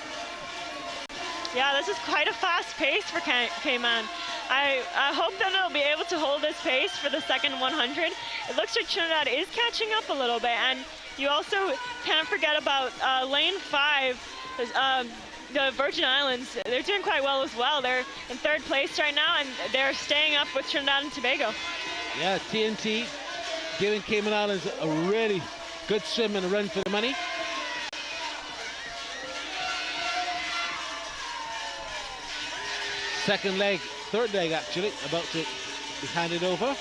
Yeah, this is quite a fast pace for Cayman. I hope that they'll be able to hold this pace for the second 100. It looks like Trinidad is catching up a little bit, and you also can't forget about lane 5, the Virgin Islands. They're doing quite well as well. They're in 3rd place right now, and they're staying up with Trinidad and Tobago. Yeah, TNT giving Cayman Islands a really good swim and a run for the money. Second leg, third leg actually, about to be handed over.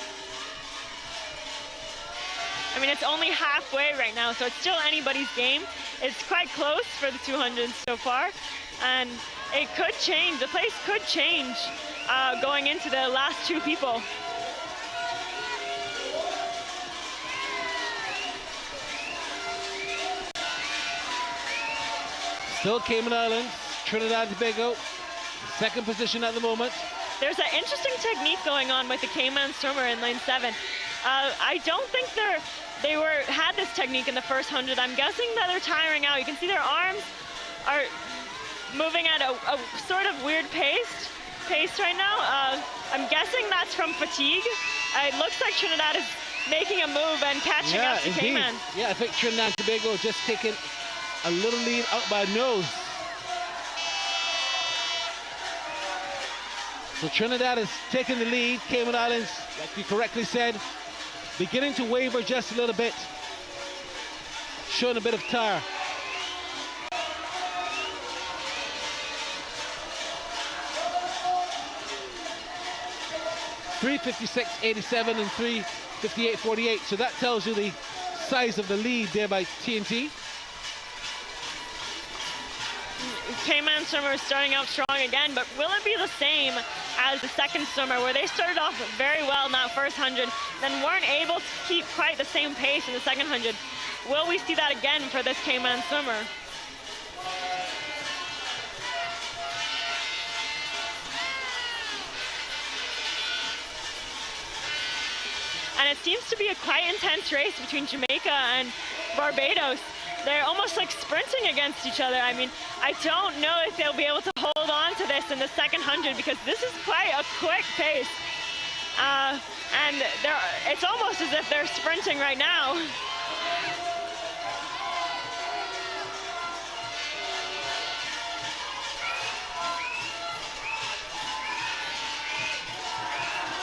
I mean, it's only halfway right now, so it's still anybody's game. It's quite close for the 200s so far, and it could change. The place could change going into the last 2 people. Still Cayman Islands, Trinidad and Tobago, second position at the moment. There's an interesting technique going on with the Cayman swimmer in lane 7. I don't think they had this technique in the first 100. I'm guessing that they're tiring out. You can see their arms are moving at a sort of weird pace right now. I'm guessing that's from fatigue. It looks like Trinidad is making a move and catching up to Cayman. Yeah, I think Trinidad and Tobago just taking a little lead out by nose. So Trinidad is taking the lead. Cayman Islands, like you correctly said, beginning to waver just a little bit, showing a bit of tire. .356.87 and 3:58.48. So that tells you the size of the lead there by TNT. Cayman swimmer is starting out strong again, but will it be the same as the second swimmer, where they started off very well in that first 100, then weren't able to keep quite the same pace in the second 100? Will we see that again for this Cayman swimmer? And it seems to be a quite intense race between Jamaica and Barbados. They're almost like sprinting against each other. I mean, I don't know if they'll be able to hold on to this in the second 100, because this is quite a quick pace. And it's almost as if they're sprinting right now.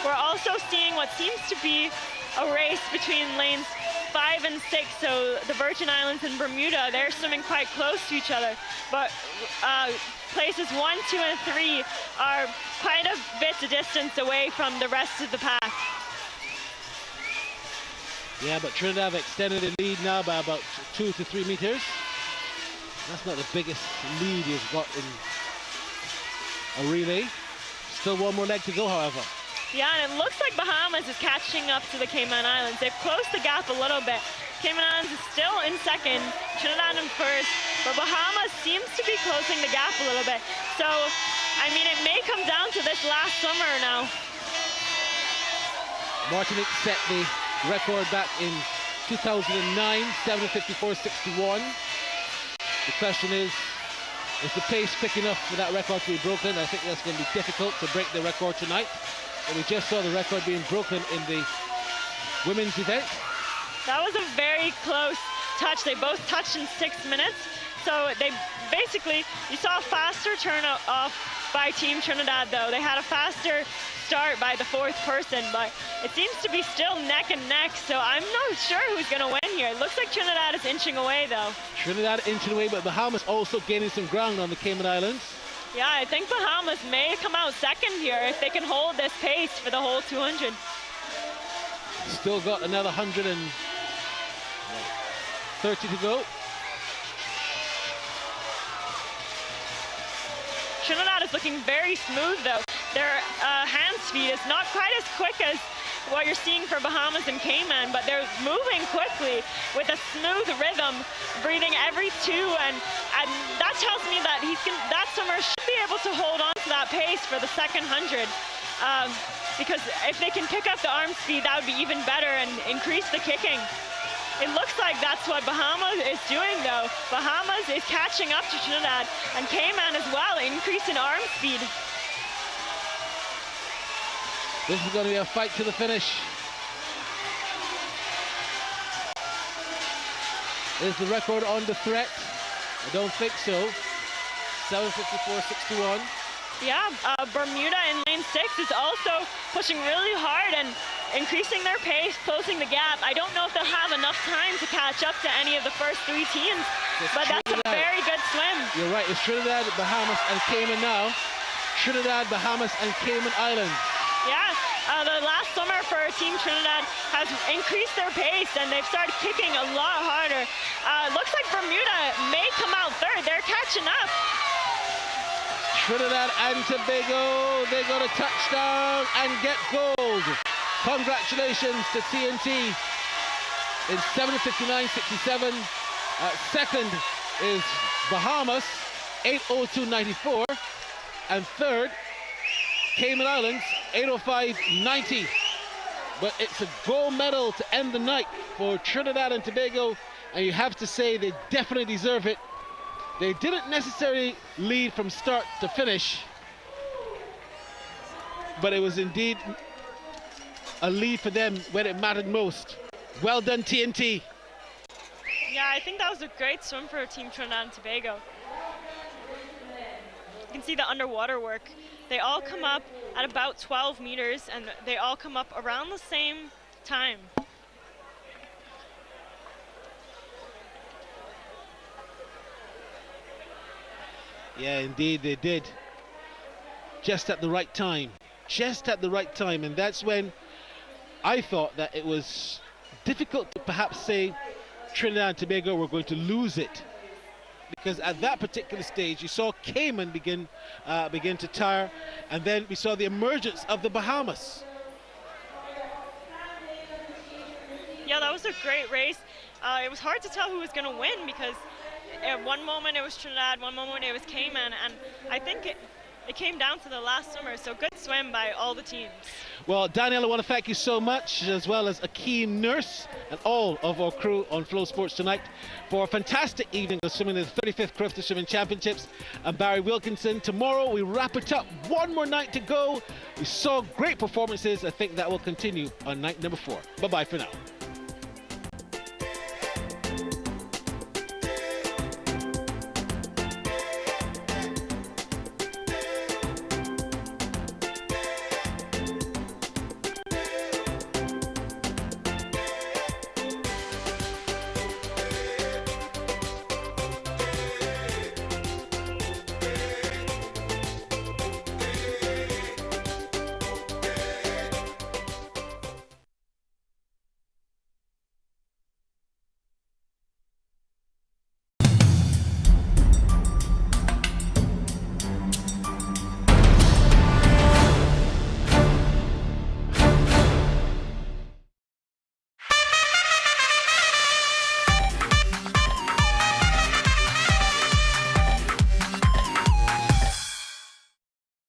We're also seeing what seems to be a race between lanes 5 and 6, so the Virgin Islands and Bermuda, they're swimming quite close to each other, but places 1, 2, and 3 are quite a bit of distance away from the rest of the pack. Yeah, but Trinidad have extended the lead now by about 2 to 3 meters. That's not the biggest lead you've got in a relay. Still one more leg to go, however. Yeah, and it looks like Bahamas is catching up to the Cayman Islands. They've closed the gap a little bit. Cayman Islands is still in second, Trinidad in first, but Bahamas seems to be closing the gap a little bit. So, I mean, it may come down to this last swimmer now. Martinique set the record back in 2009, 7:54.61. The question is the pace quick enough for that record to be broken? I think that's going to be difficult to break the record tonight. But we just saw the record being broken in the women's event. That was a very close touch. They both touched in 6 minutes. So they basically, you saw a faster turn off by Team Trinidad though. They had a faster start by the fourth person, but it seems to be still neck and neck, so I'm not sure who's going to win here. It looks like Trinidad is inching away though. Trinidad inching away, but Bahamas also gaining some ground on the Cayman Islands. Yeah, I think Bahamas may come out second here if they can hold this pace for the whole 200. Still got another 130 to go. Trinidad is looking very smooth though. Their hand speed is not quite as quick as what you're seeing for Bahamas and Cayman, but they're moving quickly with a smooth rhythm, breathing every two, and that tells me that that swimmer should be able to hold on to that pace for the second 100. Because if they can pick up the arm speed, that would be even better and increase the kicking. It looks like that's what Bahamas is doing though. Bahamas is catching up to Trinidad, and Cayman as well, increase in arm speed. This is going to be a fight to the finish. Is the record on the threat? I don't think so. 7:54.61. Yeah, Bermuda in lane 6 is also pushing really hard and increasing their pace, closing the gap. I don't know if they'll have enough time to catch up to any of the first 3 teams, but that's a very good swim. You're right, it's Trinidad, Bahamas, and Cayman now. Trinidad, Bahamas, and Cayman Islands. Yeah, the last swimmer for Team Trinidad has increased their pace and they've started kicking a lot harder. Looks like Bermuda may come out third. They're catching up. Trinidad and Tobago, they got a touchdown and get gold. Congratulations to TNT in 7:59.67. Second is Bahamas, 8:02.94. And third, Cayman Islands, 8:05.90. But it's a gold medal to end the night for Trinidad and Tobago, and you have to say they definitely deserve it. They didn't necessarily lead from start to finish, but it was indeed a lead for them when it mattered most. Well done, TNT. Yeah, I think that was a great swim for Team Trinidad and Tobago. You can see the underwater work. They all come up at about 12 meters and they all come up around the same time. Yeah, indeed they did. Just at the right time. Just at the right time. And that's when I thought that it was difficult to perhaps say Trinidad and Tobago were going to lose it. Because at that particular stage, you saw Cayman begin to tire, and then we saw the emergence of the Bahamas. Yeah, that was a great race. It was hard to tell who was going to win because at one moment it was Trinidad, one moment it was Cayman, and I think it came down to the last swimmer, so good swim by all the teams. Well, Daniel, I want to thank you so much, as well as Akeem Nurse and all of our crew on FlowSports tonight for a fantastic evening of swimming in the 35th Carifta Swimming Championships. And Barry Wilkinson, tomorrow we wrap it up. One more night to go. We saw great performances. I think that will continue on night number 4. Bye-bye for now.